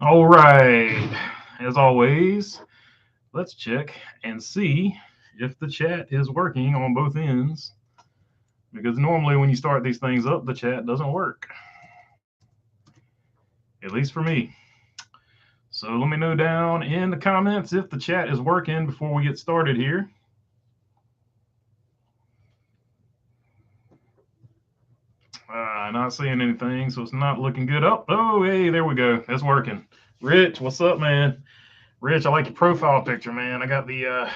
All right. As always, let's check and see if the chat is working on both ends. Because normally when you start these things up, the chat doesn't work. At least for me. So let me know down in the comments if the chat is working before we get started here. Not seeing anything, so it's not looking good. Oh, hey, there we go. It's working. Rich, what's up, man? Rich, I like your profile picture, man. I got the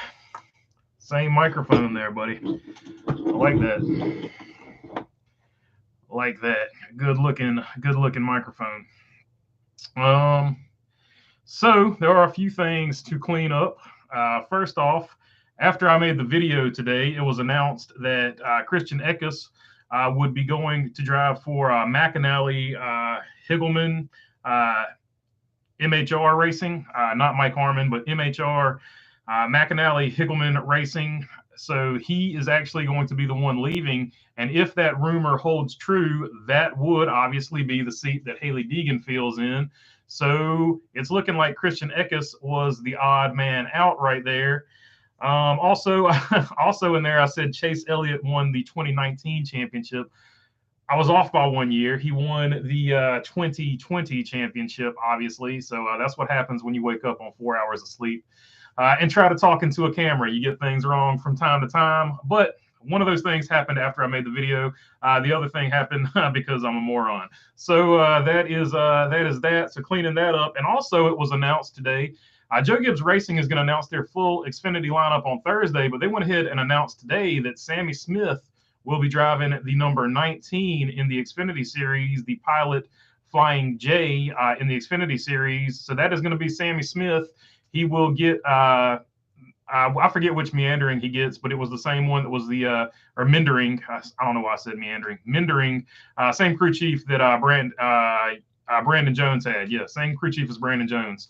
same microphone there, buddy. I like that. Like that. Good looking microphone. Um, so there are a few things to clean up. First off, after I made the video today, it was announced that Christian Eckes would be going to drive for McAnally Higgleman MHR Racing, not Mike Harmon, but MHR McAnally Higgleman Racing. So he is actually going to be the one leaving. And if that rumor holds true, that would obviously be the seat that Hailie Deegan fills in. So it's looking like Christian Eckes was the odd man out right there. Also, also in there, I said Chase Elliott won the 2019 championship. I was off by 1 year. He won the 2020 championship, obviously. So that's what happens when you wake up on 4 hours of sleep and try to talk into a camera. You get things wrong from time to time. But one of those things happened after I made the video. The other thing happened because I'm a moron. So that is that. So cleaning that up. And also it was announced today. Joe Gibbs Racing is going to announce their full Xfinity lineup on Thursday, but they went ahead and announced today that Sammy Smith will be driving the number 19 in the Xfinity Series, the Pilot Flying J in the Xfinity Series. So that is going to be Sammy Smith. He will get, I forget which meandering he gets, but it was the same one that was the, or Mindering. I don't know why I said meandering. Mindering, same crew chief that Brandon Jones had. Yeah, same crew chief as Brandon Jones.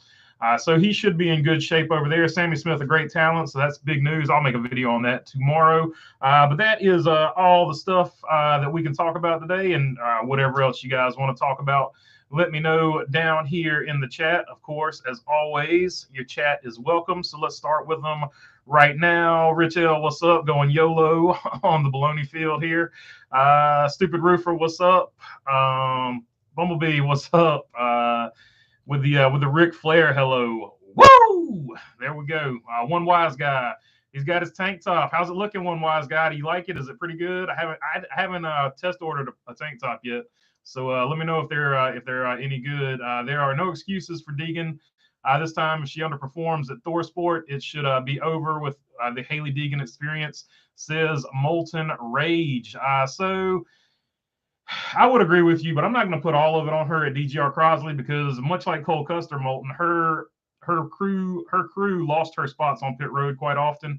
So he should be in good shape over there. Sammy Smith, a great talent, so that's big news. I'll make a video on that tomorrow. But that is all the stuff that we can talk about today, and whatever else you guys want to talk about, let me know down here in the chat. Of course, as always, your chat is welcome. So let's start with them right now. Rich L, what's up? Going YOLO on the baloney field here. Stupid Roofer, what's up? Bumblebee, what's up? With the Ric Flair hello. Woo! There we go. One wise guy. He's got his tank top. How's it looking, one wise guy? Do you like it? Is it pretty good? I haven't test ordered a tank top yet. So let me know if they're any good. There are no excuses for Deegan. This time, if she underperforms at ThorSport, it should be over with the Hailie Deegan experience, says Molten Rage. So I would agree with you, but I'm not going to put all of it on her at DGR Crosley because much like Cole Custer, Molten, her crew lost her spots on pit road quite often.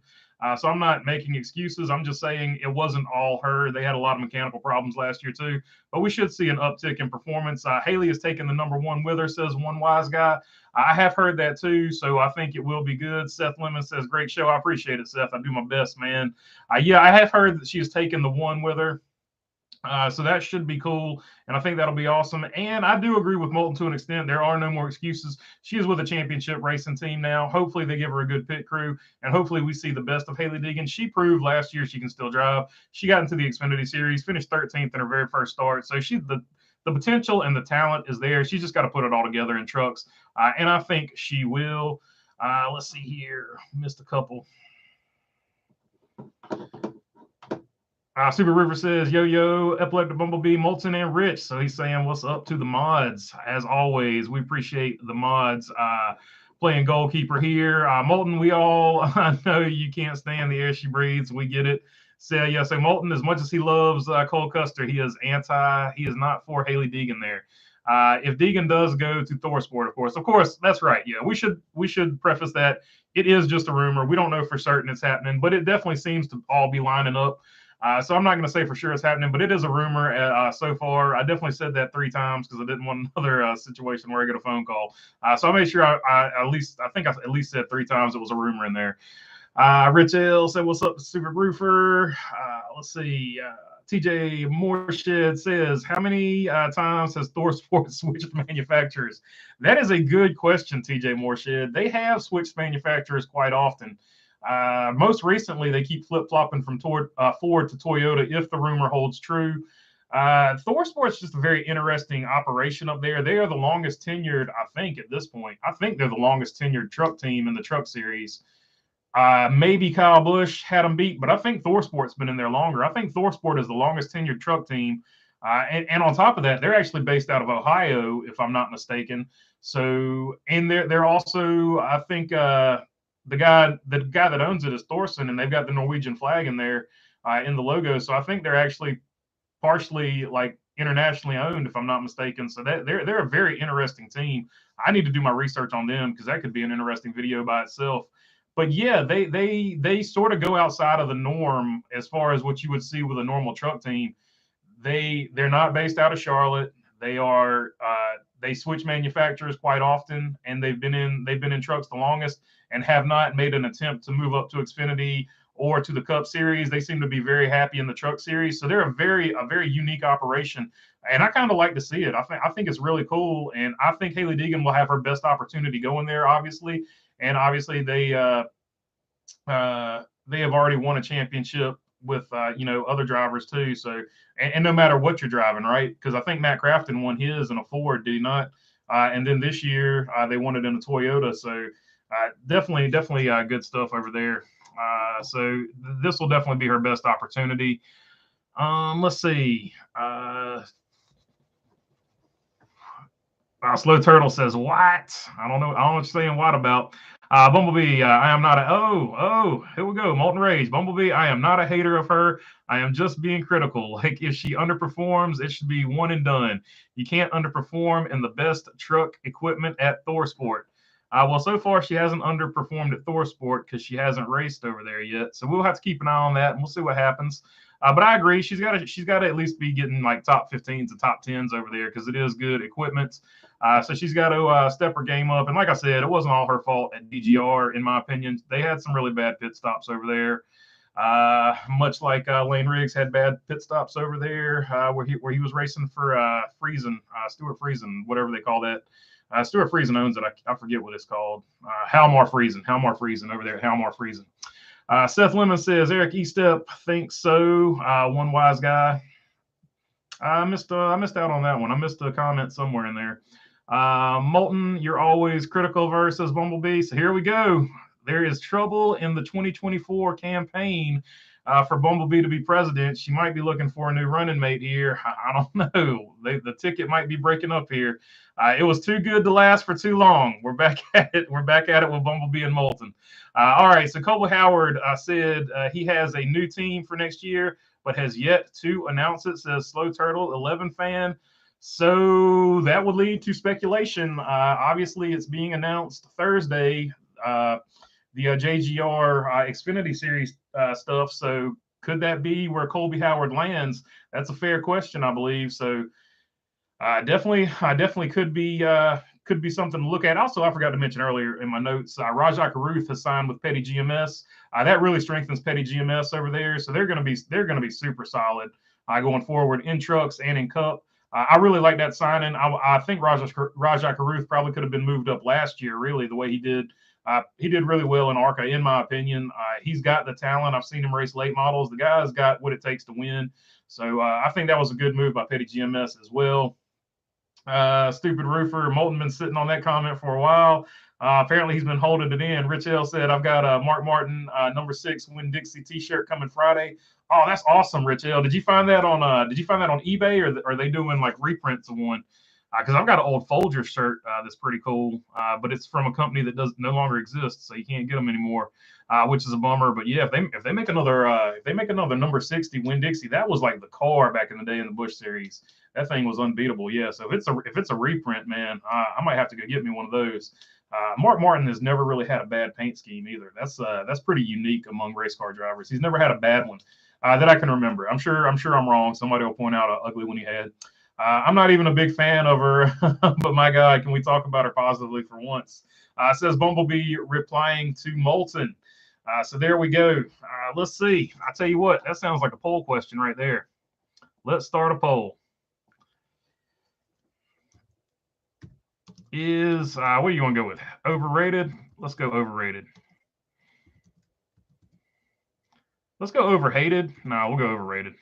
So I'm not making excuses. I'm just saying it wasn't all her. They had a lot of mechanical problems last year too, but we should see an uptick in performance. Hailie has taken the number one with her, says one wise guy. I have heard that too, so I think it will be good. Seth Lemon says, great show. I appreciate it, Seth. I do my best, man. Yeah, I have heard that she has taken the one with her. So that should be cool, and I think that'll be awesome. And I do agree with Moulton to an extent. There are no more excuses. She is with a championship racing team now. Hopefully they give her a good pit crew, and hopefully we see the best of Hailie Deegan. She proved last year she can still drive. She got into the Xfinity Series, finished 13th in her very first start. So she's the potential and the talent is there. She's just got to put it all together in trucks, and I think she will. Let's see here. Missed a couple. Super River says, yo, Epileptic Bumblebee, Molten, and Rich. So he's saying, what's up to the mods? As always, we appreciate the mods playing goalkeeper here. Molten, we all know you can't stand the air she breathes. We get it. So, yeah, so Molten, as much as he loves Cole Custer, he is not for Hailie Deegan there. If Deegan does go to ThorSport, of course, that's right. Yeah, we should preface that. It is just a rumor. We don't know for certain it's happening, but it definitely seems to all be lining up. So I'm not going to say for sure it's happening, but it is a rumor so far. I definitely said that 3 times because I didn't want another situation where I get a phone call. So I made sure I at least said 3 times it was a rumor in there. Rich L said, what's up, Super Roofer? Let's see. TJ Moorshed says, how many times has Thor Sports switched manufacturers? That is a good question, TJ Moorshed. They have switched manufacturers quite often. Most recently, they keep flip-flopping from Ford to Toyota if the rumor holds true. Thor Sports is just a very interesting operation up there. They are the longest tenured, I think, at this point. I think they're the longest tenured truck team in the truck series. Maybe Kyle Busch had them beat, but I think Thor Sport's been in there longer. I think Thor Sport is the longest tenured truck team. And on top of that, they're actually based out of Ohio, if I'm not mistaken. So, and they're also, I think, the guy that owns it is Thorson, and they've got the Norwegian flag in there in the logo. So I think they're actually partially like internationally owned, if I'm not mistaken. So they're a very interesting team. I need to do my research on them because that could be an interesting video by itself. But yeah, they sort of go outside of the norm as far as what you would see with a normal truck team. They're not based out of Charlotte. They switch manufacturers quite often, and they've been in trucks the longest and have not made an attempt to move up to Xfinity or to the Cup Series. They seem to be very happy in the truck series. So they're a very unique operation, and I kind of like to see it. I think it's really cool, and I think Hailie Deegan will have her best opportunity going there, obviously. And obviously they have already won a championship with other drivers too. So and no matter what you're driving, right? Because I think Matt Crafton won his in a Ford, did he not? And then this year they won it in a Toyota. So definitely good stuff over there. So this will definitely be her best opportunity. Let's see. Slow Turtle says, what? I don't know what you're saying what about. Bumblebee, I am not here we go. Molten Rage. Bumblebee, I am not a hater of her. I am just being critical. Like, if she underperforms, it should be one and done. You can't underperform in the best truck equipment at Thor Sport. Well, so far she hasn't underperformed at Thor Sport because she hasn't raced over there yet. So we'll have to keep an eye on that, and we'll see what happens. But I agree, she's got to at least be getting like top 15s and top 10s over there because it is good equipment. So she's got to step her game up. And like I said, it wasn't all her fault at DGR, in my opinion. They had some really bad pit stops over there. Much like Lane Riggs had bad pit stops over there where he was racing for Stuart Friesen, whatever they call that. Stuart Friesen owns it. I forget what it's called. Halmar Friesen over there at Halmar Friesen. Seth Lemon says, Eric Estep thinks so. One wise guy. I missed out on that one. I missed a comment somewhere in there. Molten, you're always critical of her, says Bumblebee. So here we go. There is trouble in the 2024 campaign for Bumblebee to be president. She might be looking for a new running mate here. I don't know. The ticket might be breaking up here. It was too good to last for too long. We're back at it. We're back at it with Bumblebee and Molten. All right. So Cole Howard said he has a new team for next year, but has yet to announce it, says Slow Turtle 11 fan. So that would lead to speculation. Obviously, it's being announced Thursday, the JGR Xfinity Series stuff. So could that be where Colby Howard lands? That's a fair question, I believe. So definitely could be something to look at. Also, I forgot to mention earlier in my notes, Rajah Caruth has signed with Petty GMS. That really strengthens Petty GMS over there. So they're going to be super solid going forward in trucks and in Cup. I really like that signing. I think Rajah Caruth probably could have been moved up last year. Really, the way he did really well in ARCA, in my opinion. He's got the talent. I've seen him race late models. The guy's got what it takes to win. So I think that was a good move by Petty GMS as well. Stupid Roofer, Molten been sitting on that comment for a while. Apparently he's been holding it in. Rich L said, I've got a Mark Martin number 6 Win Dixie t-shirt coming Friday. Oh, that's awesome, Rich L. Did you find that on eBay, or are they doing like reprints of one? Because I've got an old Folger shirt that's pretty cool, but it's from a company that no longer exists, so you can't get them anymore, which is a bummer. But yeah, if they make another number 60 Win Dixie, that was like the car back in the day in the Busch series. That thing was unbeatable. Yeah, so if it's a reprint, man, I might have to go get me one of those. Mark Martin has never really had a bad paint scheme either. That's pretty unique among race car drivers. He's never had a bad one that I can remember. I'm sure I'm wrong. Somebody will point out an ugly one he had. I'm not even a big fan of her, but my God, can we talk about her positively for once? Says Bumblebee replying to Molten. So there we go. Let's see. I tell you what, that sounds like a poll question right there. Let's start a poll. Is what are you going to go with? Overrated? Let's go overrated. Let's go overhated. No, we'll go overrated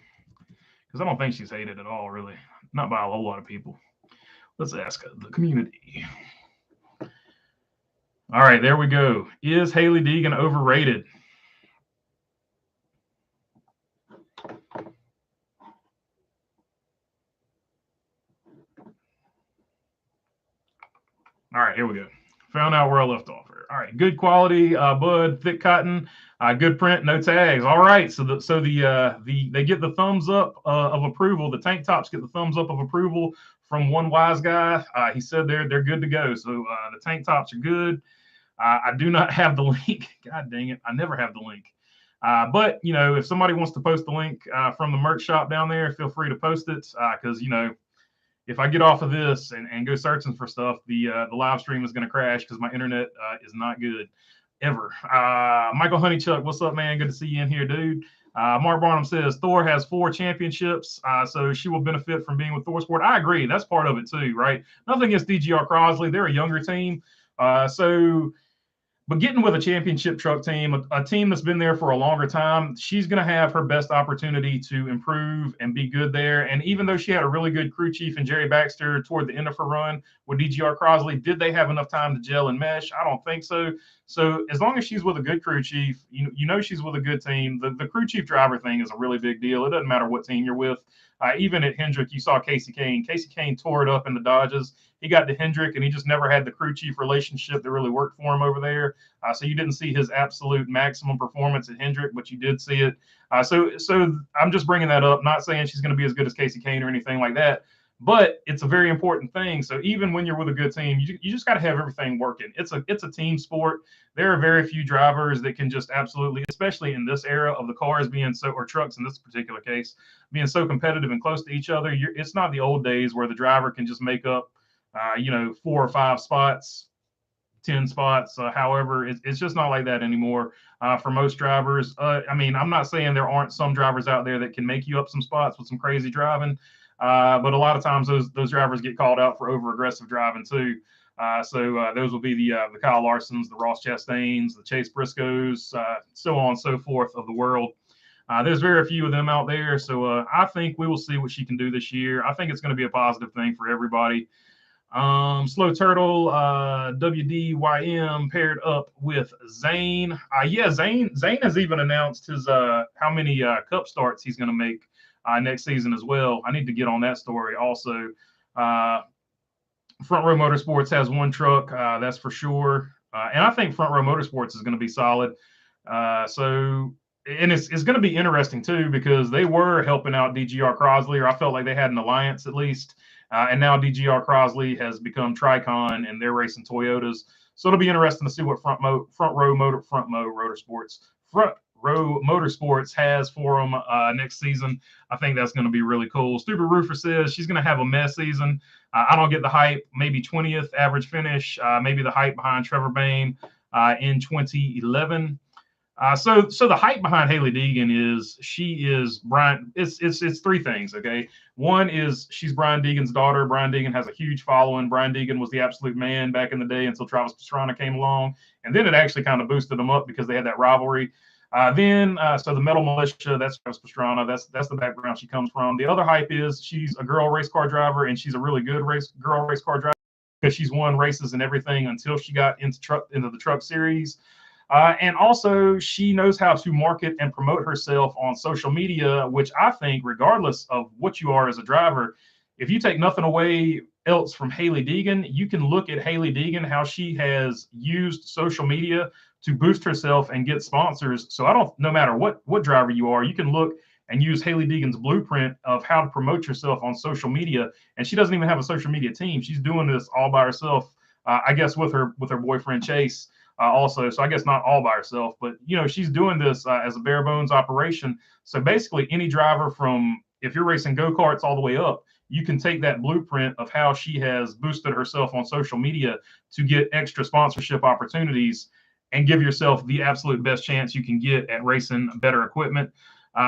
because I don't think she's hated at all, really. Not by a whole lot of people. Let's ask the community. All right, there we go. Is Hailie Deegan overrated? All right, here we go. Found out where I left off here. All right, good quality bud, thick cotton, good print, no tags. All right, so they get the thumbs up of approval. The tank tops get the thumbs up of approval from one wise guy. He said they're good to go. So the tank tops are good. I do not have the link. God dang it, I never have the link. But you know, if somebody wants to post the link from the merch shop down there, feel free to post it because you know, if I get off of this and go searching for stuff, the live stream is going to crash because my internet is not good ever. Michael Honeychuck, what's up, man? Good to see you in here, dude. Mark Barnum says Thor has 4 championships, so she will benefit from being with Thor Sport. I agree. That's part of it too, right? Nothing against DGR Crosley. They're a younger team. But getting with a championship truck team, a team that's been there for a longer time, she's going to have her best opportunity to improve and be good there. And even though she had a really good crew chief in Jerry Baxter toward the end of her run with DGR Crosley, did they have enough time to gel and mesh? I don't think so. So as long as she's with a good crew chief, you know she's with a good team. The crew chief driver thing is a really big deal. It doesn't matter what team you're with. Even at Hendrick, you saw Casey Kane. Casey Kane tore it up in the Dodges. He got to Hendrick, and he just never had the crew chief relationship that really worked for him over there. So you didn't see his absolute maximum performance at Hendrick, but you did see it. So I'm just bringing that up, not saying she's going to be as good as Casey Kane or anything like that, but it's a very important thing. So even when you're with a good team, you just got to have everything working. It's a team sport. There are very few drivers that can just absolutely, especially in this era of the cars being so, or trucks in this particular case, being so competitive and close to each other. It's not the old days where the driver can just make up, 4 or 5 spots, 10 spots. However, it's just not like that anymore for most drivers. I mean, I'm not saying there aren't some drivers out there that can make you up some spots with some crazy driving, but a lot of times those drivers get called out for over aggressive driving too. So those will be the Kyle Larsons, the Ross Chastains, the Chase Briscoes, so on and so forth of the world. There's very few of them out there. So I think we will see what she can do this year. I think it's going to be a positive thing for everybody. Slow Turtle, WDYM paired up with Zane. Yeah, Zane has even announced his how many cup starts he's going to make next season as well. I need to get on that story also. Front Row Motorsports has 1 truck, that's for sure. And I think Front Row Motorsports is going to be solid. And it's going to be interesting too because they were helping out DGR Crosley, or I felt like they had an alliance at least. And now DGR Crosley has become Tricon, and they're racing Toyotas. So it'll be interesting to see what Front Row Motorsports has for them next season. I think that's going to be really cool. Stupid Roofer says she's going to have a mess season. I don't get the hype. Maybe 20th average finish. Maybe the hype behind Trevor Bayne in 2011. So the hype behind Hailie Deegan is she is Brian. It's 3 things. Okay, one is she's Brian Deegan's daughter. Brian Deegan has a huge following. Brian Deegan was the absolute man back in the day until Travis Pastrana came along, and then it actually kind of boosted them up because they had that rivalry. So the Metal Militia, that's Travis Pastrana. That's the background she comes from. The other hype is she's a girl race car driver, and she's a really good girl race car driver because she's won races and everything until she got into the truck series. And also, she knows how to market and promote herself on social media, which I think, regardless of what you are as a driver, if you take nothing away else from Hailie Deegan, you can look at Hailie Deegan, how she has used social media to boost herself and get sponsors. So no matter what driver you are, you can look and use Hailie Deegan's blueprint of how to promote yourself on social media. And she doesn't even have a social media team. She's doing this all by herself, I guess, with her boyfriend, Chase. Also, so I guess not all by herself, but she's doing this as a bare bones operation. So basically, any driver from, if you're racing go-karts all the way up, you can take that blueprint of how she has boosted herself on social media to get extra sponsorship opportunities and give yourself the absolute best chance you can get at racing better equipment.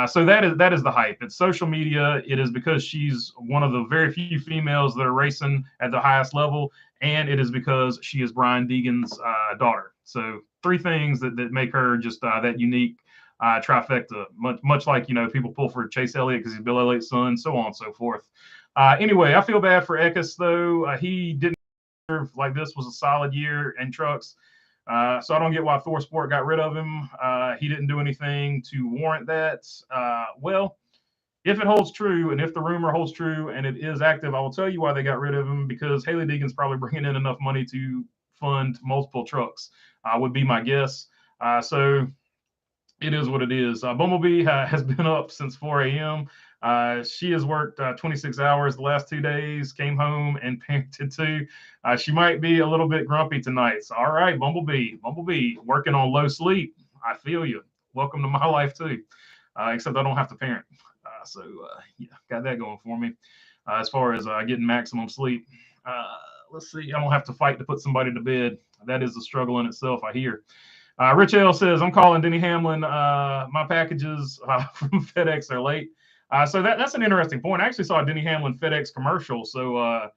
So that is the hype. It's social media. It is because she's one of the very few females that are racing at the highest level, and it is because she is Brian Deegan's daughter. So three things that make her just that unique trifecta. Much like people pull for Chase Elliott because he's Bill Elliott's son, so on and so forth. Anyway, I feel bad for Eckes though. He didn't serve like this was a solid year in trucks. So I don't get why ThorSport got rid of him. He didn't do anything to warrant that. Well, if it holds true, and if the rumor holds true, and it is active, I will tell you why they got rid of him, because Hailie Deegan's probably bringing in enough money to fund multiple trucks, would be my guess. So it is what it is. Bumblebee has been up since 4 a.m. She has worked 26 hours the last 2 days, came home and parented too. She might be a little bit grumpy tonight. So, all right, Bumblebee, working on low sleep. I feel you. Welcome to my life too, except I don't have to parent. Yeah, got that going for me. As far as getting maximum sleep, let's see. I don't have to fight to put somebody to bed. That is a struggle in itself, I hear. Rich L says, I'm calling Denny Hamlin. My packages from FedEx are late. So that's an interesting point. I actually saw a Denny Hamlin FedEx commercial. So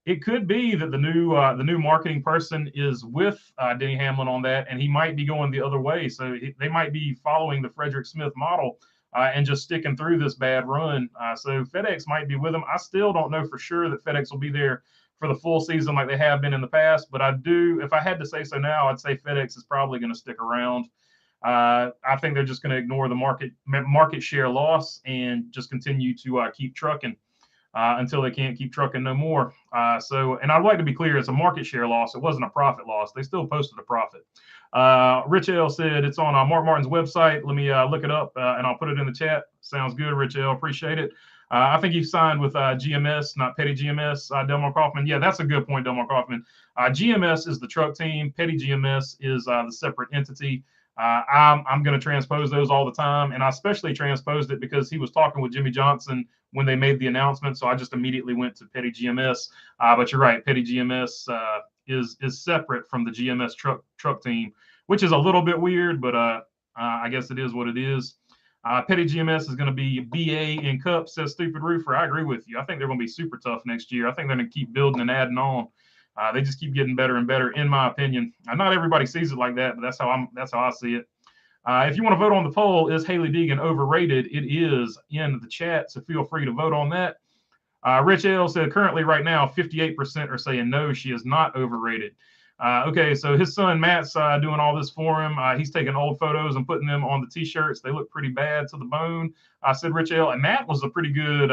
it could be that the new marketing person is with Denny Hamlin on that, and he might be going the other way. So they might be following the Frederick Smith model and just sticking through this bad run. So FedEx might be with them. I still don't know for sure that FedEx will be there for the full season like they have been in the past. But if I had to say so now, I'd say FedEx is probably going to stick around. I think they're just going to ignore the market share loss and just continue to keep trucking until they can't keep trucking no more. And I'd like to be clear, it's a market share loss. It wasn't a profit loss. They still posted a profit. Rich L said it's on Mark Martin's website. Let me look it up and I'll put it in the chat. Sounds good, Rich L. Appreciate it. I think he signed with GMS, not Petty GMS, Delmar Kaufman. Yeah, that's a good point, Delmar Kaufman. GMS is the truck team. Petty GMS is the separate entity. I'm going to transpose those all the time, and I especially transposed it because he was talking with Jimmy Johnson when they made the announcement, so I just immediately went to Petty GMS. But you're right, Petty GMS is separate from the GMS truck team, which is a little bit weird, but I guess it is what it is. Petty GMS is going to be BA in Cup, says Stupid Roofer. I agree with you. I think they're going to be super tough next year. I think they're going to keep building and adding on. They just keep getting better and better, in my opinion. Not everybody sees it like that, but that's how I see it. If you want to vote on the poll, is Hailie Deegan overrated? It is in the chat, so feel free to vote on that. Rich L said currently right now 58% are saying no, she is not overrated. Okay, so his son Matt's doing all this for him. He's taking old photos and putting them on the T-shirts. They look pretty bad to the bone. Said Rich L. And Matt was a pretty good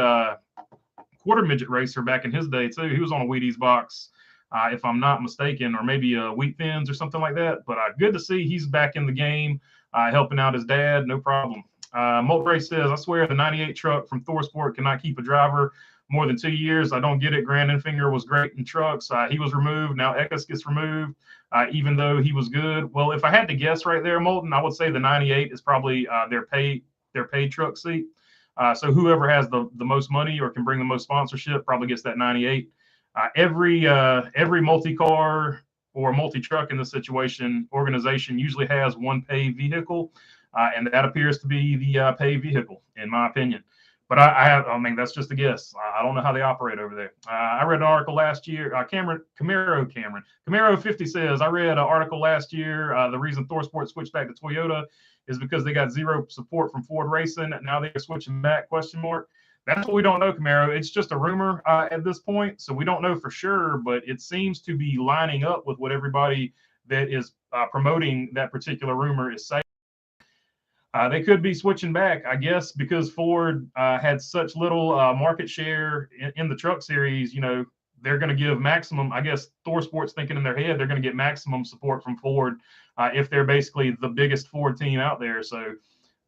quarter midget racer back in his day too. He was on a Wheaties box, if I'm not mistaken, or maybe Wheat Thins or something like that. But good to see he's back in the game, helping out his dad. No problem. Moltbray says, I swear the 98 truck from ThorSport cannot keep a driver more than 2 years. I don't get it. Grandenfinger was great in trucks. He was removed. Now Eckes gets removed, even though he was good. Well, if I had to guess right there, Moulton, I would say the 98 is probably their paid truck seat. So whoever has the most money or can bring the most sponsorship probably gets that 98. Every multi-car or multi-truck in this situation organization usually has one paid vehicle, and that appears to be the paid vehicle, in my opinion. But I mean, that's just a guess. I don't know how they operate over there. I read an article last year. Camaro 50 says, I read an article last year. The reason ThorSport switched back to Toyota is because they got zero support from Ford Racing. Now they're switching back, ? That's what we don't know, Camaro. It's just a rumor at this point. So we don't know for sure, but it seems to be lining up with what everybody that is promoting that particular rumor is saying. They could be switching back, I guess, because Ford had such little market share in the truck series. They're going to give maximum, I guess ThorSport's thinking in their head, they're going to get maximum support from Ford if they're basically the biggest Ford team out there. So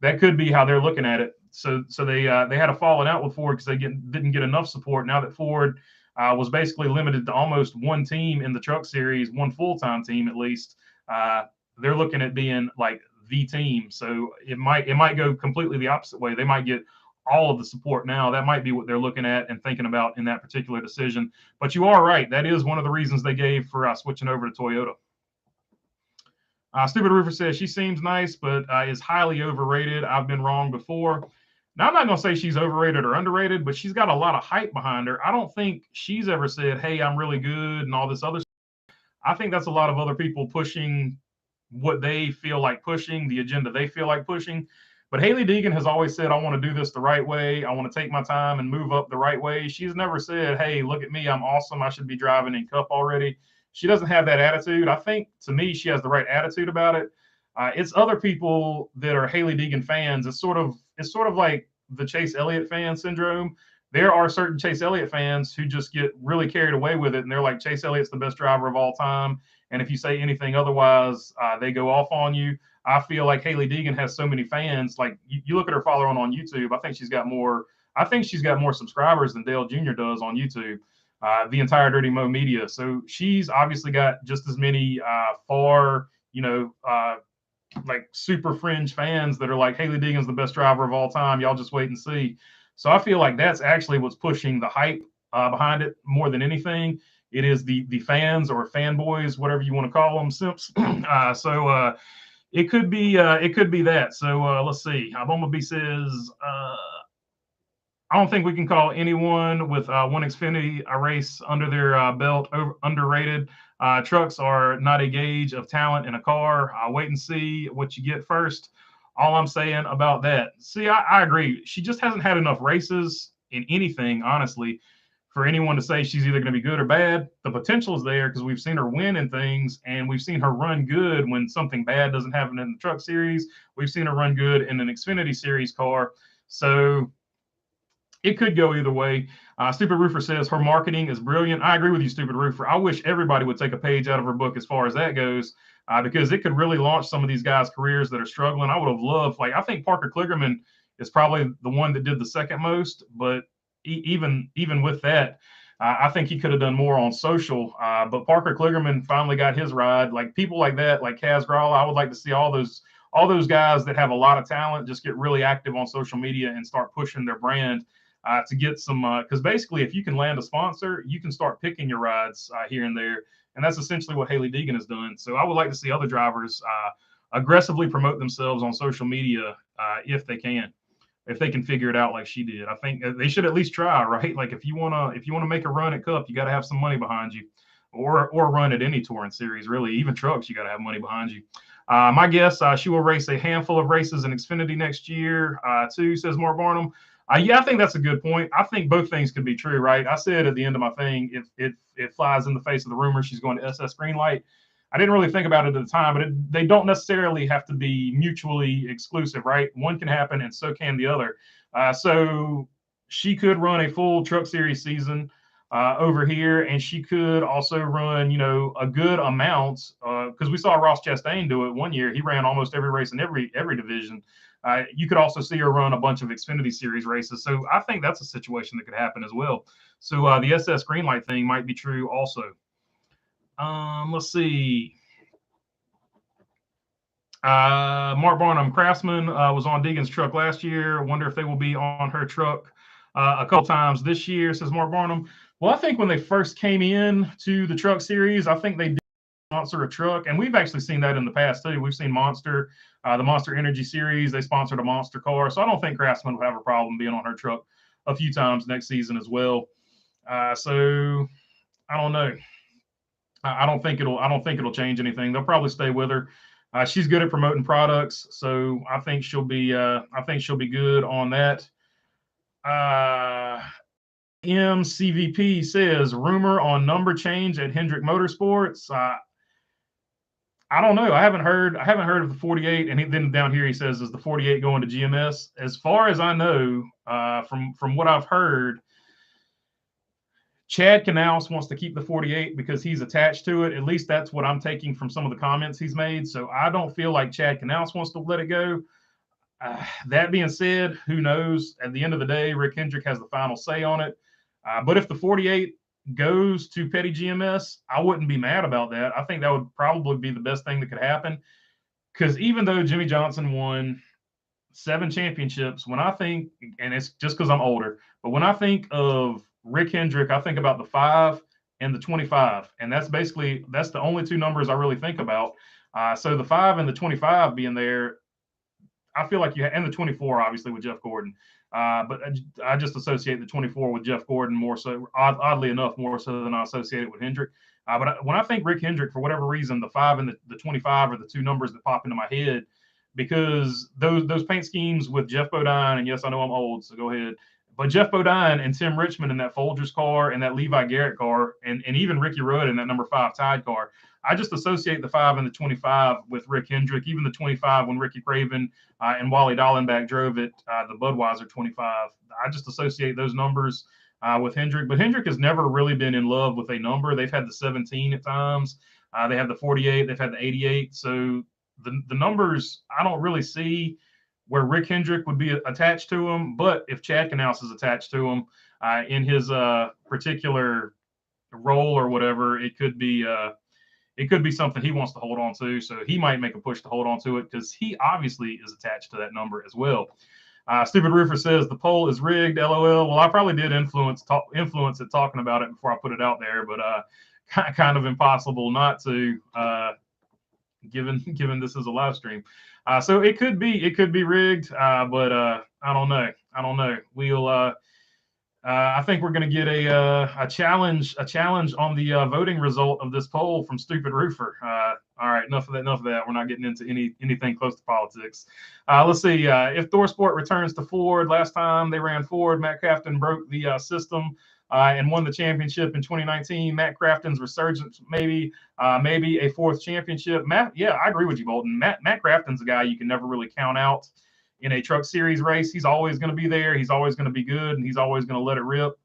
that could be how they're looking at it. So they had a falling out with Ford because they didn't get enough support. Now that Ford was basically limited to almost one team in the truck series, one full-time team at least, they're looking at being like the team. So it might go completely the opposite way. They might get all of the support now. That might be what they're looking at and thinking about in that particular decision. But you are right. That is one of the reasons they gave for switching over to Toyota. Stupid Roofer says she seems nice, but is highly overrated. I've been wrong before. Now, I'm not going to say she's overrated or underrated, but she's got a lot of hype behind her. I don't think she's ever said, hey, I'm really good and all this other stuff. I think that's a lot of other people pushing what they feel like pushing, the agenda they feel like pushing. But Hailie Deegan has always said, I want to do this the right way. I want to take my time and move up the right way. She's never said, hey, look at me. I'm awesome. I should be driving in Cup already. She doesn't have that attitude. I think, to me, she has the right attitude about it. It's other people that are Hailie Deegan fans. It's sort of like the Chase Elliott fan syndrome. There are certain Chase Elliott fans who just get really carried away with it, and they're like, Chase Elliott's the best driver of all time. And if you say anything otherwise, they go off on you. I feel like Hailie Deegan has so many fans. Like you look at her following on YouTube. I think she's got more. I think she's got more subscribers than Dale Jr. does on YouTube. The entire Dirty Mo media. So she's obviously got just as many like super fringe fans that are like, Hailie Deegan's the best driver of all time. Y'all just wait and see. So I feel like that's actually what's pushing the hype behind it more than anything. It is the fans or fanboys, whatever you want to call them, simps. It could be that. So let's see. Bumblebee says, I don't think we can call anyone with one Xfinity a race under their belt underrated. Trucks are not a gauge of talent in a car. Wait and see what you get first. All I'm saying about that. See, I agree. She just hasn't had enough races in anything, honestly, for anyone to say she's either going to be good or bad. The potential is there because we've seen her win in things, and we've seen her run good when something bad doesn't happen in the Truck Series. We've seen her run good in an Xfinity Series car. So it could go either way. Stupid Roofer says her marketing is brilliant. I agree with you, Stupid Roofer. I wish everybody would take a page out of her book as far as that goes, because it could really launch some of these guys' careers that are struggling. I would have loved, I think Parker Kligerman is probably the one that did the second most, but even with that, I think he could have done more on social. But Parker Kligerman finally got his ride. Like people like that, like Kaz Grala, I would like to see all those guys that have a lot of talent just get really active on social media and start pushing their brand. To get some, because basically, if you can land a sponsor, you can start picking your rides here and there, and that's essentially what Hailie Deegan has done. So I would like to see other drivers aggressively promote themselves on social media if they can figure it out like she did. I think they should at least try, right? Like if you wanna make a run at Cup, you got to have some money behind you, or run at any touring series, really. Even trucks, you got to have money behind you. My guess, she will race a handful of races in Xfinity next year, too, says Mark Barnum. Yeah, I think that's a good point. I think both things could be true, right? I said at the end of my thing, if it flies in the face of the rumor she's going to SS Greenlight, I didn't really think about it at the time, but they don't necessarily have to be mutually exclusive, right? One can happen, and so can the other. So she could run a full Truck Series season over here, and she could also run, a good amount, because we saw Ross Chastain do it one year. He ran almost every race in every division. You could also see her run a bunch of Xfinity Series races. So I think that's a situation that could happen as well. So the SS Greenlight thing might be true also. Let's see. Mark Barnum, Craftsman was on Deegan's truck last year. Wonder if they will be on her truck a couple times this year, says Mark Barnum. Well, I think when they first came in to the Truck Series, I think they did sponsor a truck, and we've actually seen that in the past too. We've seen Monster, the Monster Energy Series, they sponsored a Monster car, so I don't think Craftsman would have a problem being on her truck a few times next season as well. So I don't know. I don't think it'll change anything. They'll probably stay with her. She's good at promoting products, so I think she'll be good on that. MCVP says rumor on number change at Hendrick Motorsports. I don't know. I haven't heard of the 48. And then down here he says, is the 48 going to GMS? As far as I know, from what I've heard, Chad Knaus wants to keep the 48 because he's attached to it. At least that's what I'm taking from some of the comments he's made. So I don't feel like Chad Knaus wants to let it go. That being said, who knows? At the end of the day, Rick Hendrick has the final say on it. But if the 48 goes to Petty GMS, I wouldn't be mad about that. I think that would probably be the best thing that could happen. Because even though Jimmy Johnson won 7 championships, when I think, and it's just because I'm older, but when I think of Rick Hendrick, I think about the 5 and the 25. And that's the only 2 numbers I really think about. So the 5 and the 25 being there, I feel like and the 24 obviously with Jeff Gordon. But I just associate the 24 with Jeff Gordon more so, oddly enough, more so than I associate it with Hendrick. But when I think Rick Hendrick, for whatever reason, the 5 and the 25 are the two numbers that pop into my head, because those paint schemes with Jeff Bodine, and yes, I know I'm old, so go ahead. But Jeff Bodine and Tim Richmond in that Folgers car and that Levi Garrett car, and even Ricky Rudd in that number 5 Tide car, I just associate the 5 and the 25 with Rick Hendrick, even the 25 when Ricky Craven and Wally Dallenbach drove it, the Budweiser 25. I just associate those numbers with Hendrick. But Hendrick has never really been in love with a number. They've had the 17 at times. They have the 48. They've had the 88. So the numbers, I don't really see where Rick Hendrick would be attached to him. But if Chad Knaus is attached to him in his particular role or whatever, it could be something he wants to hold on to. So he might make a push to hold on to it because he obviously is attached to that number as well. Stupid Roofer says the poll is rigged. LOL. Well, I probably did influence it talking about it before I put it out there, but kind of impossible not to, given this is a live stream. So it could be rigged, but I don't know. We'll. I think we're going to get a challenge on the voting result of this poll from Stupid Roofer. All right, enough of that. We're not getting into anything close to politics. Let's see. If ThorSport returns to Ford, last time they ran Ford, Matt Crafton broke the system and won the championship in 2019. Matt Crafton's resurgence, maybe a fourth championship. Matt, yeah, I agree with you, Bolton. Matt Crafton's a guy you can never really count out in a truck series race. He's always going to be there. He's always going to be good, and he's always going to let it rip.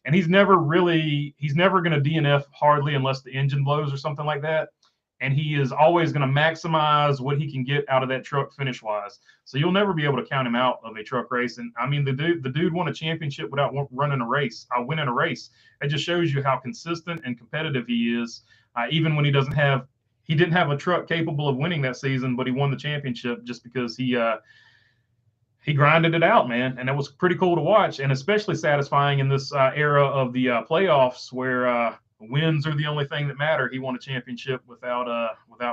And he's never going to DNF hardly unless the engine blows or something like that. And he is always going to maximize what he can get out of that truck finish wise. So you'll never be able to count him out of a truck race. And I mean, the dude won a championship without winning a race. It just shows you how consistent and competitive he is. Even when he didn't have a truck capable of winning that season, but he won the championship just because he grinded it out, man. And it was pretty cool to watch, and especially satisfying in this era of the playoffs where wins are the only thing that matter. He won a championship without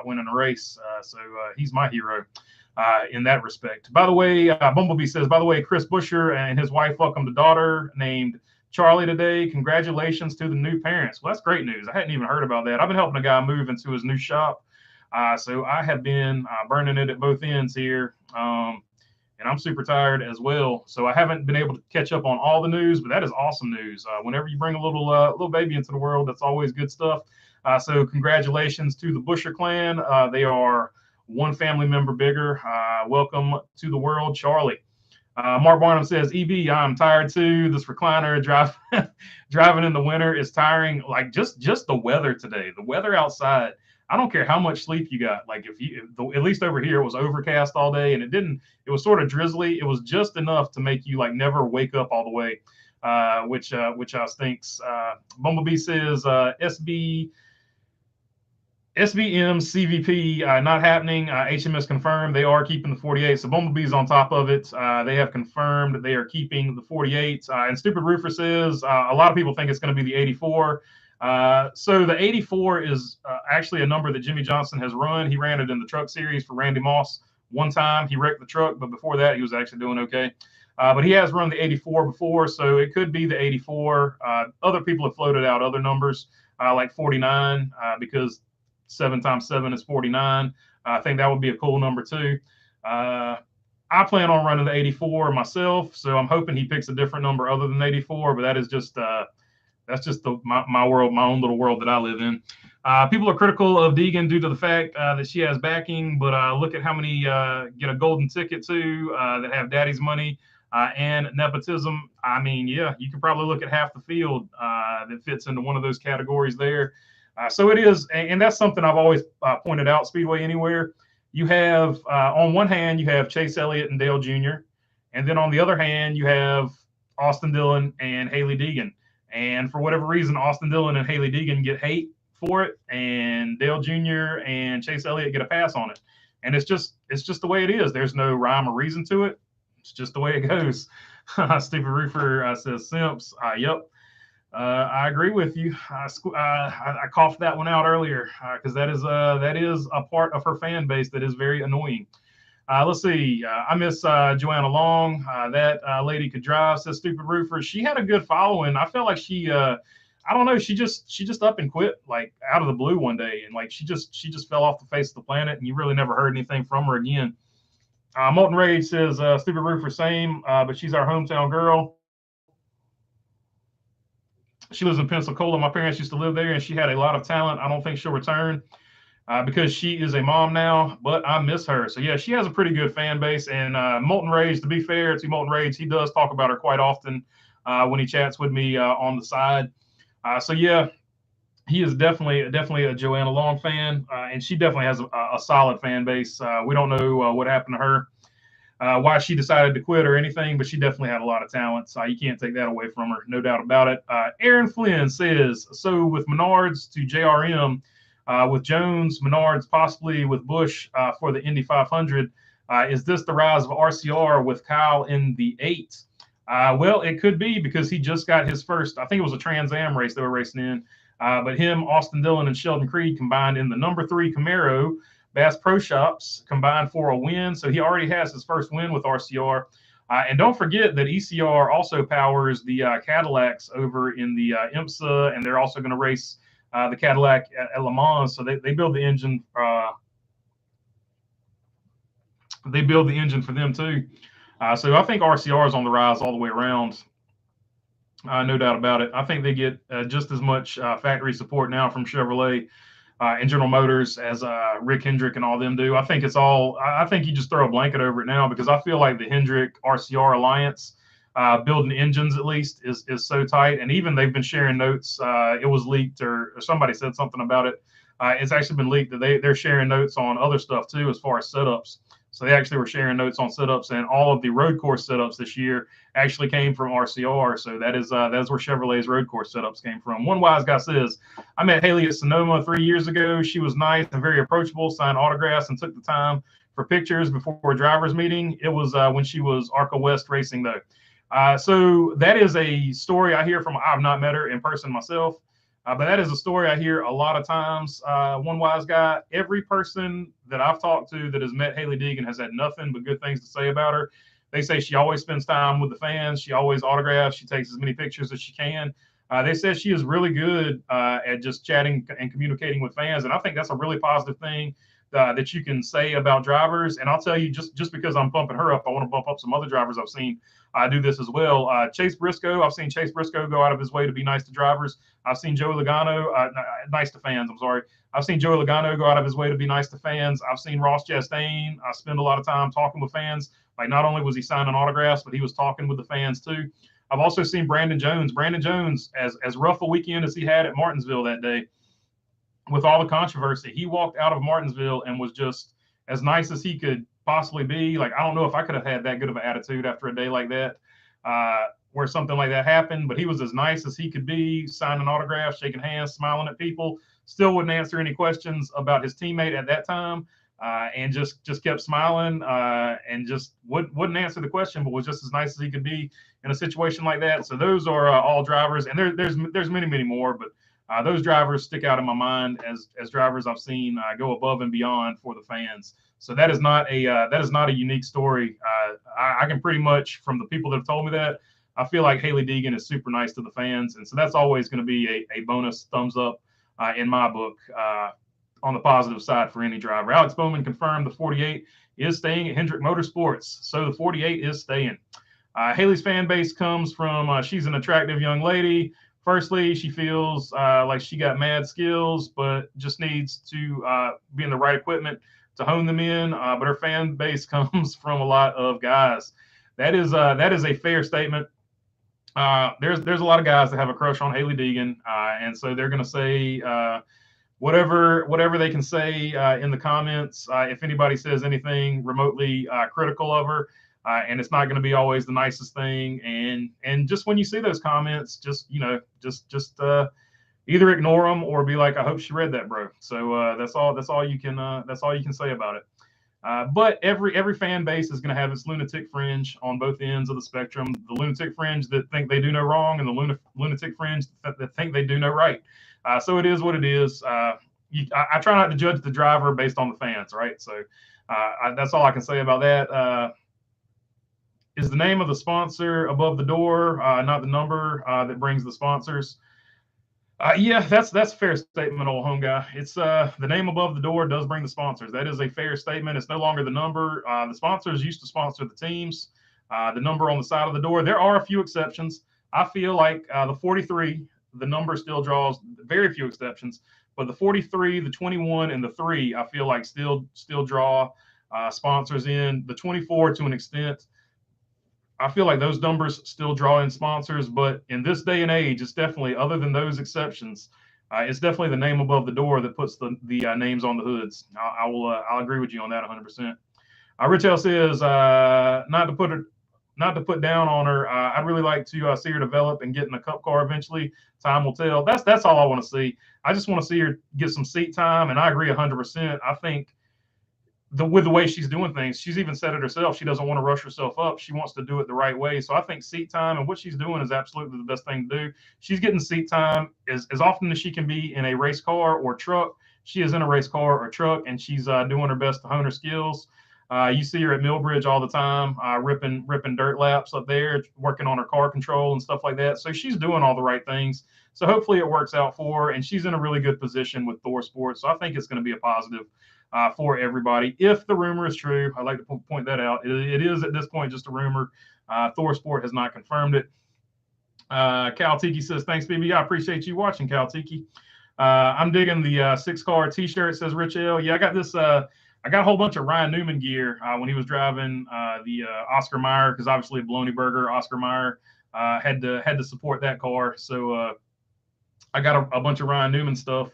winning a race. So he's my hero in that respect. By the way, Bumblebee says, by the way, Chris Buescher and his wife welcomed a daughter named Charlie today. Congratulations to the new parents. Well, that's great news. I hadn't even heard about that. I've been helping a guy move into his new shop. So I have been burning it at both ends here. And I'm super tired as well. So I haven't been able to catch up on all the news, but that is awesome news. Whenever you bring a little baby into the world, that's always good stuff. So congratulations to the Buescher clan. They are one family member bigger. Welcome to the world, Charlie. Mark Barnum says, EB, I'm tired too. This recliner driving in the winter is tiring. Like just the weather today, the weather outside. I don't care how much sleep you got. Like at least over here, it was overcast all day, and it was sort of drizzly. It was just enough to make you like never wake up all the way, which stinks. Bumblebee says, SBM CVP not happening. HMS confirmed they are keeping the 48. So Bumblebee's on top of it. They have confirmed they are keeping the 48. And Stupid Roofer says a lot of people think it's going to be the 84. So the 84 is actually a number that Jimmy Johnson has run. He ran it in the truck series for Randy Moss one time. He wrecked the truck, but before that, he was actually doing okay. But he has run the 84 before, so it could be the 84. Other people have floated out other numbers like 49 because 7 times 7 is 49. I think that would be a cool number too. I plan on running the 84 myself, so I'm hoping he picks a different number other than 84, but that is just that's just my world, my own little world that I live in. People are critical of Deegan due to the fact that she has backing, but look at how many get a golden ticket to that have daddy's money and nepotism. I mean, yeah, you could probably look at half the field that fits into one of those categories there. So it is, and that's something I've always pointed out, Speedway Anywhere. You have, on one hand, you have Chase Elliott and Dale Jr., and then on the other hand, you have Austin Dillon and Hailie Deegan. And for whatever reason, Austin Dillon and Hailie Deegan get hate for it, and Dale Jr. and Chase Elliott get a pass on it. And it's just the way it is. There's no rhyme or reason to it. It's just the way it goes. Stephen Roofer says Simps. Yep. I agree with you. I coughed that one out earlier because that is a part of her fan base that is very annoying. Let's see. I miss Joanna Long. That lady could drive, says Stupid Roofer. She had a good following. I felt like I don't know. She just up and quit like out of the blue one day, and like she just fell off the face of the planet, and you really never heard anything from her again. Molten Rage says Stupid Roofer, same, but she's our hometown girl. She lives in Pensacola. My parents used to live there, and she had a lot of talent. I don't think she'll return because she is a mom now, but I miss her. So, yeah, she has a pretty good fan base. And Molten Rage, to be fair to Molten Rage, he does talk about her quite often when he chats with me on the side. So, yeah, he is definitely a Joanna Long fan, and she definitely has a solid fan base. We don't know what happened to her. Why she decided to quit or anything, but she definitely had a lot of talent. So you can't take that away from her, no doubt about it. Aaron Flynn says, so with Menards to JRM, with Jones, Menards, possibly with Busch for the Indy 500, is this the rise of RCR with Kyle in the 8? Well, it could be because he just got his first, I think it was a Trans Am race they were racing in. But him, Austin Dillon, and Sheldon Creed combined in the number 3 Camaro. Bass Pro Shops combined for a win. So he already has his first win with RCR. And don't forget that ECR also powers the Cadillacs over in the IMSA, and they're also going to race the Cadillac at Le Mans. So they build the engine. They build the engine for them too. So I think RCR is on the rise all the way around. No doubt about it. I think they get just as much factory support now from Chevrolet and General Motors as Rick Hendrick and all them do. I think it's all. I think you just throw a blanket over it now because I feel like the Hendrick RCR alliance, building engines at least, is so tight. And even they've been sharing notes. It was leaked, or somebody said something about it. It's actually been leaked that they're sharing notes on other stuff too, as far as setups. So they actually were sharing notes on setups, and all of the road course setups this year actually came from RCR. So that's where Chevrolet's road course setups came from. One wise guy says, I met Haley at Sonoma 3 years ago. She was nice and very approachable, signed autographs, and took the time for pictures before a driver's meeting. It was when she was ARCA West racing, though. So that is a story I hear from. I've not met her in person myself. But that is a story I hear a lot of times. One wise guy, every person that I've talked to that has met Haley Deegan has had nothing but good things to say about her. They say she always spends time with the fans. She always autographs. She takes as many pictures as she can. They said she is really good at just chatting and communicating with fans. And I think that's a really positive thing that you can say about drivers. And I'll tell you, just because I'm bumping her up, I want to bump up some other drivers I've seen do this as well. Chase Briscoe, I've seen Chase Briscoe go out of his way to be nice to drivers. I've seen Joey Logano, nice to fans, I'm sorry. I've seen Joey Logano go out of his way to be nice to fans. I've seen Ross Chastain spend a lot of time talking with fans. Like, not only was he signing autographs, but he was talking with the fans too. I've also seen Brandon Jones. Brandon Jones, as rough a weekend as he had at Martinsville that day, with all the controversy, he walked out of Martinsville and was just as nice as he could possibly be. Like, I don't know if I could have had that good of an attitude after a day like that, where something like that happened, but he was as nice as he could be, signing autographs, shaking hands, smiling at people, still wouldn't answer any questions about his teammate at that time, and just kept smiling and just wouldn't answer the question, but was just as nice as he could be in a situation like that. So those are all drivers, and there's many more, but those drivers stick out in my mind as drivers I've seen go above and beyond for the fans. So that is not a unique story. I can pretty much, from the people that have told me that, I feel like Haley Deegan is super nice to the fans, and so that's always going to be a bonus thumbs up in my book on the positive side for any driver. Alex Bowman confirmed the 48 is staying at Hendrick Motorsports, so the 48 is staying. Haley's fan base comes from she's an attractive young lady. Firstly, she feels like she got mad skills, but just needs to be in the right equipment to hone them in. But her fan base comes from a lot of guys. That is a fair statement. There's a lot of guys that have a crush on Haley Deegan, and so they're going to say whatever they can say in the comments. If anybody says anything remotely critical of her, and it's not going to be always the nicest thing. And just when you see those comments, just either ignore them or be like, I hope she read that, bro. So that's all you can say about it. But every fan base is going to have its lunatic fringe on both ends of the spectrum. The lunatic fringe that think they do no wrong, and the lunatic fringe that think they do no right. So it is what it is. I try not to judge the driver based on the fans, right? So that's all I can say about that. Is the name of the sponsor above the door, not the number that brings the sponsors? Yeah, that's a fair statement, old home guy. It's the name above the door does bring the sponsors. That is a fair statement. It's no longer the number. The sponsors used to sponsor the teams. The number on the side of the door. There are a few exceptions. I feel like the 43, the number still draws very few exceptions, but the 43, the 21, and the 3, I feel like still draw sponsors in. The 24 to an extent. I feel like those numbers still draw in sponsors, but in this day and age, it's definitely, other than those exceptions, it's definitely the name above the door that puts the names on the hoods. I'll agree with you on that 100%. Rich L says not to put down on her. I'd really like to see her develop and get in a cup car eventually. Time will tell. That's all I want to see. I just want to see her get some seat time, and I agree 100%. I think with the way she's doing things, she's even said it herself. She doesn't want to rush herself up. She wants to do it the right way. So I think seat time and what she's doing is absolutely the best thing to do. She's getting seat time as often as she can be in a race car or truck. She is in a race car or truck, and she's doing her best to hone her skills. You see her at Millbridge all the time, ripping dirt laps up there, working on her car control and stuff like that. So she's doing all the right things. So hopefully it works out for her, and she's in a really good position with Thor Sports. So I think it's going to be a positive for everybody. If the rumor is true, I'd like to point that out. It is at this point just a rumor. Thor Sport has not confirmed it. Cal Tiki says, thanks, BB. I appreciate you watching, Cal Tiki. I'm digging the 6-car T-shirt, says Rich L. Yeah, I got this. I got a whole bunch of Ryan Newman gear when he was driving the Oscar Mayer, because obviously Bologna Burger, Oscar Mayer had to support that car. So I got a bunch of Ryan Newman stuff.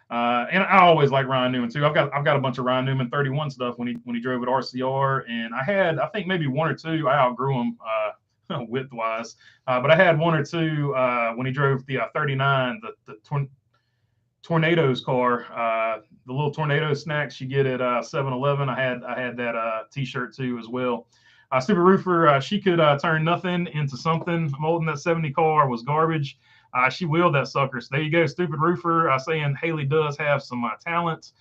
And I always like Ryan Newman too. I've got a bunch of Ryan Newman 31 stuff when he drove at RCR, and I think maybe one or two. I outgrew them width wise, but I had one or two when he drove the 39, the Tornadoes car, the little Tornado snacks you get at 7-Eleven. I had that T-shirt too as well. Super Roofer, she could turn nothing into something. Molding that 70 car was garbage. She wheeled that sucker. So there you go, Stupid Roofer, saying Haley does have some talent.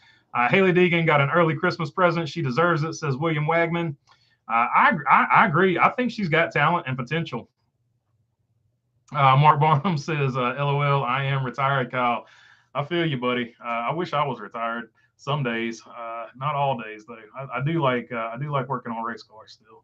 Haley Deegan got an early Christmas present. She deserves it, says William Wagman. I agree. I think she's got talent and potential. Mark Barnum says, LOL, I am retired, Kyle. I feel you, buddy. I wish I was retired some days, not all days though. I do like working on race cars still.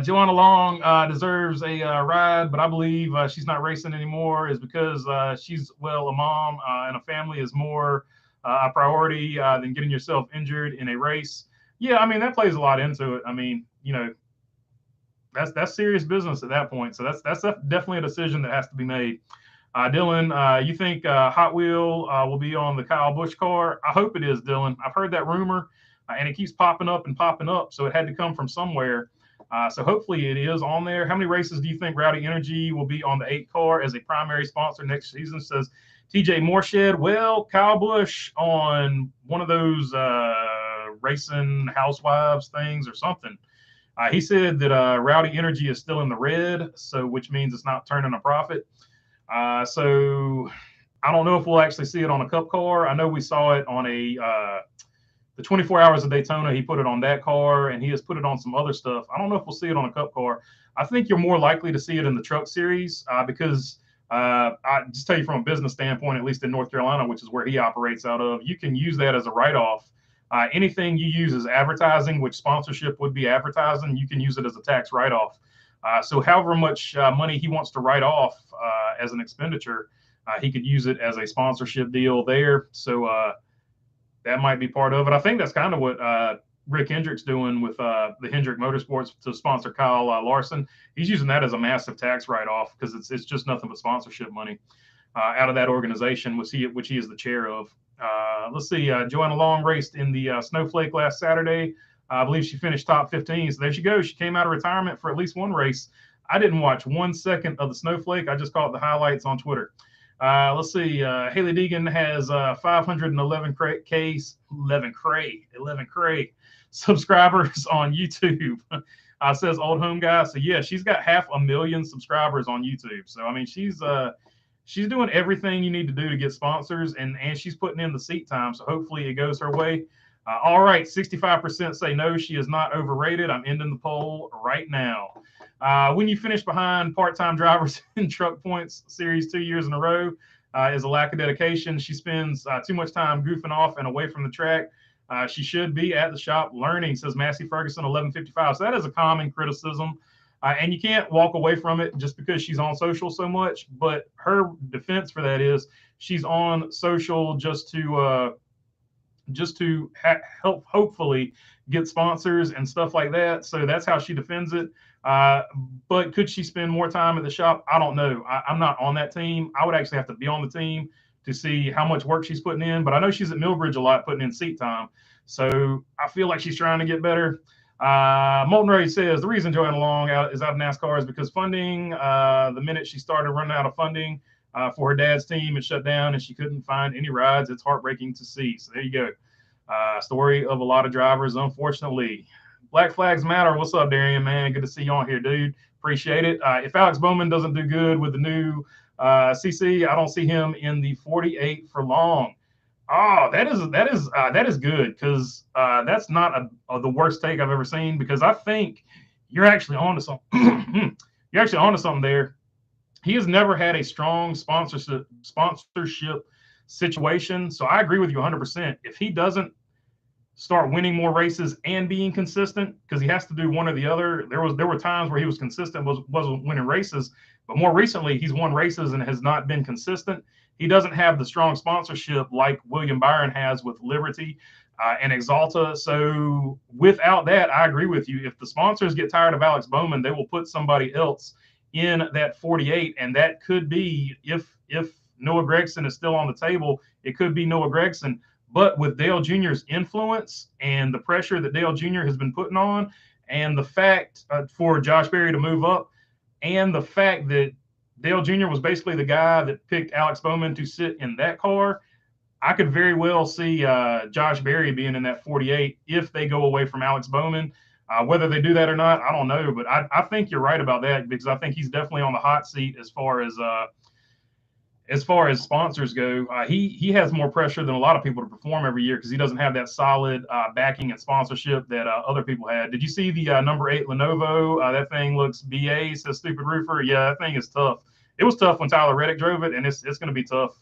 Joanna Long deserves a ride, but I believe she's not racing anymore is because she's a mom and a family is more a priority than getting yourself injured in a race. Yeah, I mean that plays a lot into it. I mean, that's serious business at that point. So that's definitely a decision that has to be made. Dylan, you think Hot Wheel will be on the Kyle Busch car? I hope it is, Dylan. I've heard that rumor, and it keeps popping up, so it had to come from somewhere. So hopefully it is on there. How many races do you think Rowdy Energy will be on the 8 car as a primary sponsor next season? Says TJ Moorshed. Well, Kyle Busch on one of those racing housewives things or something. He said that Rowdy Energy is still in the red, so which means it's not turning a profit. So I don't know if we'll actually see it on a cup car. I know we saw it on the 24 Hours of Daytona. He put it on that car, and he has put it on some other stuff. I don't know if we'll see it on a cup car. I think you're more likely to see it in the truck series because I just tell you from a business standpoint, at least in North Carolina, which is where he operates out of, you can use that as a write-off. Anything you use as advertising, which sponsorship would be advertising, you can use it as a tax write-off. So however much money he wants to write off as an expenditure, he could use it as a sponsorship deal there. So that might be part of it. I think that's kind of what Rick Hendrick's doing with the Hendrick Motorsports to sponsor Kyle Larson. He's using that as a massive tax write-off because it's just nothing but sponsorship money out of that organization, which he is the chair of. Let's see. Joanna Long raced in the Snowflake last Saturday. I believe she finished top 15. So there she goes. She came out of retirement for at least one race. I didn't watch 1 second of the Snowflake. I just caught the highlights on Twitter. Let's see. Haley Deegan has 511 11 cray subscribers on YouTube. Says Old Home Guy. So yeah, she's got 500,000 subscribers on YouTube. So I mean, she's doing everything you need to do to get sponsors, and she's putting in the seat time. So hopefully it goes her way. All right, 65% say no, she is not overrated. I'm ending the poll right now. When you finish behind part-time drivers in truck points series 2 years in a row, is a lack of dedication. She spends too much time goofing off and away from the track. She should be at the shop learning, says Massey Ferguson, 1155. So that is a common criticism. And you can't walk away from it just because she's on social so much. But her defense for that is she's on social just to help hopefully get sponsors and stuff like that. So that's how she defends it. But could she spend more time at the shop? I don't know. I'm not on that team. I would actually have to be on the team to see how much work she's putting in. But I know she's at Millbridge a lot, putting in seat time. So I feel like she's trying to get better. Molten Ray says the reason Joanna Long is out of NASCAR is because funding. The minute she started running out of funding for her dad's team, it shut down and she couldn't find any rides. It's heartbreaking to see. So there you go. Story of a lot of drivers, unfortunately. Black Flags Matter. What's up, Darian, man? Good to see you on here, dude. Appreciate it. If Alex Bowman doesn't do good with the new CC, I don't see him in the 48 for long. Oh, that is good, because that's not the worst take I've ever seen, because I think you're actually onto something. You're actually onto something there. He has never had a strong sponsorship situation, so I agree with you 100%. If he doesn't start winning more races and being consistent, because he has to do one or the other. There were times where he was consistent, wasn't winning races, but more recently he's won races and has not been consistent. He doesn't have the strong sponsorship like William Byron has with Liberty and Exalta. So without that, I agree with you. If the sponsors get tired of Alex Bowman, they will put somebody else in that 48, and that could be, if Noah Gregson is still on the table, it could be Noah Gregson. But with Dale Jr.'s influence and the pressure that Dale Jr. has been putting on, and the fact for Josh Berry to move up, and the fact that Dale Jr. was basically the guy that picked Alex Bowman to sit in that car, I could very well see Josh Berry being in that 48 if they go away from Alex Bowman. Whether they do that or not, I don't know. But I think you're right about that, because I think he's definitely on the hot seat as far as sponsors go. He has more pressure than a lot of people to perform every year, because he doesn't have that solid backing and sponsorship that other people had. Did you see the number 8 Lenovo? That thing looks BA, says Stupid Roofer. Yeah, that thing is tough. It was tough when Tyler Reddick drove it, and it's going to be tough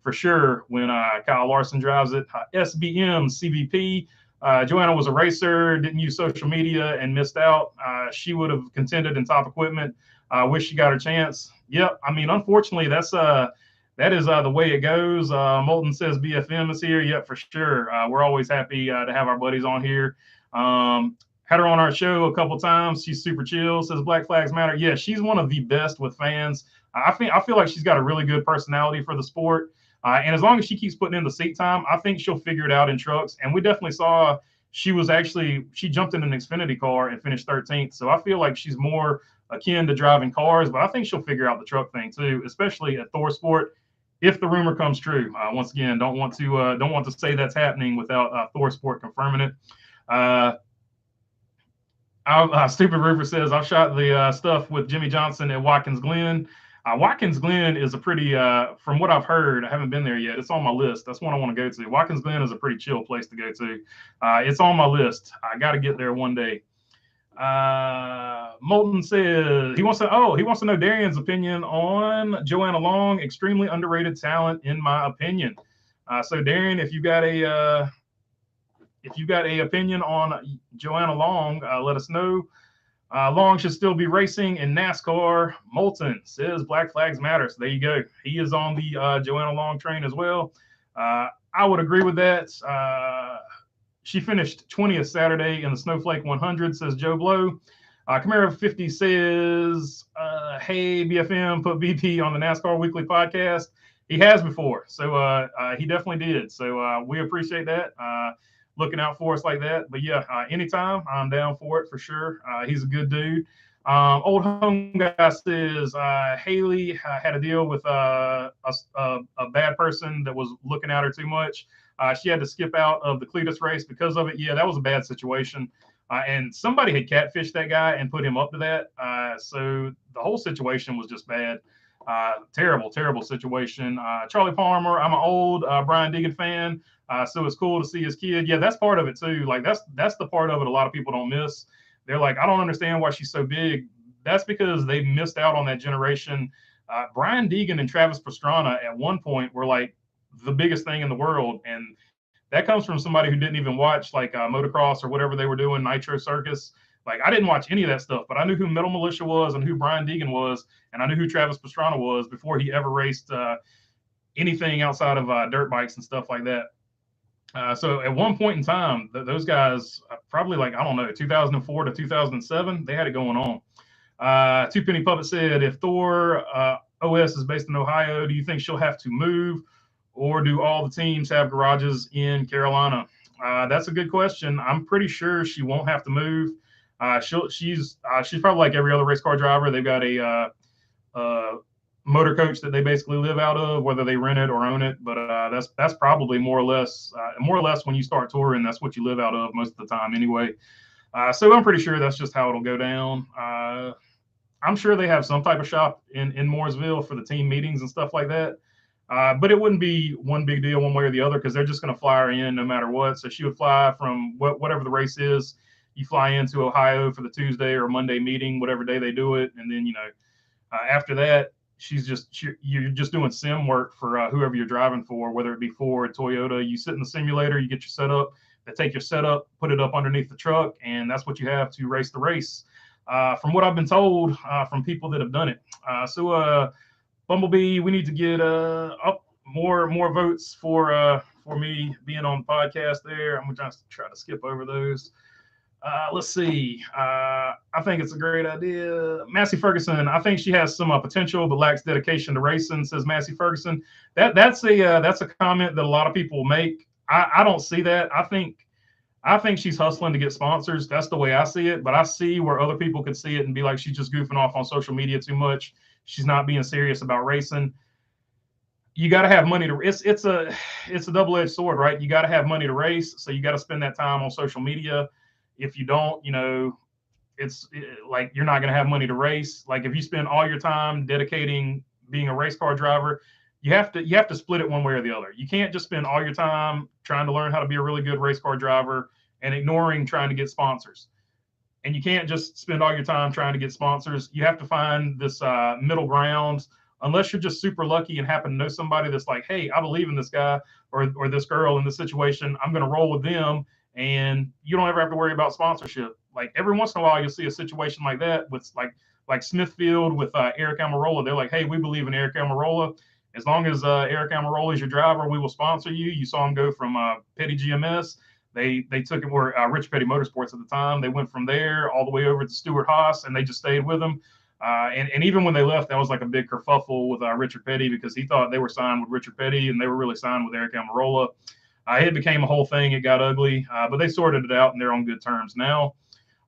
for sure when Kyle Larson drives it. SBM CVP. Joanna was a racer, didn't use social media, and missed out. She would have contended in top equipment. Wish she got her chance. Yep. I mean, unfortunately, that is the way it goes. Molten says BFM is here. Yep, for sure. We're always happy to have our buddies on here. Had her on our show a couple times. She's super chill. Says Black Flags Matter. Yeah, she's one of the best with fans. I feel like she's got a really good personality for the sport. And as long as she keeps putting in the seat time, I think she'll figure it out in trucks. And we definitely saw she jumped in an Xfinity car and finished 13th. So I feel like she's more akin to driving cars, but I think she'll figure out the truck thing too, especially at Thor Sport, if the rumor comes true. Once again, don't want to say that's happening without Thor Sport confirming it. Stupid Roofer says I've shot the stuff with Jimmy Johnson at Watkins Glen. Watkins Glen is a pretty, from what I've heard, I haven't been there yet. It's on my list. That's one I want to go to. Watkins Glen is a pretty chill place to go to. It's on my list. I got to get there one day. Molten says he wants to know Darian's opinion on Joanna Long. Extremely underrated talent, in my opinion. So Darian, if you got a opinion on Joanna Long, let us know. Long should still be racing in NASCAR. Molten says Black Flags Matter. So there you go. He is on the Joanna Long train as well. I would agree with that. She finished 20th Saturday in the Snowflake 100, says Joe Blow. Camaro 50 says, hey, BFM, put BP on the NASCAR Weekly podcast. He has before, so he definitely did. So we appreciate that. Looking out for us like that. But yeah, anytime, I'm down for it for sure. He's a good dude. Old home guy says Haley had a deal with a bad person that was looking at her too much. She had to skip out of the Cletus race because of it. Yeah, that was a bad situation. And somebody had catfished that guy and put him up to that. So the whole situation was just bad. Terrible, terrible situation. Charlie Palmer, I'm an old Brian Deegan fan. So it's cool to see his kid. Yeah, that's part of it too. Like that's the part of it a lot of people don't miss. They're like, I don't understand why she's so big. That's because they missed out on that generation. Brian Deegan and Travis Pastrana at one point were like the biggest thing in the world. And that comes from somebody who didn't even watch like motocross or whatever they were doing, Nitro Circus. Like I didn't watch any of that stuff, but I knew who Metal Militia was and who Brian Deegan was. And I knew who Travis Pastrana was before he ever raced anything outside of dirt bikes and stuff like that. So at one point in time, those guys probably like, I don't know, 2004 to 2007, they had it going on. Two Penny Puppet said, if Thor OS is based in Ohio, do you think she'll have to move, or do all the teams have garages in Carolina? That's a good question. I'm pretty sure she won't have to move. She's probably like every other race car driver. They've got a motor coach that they basically live out of, whether they rent it or own it. But that's probably more or less when you start touring, that's what you live out of most of the time anyway. So I'm pretty sure that's just how it'll go down. I'm sure they have some type of shop in Mooresville for the team meetings and stuff like that. But it wouldn't be one big deal one way or the other because they're just going to fly her in no matter what. So she would fly from whatever the race is. You fly into Ohio for the Tuesday or Monday meeting, whatever day they do it. And then, after that, you're just doing sim work for whoever you're driving for, whether it be Ford, Toyota. You sit in the simulator, you get your setup. They take your setup, put it up underneath the truck, and that's what you have to race the race. From what I've been told from people that have done it. So Bumblebee, we need to get up more votes for me being on the podcast there. I'm going to try to skip over those. Let's see. I think it's a great idea. Massey Ferguson, I think she has some potential but lacks dedication to racing, says Massey Ferguson. That's a comment that a lot of people make. I don't see that. I think she's hustling to get sponsors. That's the way I see it. But I see where other people could see it and be like, she's just goofing off on social media too much. She's not being serious about racing. You got to have money to. It's a double-edged sword, right? You got to have money to race, so you got to spend that time on social media. If you don't, it's like you're not going to have money to race. Like if you spend all your time dedicating being a race car driver, you have to split it one way or the other. You can't just spend all your time trying to learn how to be a really good race car driver and ignoring trying to get sponsors. And you can't just spend all your time trying to get sponsors. You have to find this middle ground. Unless you're just super lucky and happen to know somebody that's like, hey, I believe in this guy or this girl in this situation. I'm going to roll with them. And you don't ever have to worry about sponsorship. Like every once in a while, you'll see a situation like that with like Smithfield with Eric Almirola. They're like, hey, we believe in Eric Almirola. As long as Eric Almirola is your driver, we will sponsor you. You saw him go from Petty GMS. They took him where Rich Petty Motorsports at the time. They went from there all the way over to Stuart Haas, and they just stayed with him. And even when they left, that was like a big kerfuffle with Richard Petty because he thought they were signed with Richard Petty, and they were really signed with Eric Almirola. It became a whole thing. It got ugly, but they sorted it out, and they're on good terms now.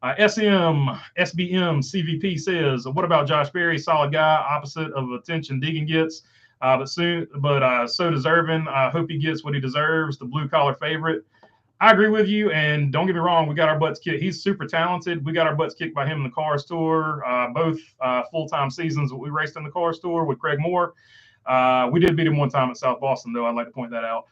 SBM CVP says, what about Josh Berry? Solid guy, opposite of attention Deegan gets, but so deserving. Hope he gets what he deserves, the blue-collar favorite. I agree with you, and don't get me wrong, we got our butts kicked. He's super talented. We got our butts kicked by him in the Cars Tour, both full-time seasons that we raced in the Cars Tour with Craig Moore. We did beat him one time at South Boston, though. I'd like to point that out.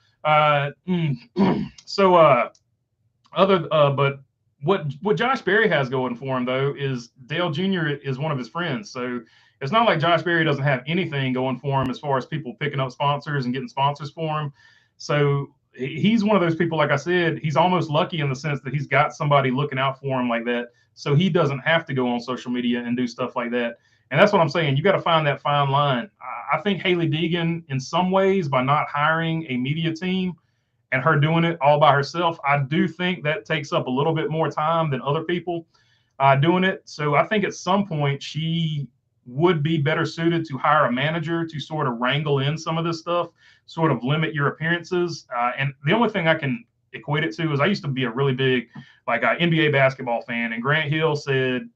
But what Josh Berry has going for him though is Dale Jr. is one of his friends, so it's not like Josh Berry doesn't have anything going for him as far as people picking up sponsors and getting sponsors for him. So he's one of those people, like I said, he's almost lucky in the sense that he's got somebody looking out for him like that, so he doesn't have to go on social media and do stuff like that. And that's what I'm saying. You got to find that fine line. I think Haley Deegan, in some ways, by not hiring a media team and her doing it all by herself, I do think that takes up a little bit more time than other people doing it. So I think at some point she would be better suited to hire a manager to sort of wrangle in some of this stuff, sort of limit your appearances. And the only thing I can equate it to is I used to be a really big NBA basketball fan, and Grant Hill said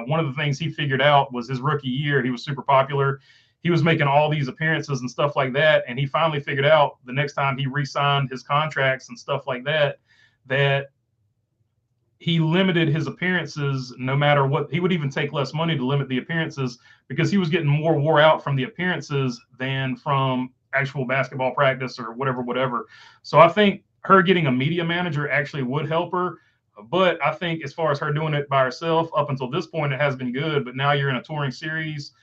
one of the things he figured out was his rookie year. He was super popular. He was making all these appearances and stuff like that, and he finally figured out the next time he re-signed his contracts and stuff like that he limited his appearances no matter what. He would even take less money to limit the appearances because he was getting more wore out from the appearances than from actual basketball practice or whatever. So I think her getting a media manager actually would help her. But I think as far as her doing it by herself, up until this point, it has been good. But now you're in a touring series.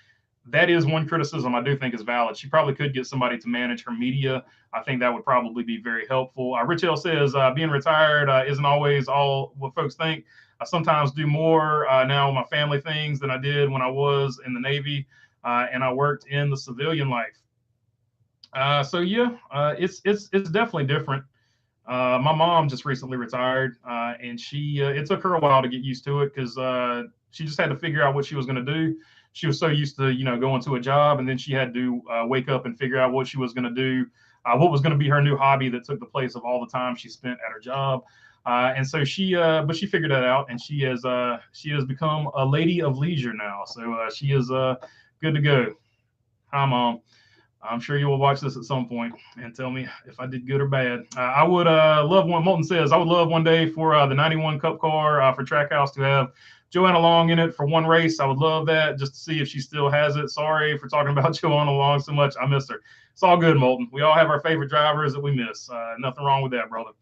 That is one criticism I do think is valid. She probably could get somebody to manage her media. I think that would probably be very helpful. Rich L says being retired isn't always all what folks think. I sometimes do more now with my family things than I did when I was in the Navy and I worked in the civilian life. So yeah, it's definitely different. My mom just recently retired, and it took her a while to get used to it because she just had to figure out what she was going to do. She was so used to, going to a job, and then she had to wake up and figure out what she was going to do, what was going to be her new hobby that took the place of all the time she spent at her job. And so but she figured that out, and she has become a lady of leisure now. So she is good to go. Hi, Mom. I'm sure you will watch this at some point and tell me if I did good or bad. I would love one. Molten says, I would love one day for the 91 Cup car for Trackhouse to have Joanna Long in it for one race. I would love that just to see if she still has it. Sorry for talking about Joanna Long so much. I miss her. It's all good, Molten. We all have our favorite drivers that we miss. Nothing wrong with that, brother.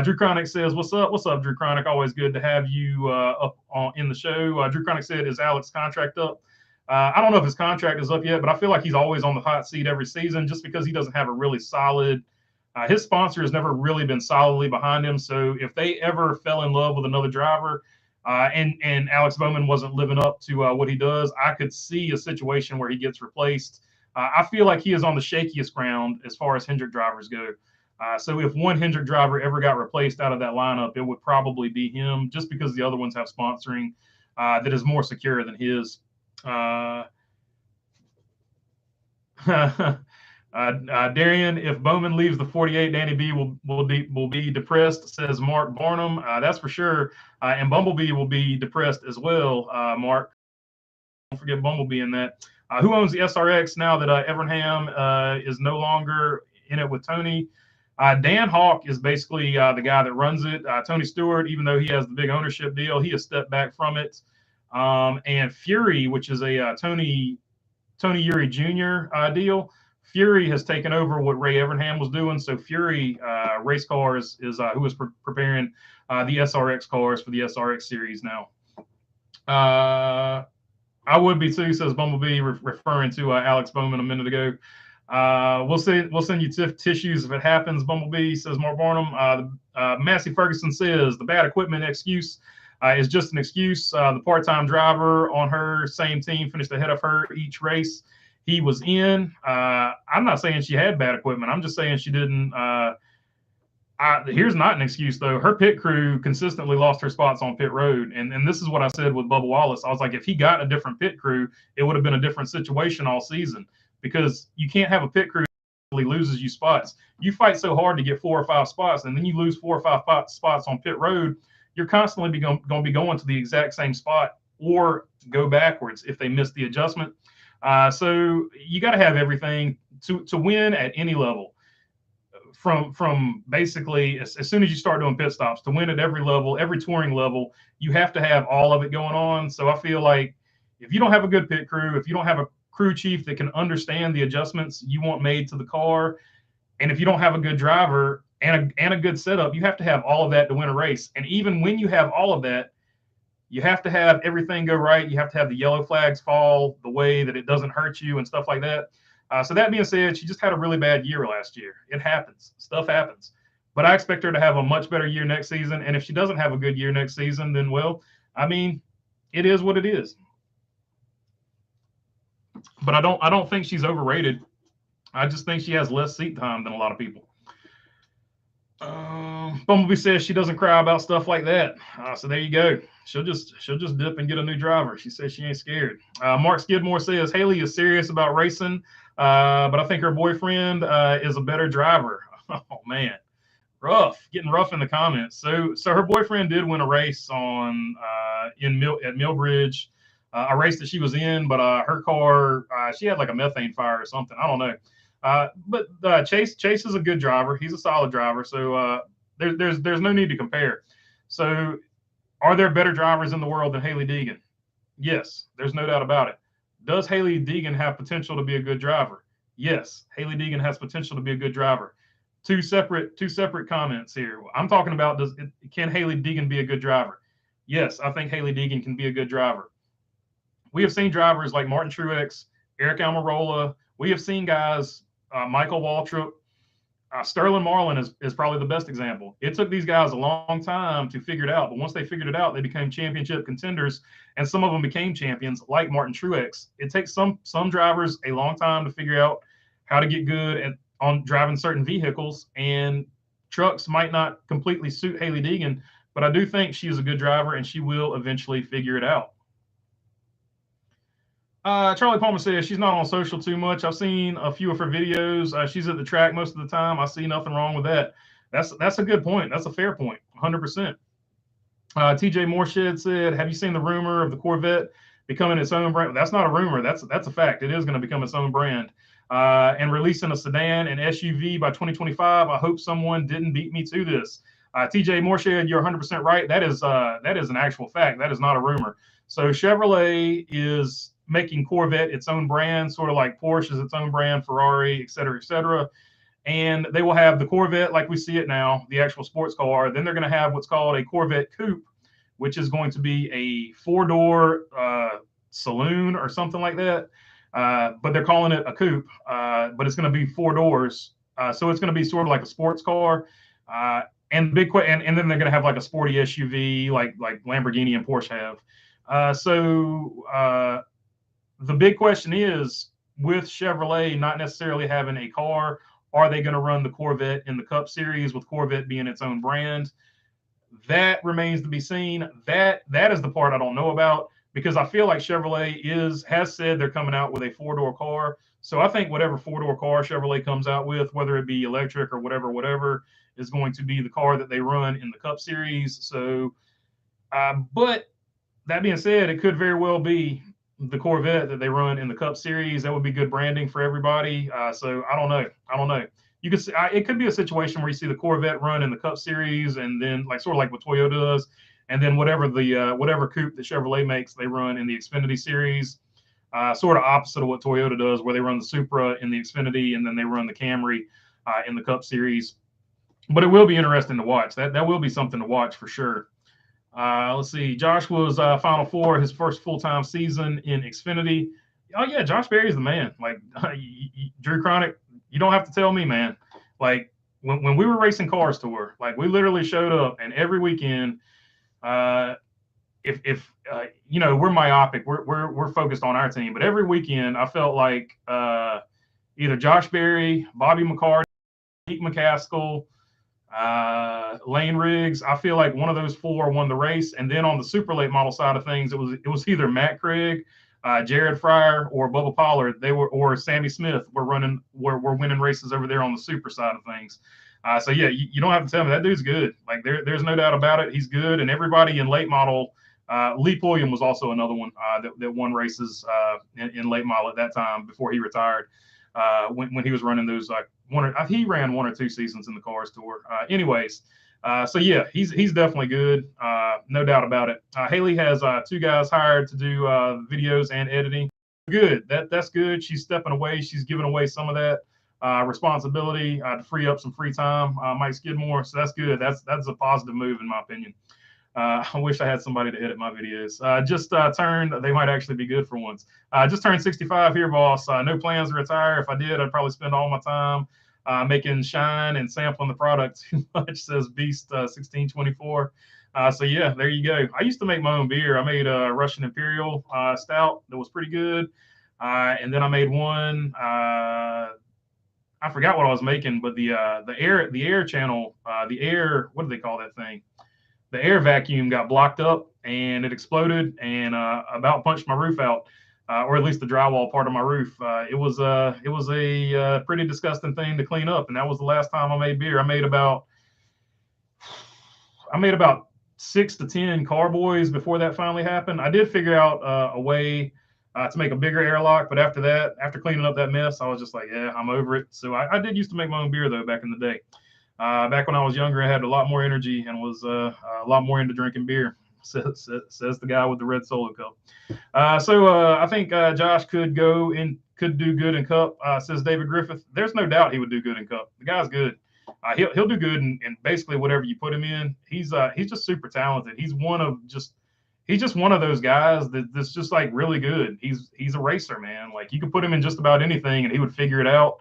Drew Chronic says, what's up? What's up, Drew Chronic? Always good to have you up in the show. Drew Chronic said, is Alex's contract up? I don't know if his contract is up yet, but I feel like he's always on the hot seat every season just because he doesn't have a really solid his sponsor has never really been solidly behind him. So if they ever fell in love with another driver and Alex Bowman wasn't living up to what he does, I could see a situation where he gets replaced. I feel like he is on the shakiest ground as far as Hendrick drivers go. So if one Hendrick driver ever got replaced out of that lineup, it would probably be him just because the other ones have sponsoring that is more secure than his. Darian, if Bowman leaves the 48, Danny B will be depressed, says Mark Barnum. That's for sure. And Bumblebee will be depressed as well, Mark. Don't forget Bumblebee in that. Who owns the SRX now that Evernham is no longer in it with Tony? Dan Hawk is basically the guy that runs it. Tony Stewart, even though he has the big ownership deal, he has stepped back from it. And Fury, which is a Tony Uri Jr. Deal, Fury has taken over what Ray Evernham was doing. So Fury Race Cars is who is preparing the SRX cars for the SRX series now. I would be too, says Bumblebee, referring to Alex Bowman a minute ago. We'll send you tissues if it happens, Bumblebee, says Mark Barnum. Massey Ferguson says the bad equipment excuse is just an excuse. The part-time driver on her same team finished ahead of her each race he was in. I'm not saying she had bad equipment. I'm just saying she didn't. Here's not an excuse, though. Her pit crew consistently lost her spots on pit road. And this is what I said with Bubba Wallace. I was like, if he got a different pit crew, it would have been a different situation all season because you can't have a pit crew that loses you spots. You fight so hard to get 4 or 5 spots, and then you lose 4 or 5 spots on pit road. You're constantly going to be going to the exact same spot or go backwards if they miss the adjustment. So you got to have everything to win at any level. From basically as soon as you start doing pit stops, to win at every level, every touring level, you have to have all of it going on. So I feel like if you don't have a good pit crew, if you don't have a crew chief that can understand the adjustments you want made to the car, and if you don't have a good driver and a good setup, you have to have all of that to win a race. And even when you have all of that, you have to have everything go right. You have to have the yellow flags fall the way that it doesn't hurt you and stuff like that. So that being said, she just had a really bad year last year. It happens. Stuff happens. But I expect her to have a much better year next season. And if she doesn't have a good year next season, then, well, I mean, it is what it is. But I don't think she's overrated. I just think she has less seat time than a lot of people. Bumblebee says she doesn't cry about stuff like that. So there you go. She'll just dip and get a new driver. She says she ain't scared. Mark Skidmore says Haley is serious about racing, but I think her boyfriend is a better driver. Oh man, getting rough in the comments. So her boyfriend did win a race on at Millbridge, a race that she was in, but her car, she had like a methane fire or something. I don't know. But Chase is a good driver. He's a solid driver. So there's no need to compare. So are there better drivers in the world than Hailie Deegan? Yes, there's no doubt about it. Does Hailie Deegan have potential to be a good driver? Yes, Hailie Deegan has potential to be a good driver. Two separate comments here. I'm talking about can Hailie Deegan be a good driver? Yes, I think Hailie Deegan can be a good driver. We have seen drivers like Martin Truex, Eric Almirola. We have seen guys, Michael Waltrip, Sterling Marlin is probably the best example. It took these guys a long time to figure it out, but once they figured it out, they became championship contenders, and some of them became champions, like Martin Truex. It takes some drivers a long time to figure out how to get good on driving certain vehicles, and trucks might not completely suit Hailie Deegan, but I do think she is a good driver, and she will eventually figure it out. Charlie Palmer says she's not on social too much. I've seen a few of her videos. She's at the track most of the time. I see nothing wrong with that. That's a good point. That's a fair point. 100%. TJ Moorshed said, "Have you seen the rumor of the Corvette becoming its own brand?" That's not a rumor. That's a fact. It is going to become its own brand. And releasing a sedan and SUV by 2025. I hope someone didn't beat me to this. TJ Moorshed, you're 100% right. That is an actual fact. That is not a rumor. So Chevrolet is making Corvette its own brand, sort of like Porsche is its own brand, Ferrari, et cetera, et cetera. And they will have the Corvette like we see it now, the actual sports car. Then they're going to have what's called a Corvette Coupe, which is going to be a four-door saloon or something like that. But they're calling it a coupe, but it's going to be four doors. So it's going to be sort of like a sports car. And then they're going to have like a sporty SUV like Lamborghini and Porsche have. So the big question is, with Chevrolet not necessarily having a car, are they going to run the Corvette in the Cup Series with Corvette being its own brand? That remains to be seen. That is the part I don't know about, because I feel like Chevrolet has said they're coming out with a four-door car. So I think whatever four-door car Chevrolet comes out with, whether it be electric or whatever, is going to be the car that they run in the Cup Series. So, but that being said, it could very well be the Corvette that they run in the Cup Series. That would be good branding for everybody. So I don't know. You could see, it could be a situation where you see the Corvette run in the Cup Series, and then sort of like what Toyota does, and then whatever coupe that Chevrolet makes, they run in the Xfinity Series. Sort of opposite of what Toyota does, where they run the Supra in the Xfinity, and then they run the Camry in the Cup Series. But it will be interesting to watch. That will be something to watch for sure. Let's see. Josh was Final Four, his first full-time season in Xfinity. Oh yeah, Josh Berry's the man. Drew Chronic, you don't have to tell me, man. Like when we were racing Cars Tour, we literally showed up, and every weekend, if we're myopic, we're focused on our team, but every weekend I felt like either Josh Berry, Bobby McCarty, Pete McCaskill, Lane Riggs, I feel like one of those four won the race. And then on the super late model side of things, it was either Matt Craig, Jared Fryer, or Bubba Pollard. Or Sammy Smith were winning races over there on the super side of things. So yeah, you don't have to tell me that dude's good. There's no doubt about it. He's good. And everybody in late model, Lee Pulliam was also another one that won races in late model at that time before he retired. When he was running those he ran one or two seasons in the Cars Tour. So yeah, he's definitely good, no doubt about it. Hailie has two guys hired to do videos and editing. Good, that's good. She's stepping away. She's giving away some of that responsibility to free up some free time. Mike Skidmore, so that's good. That's a positive move in my opinion. I wish I had somebody to edit my videos. They might actually be good for once. Just turned 65 here, boss. No plans to retire. If I did, I'd probably spend all my time making shine and sampling the product too much, says Beast 1624. So yeah, there you go. I used to make my own beer. I made a Russian Imperial stout that was pretty good. And then I made one, I forgot what I was making, but the air channel, what do they call that thing? The air vacuum got blocked up and it exploded and about punched my roof out, or at least the drywall part of my roof. It was a pretty disgusting thing to clean up, and that was the last time I made beer. I made about I made about 6 to 10 carboys before that finally happened. I did figure out a way to make a bigger airlock, but after that, after cleaning up that mess, I was just like, yeah, I'm over it. So I did used to make my own beer though back in the day. Back when I was younger, I had a lot more energy and was a lot more into drinking beer. Says the guy with the red solo cup. I think Josh could do good in Cup. Says David Griffith. There's no doubt he would do good in Cup. The guy's good. He'll do good in basically whatever you put him in. He's just super talented. He's just one of those guys that's just like really good. He's a racer, man. Like you could put him in just about anything and he would figure it out.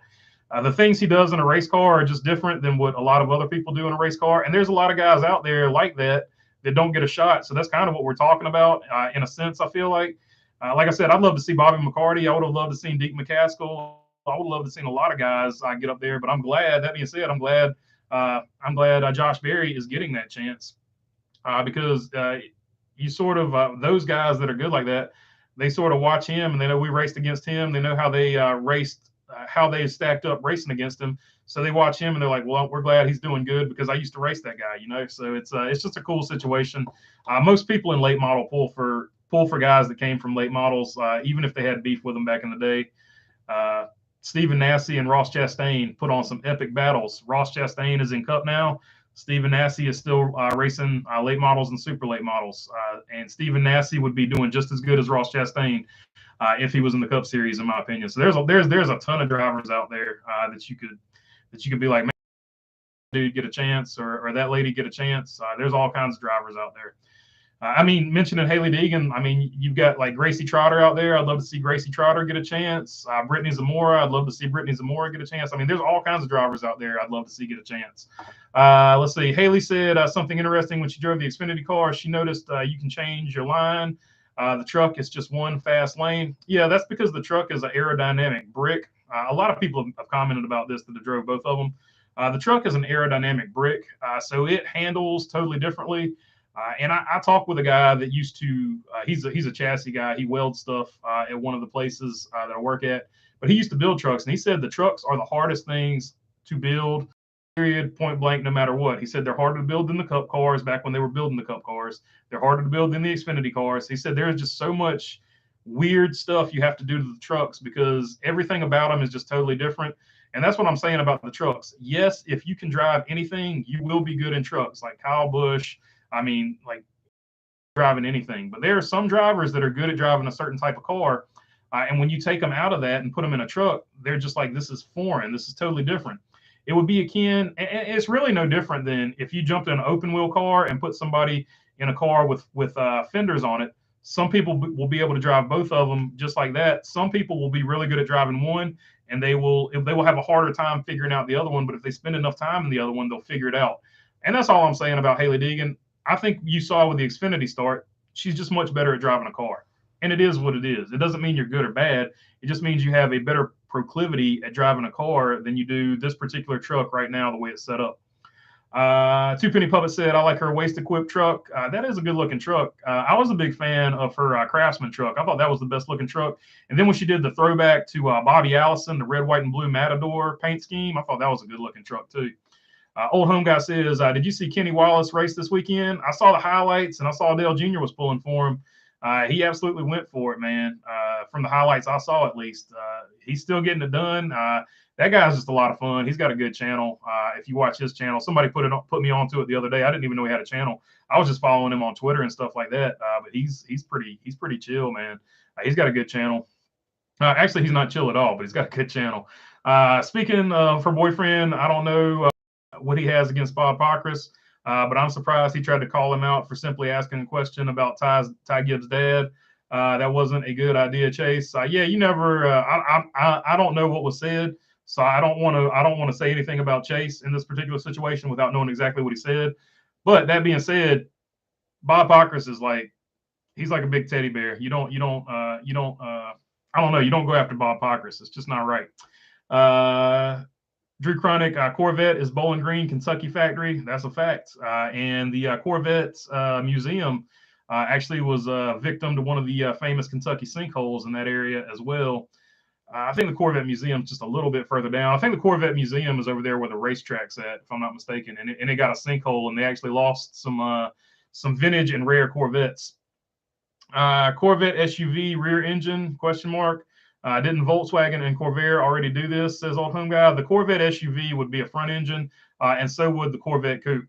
The things he does in a race car are just different than what a lot of other people do in a race car. And there's a lot of guys out there like that don't get a shot. So that's kind of what we're talking about in a sense, I feel like. Like I said, I'd love to see Bobby McCarty. I would have loved to see Deegan McCaskill. I would love to see a lot of guys get up there. But I'm glad, that being said, I'm glad Josh Berry is getting that chance because you sort of those guys that are good like that, they sort of watch him and they know we raced against him. They know how they raced, how they stacked up racing against him. So they watch him and they're like, well, we're glad he's doing good because I used to race that guy, you know. So it's just a cool situation. Most people in late model pull for guys that came from late models, even if they had beef with them back in the day. Stephen Nasse and Ross Chastain put on some epic battles. Ross Chastain is in Cup now. Stephen Nasse is still racing late models and super late models. And Stephen Nasse would be doing just as good as Ross Chastain if he was in the Cup Series, in my opinion. So there's a ton of drivers out there that you could be like, man, dude, get a chance, or that lady get a chance. There's all kinds of drivers out there. Mentioning Hailie Deegan, you've got like Gracie Trotter out there. I'd love to see Gracie Trotter get a chance. Brittany Zamora, I'd love to see Brittany Zamora get a chance. There's all kinds of drivers out there I'd love to see get a chance. Let's see. Haley said something interesting when she drove the Xfinity car. She noticed you can change your line. The truck is just one fast lane. Yeah, that's because the truck is an aerodynamic brick. A lot of people have commented about this that have drove both of them. The truck is an aerodynamic brick, so it handles totally differently. And I talked with a guy that used to, he's a chassis guy. He welds stuff at one of the places that I work at, but he used to build trucks. And he said the trucks are the hardest things to build, period, point blank, no matter what. He said they're harder to build than the Cup cars back when they were building the Cup cars. They're harder to build than the Xfinity cars. He said there's just so much weird stuff you have to do to the trucks because everything about them is just totally different. And that's what I'm saying about the trucks. Yes, if you can drive anything, you will be good in trucks, like Kyle Busch. Like driving anything, but there are some drivers that are good at driving a certain type of car. And when you take them out of that and put them in a truck, they're just like, this is foreign. This is totally different. It would be akin, and it's really no different than if you jumped in an open wheel car and put somebody in a car with fenders on it. Some people will be able to drive both of them just like that. Some people will be really good at driving one, and they will have a harder time figuring out the other one. But if they spend enough time in the other one, they'll figure it out. And that's all I'm saying about Hailie Deegan. I think you saw with the Xfinity start, she's just much better at driving a car. And it is what it is. It doesn't mean you're good or bad. It just means you have a better proclivity at driving a car than you do this particular truck right now, the way it's set up. Two Penny Puppet said, I like her waist equipped truck. That is a good looking truck. I was a big fan of her Craftsman truck. I thought that was the best looking truck. And then when she did the throwback to Bobby Allison, the red, white, and blue Matador paint scheme, I thought that was a good looking truck too. Old Home Guy says, did you see Kenny Wallace race this weekend? I saw the highlights, and I saw Dale Jr. was pulling for him. He absolutely went for it, man. From the highlights I saw, at least. He's still getting it done. That guy's just a lot of fun. He's got a good channel. If you watch his channel, somebody put me onto it the other day. I didn't even know he had a channel. I was just following him on Twitter and stuff like that. But he's pretty chill, man. He's got a good channel. Actually, he's not chill at all, but he's got a good channel. Speaking of her boyfriend, I don't know what he has against Bob Pockrass, but I'm surprised he tried to call him out for simply asking a question about Ty Gibbs' dad. That wasn't a good idea, Chase. Yeah, you never. I don't know what was said, so I don't want to say anything about Chase in this particular situation without knowing exactly what he said. But that being said, Bob Pockrass is like, he's like a big teddy bear. You don't. I don't know. You don't go after Bob Pockrass. It's just not right. Drew Chronic, Corvette is Bowling Green, Kentucky factory. That's a fact. And the Corvette museum actually was a victim to one of the famous Kentucky sinkholes in that area as well. I think the Corvette Museum is just a little bit further down. I think the Corvette Museum is over there where the racetrack's at, if I'm not mistaken. And it got a sinkhole, and they actually lost some vintage and rare Corvettes. Corvette SUV rear engine, question mark. Didn't Volkswagen and Corvair already do this, says Old Home Guy? The Corvette SUV would be a front engine, and so would the Corvette Coupe.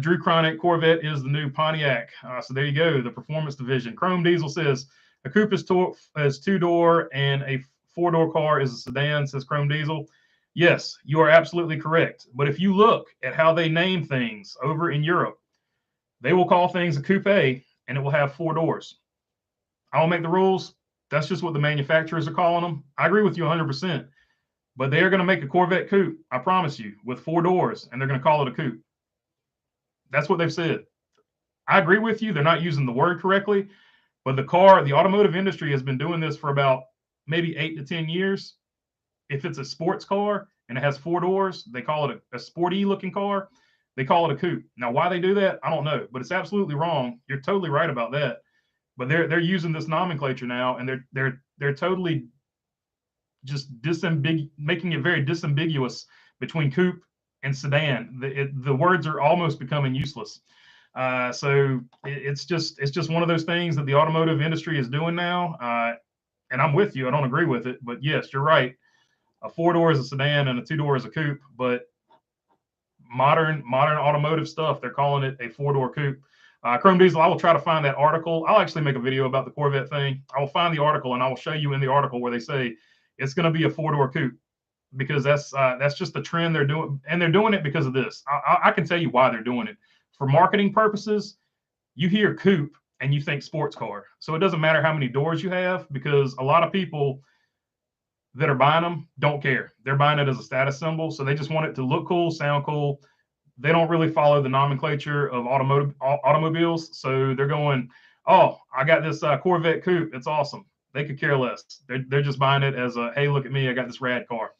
Drew Chronic, Corvette is the new Pontiac. So there you go, the performance division. Chrome Diesel says a coupe is two-door and a four-door car is a sedan, says Chrome Diesel. Yes, you are absolutely correct. But if you look at how they name things over in Europe, they will call things a coupe and it will have four doors. I don't make the rules. That's just what the manufacturers are calling them. I agree with you 100%. But they are going to make a Corvette coupe, I promise you, with four doors, and they're going to call it a coupe. That's what they've said. I agree with you. They're not using the word correctly, but the automotive industry has been doing this for about maybe 8 to 10 years. If it's a sports car and it has four doors, they call it a sporty looking car. They call it a coupe. Now, why they do that, I don't know, but it's absolutely wrong. You're totally right about that. But they're using this nomenclature now, and they're totally just making it very disambiguous between coupe and sedan. The words are almost becoming useless. So it's just one of those things that the automotive industry is doing now. And I'm with you. I don't agree with it, but yes, you're right. A four-door is a sedan and a two-door is a coupe, but modern automotive stuff, they're calling it a four-door coupe. Chrome Diesel, I will try to find that article. I'll actually make a video about the Corvette thing. I will find the article and I will show you in the article where they say it's going to be a four-door coupe, because that's just the trend they're doing, and they're doing it because of this. I can tell you why they're doing it. For marketing purposes, you hear coupe and you think sports car. So it doesn't matter how many doors you have, because a lot of people that are buying them don't care. They're buying it as a status symbol. So they just want it to look cool, sound cool. They don't really follow the nomenclature of automobiles. So they're going, oh, I got this Corvette coupe. It's awesome. They could care less. They're just buying it as a, hey, look at me. I got this rad car.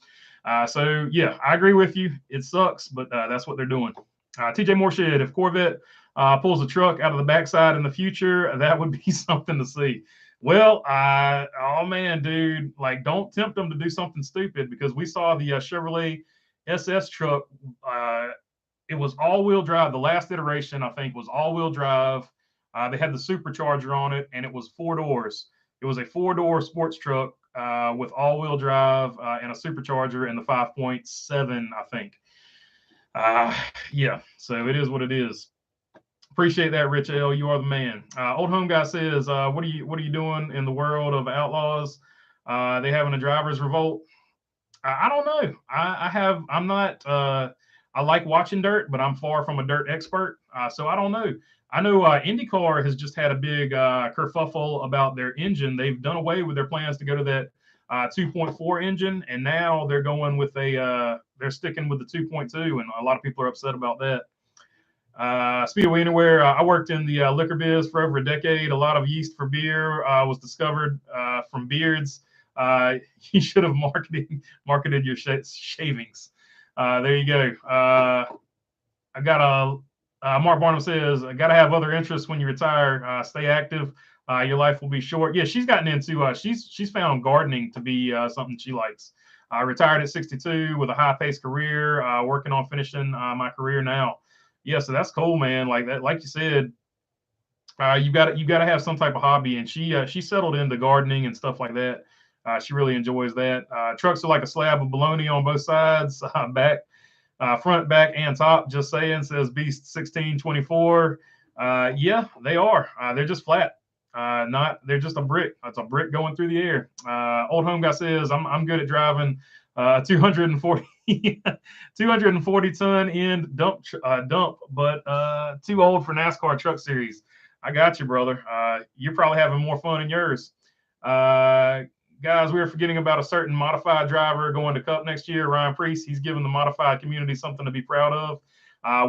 So yeah, I agree with you. It sucks, but that's what they're doing. TJ Morshed, if Corvette pulls a truck out of the backside in the future, that would be something to see. Well, oh man, dude, like, don't tempt them to do something stupid, because we saw the Chevrolet SS truck. It was all-wheel drive. The last iteration, I think, was all-wheel drive. They had the supercharger on it, and it was four doors. It was a four-door sports truck with all-wheel drive and a supercharger and the 5.7, I think. Yeah, so it is what it is. Appreciate that, Rich L. You are the man. Old Home Guy says, what are you doing in the world of outlaws? They having a driver's revolt? I don't know. I'm not. I like watching dirt, but I'm far from a dirt expert. So I don't know. I know IndyCar has just had a big kerfuffle about their engine. They've done away with their plans to go to that 2.4 engine, and now they're going with they're sticking with the 2.2, and a lot of people are upset about that. Speedway Anywhere, I worked in the liquor biz for over a decade. A lot of yeast for beer was discovered from beards. You should have marketed your shavings. There you go. I got Mark Barnum says, I got to have other interests when you retire. Stay active. Your life will be short. Yeah, she's gotten into, she's found gardening to be something she likes. Retired at 62 with a high-paced career, working on finishing my career now. Yeah, so that's cool, man. Like that, like you said, you got to have some type of hobby, and she settled into gardening and stuff like that. She really enjoys that. Trucks are like a slab of bologna on both sides, front, back, and top. Just saying, says Beast 1624. Yeah, they are. They're just flat. They're just a brick. It's a brick going through the air. Old Home Guy says, I'm good at driving 240 ton end dump, but too old for NASCAR Truck Series. I got you, brother. You're probably having more fun in yours. Guys, we were forgetting about a certain modified driver going to Cup next year, Ryan Priest. He's given the modified community something to be proud of.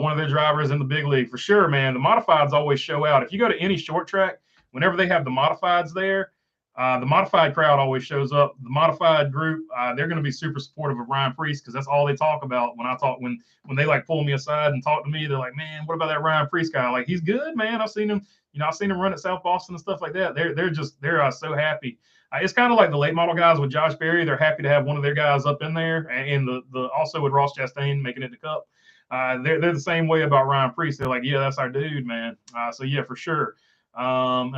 One of their drivers in the big league, for sure, man. The modifieds always show out. If you go to any short track, whenever they have the modifieds there, The modified crowd always shows up. The modified group, they're going to be super supportive of Ryan Preece because that's all they talk about when they like pull me aside and talk to me. They're like, man, what about that Ryan Preece guy? Like, he's good, man. I've seen him. I've seen him run at South Boston and stuff like that. They're so happy. It's kind of like the late model guys with Josh Berry. They're happy to have one of their guys up in there, and the also with Ross Chastain making it the Cup. They're the same way about Ryan Preece. They're like, yeah, that's our dude, man. So yeah, for sure.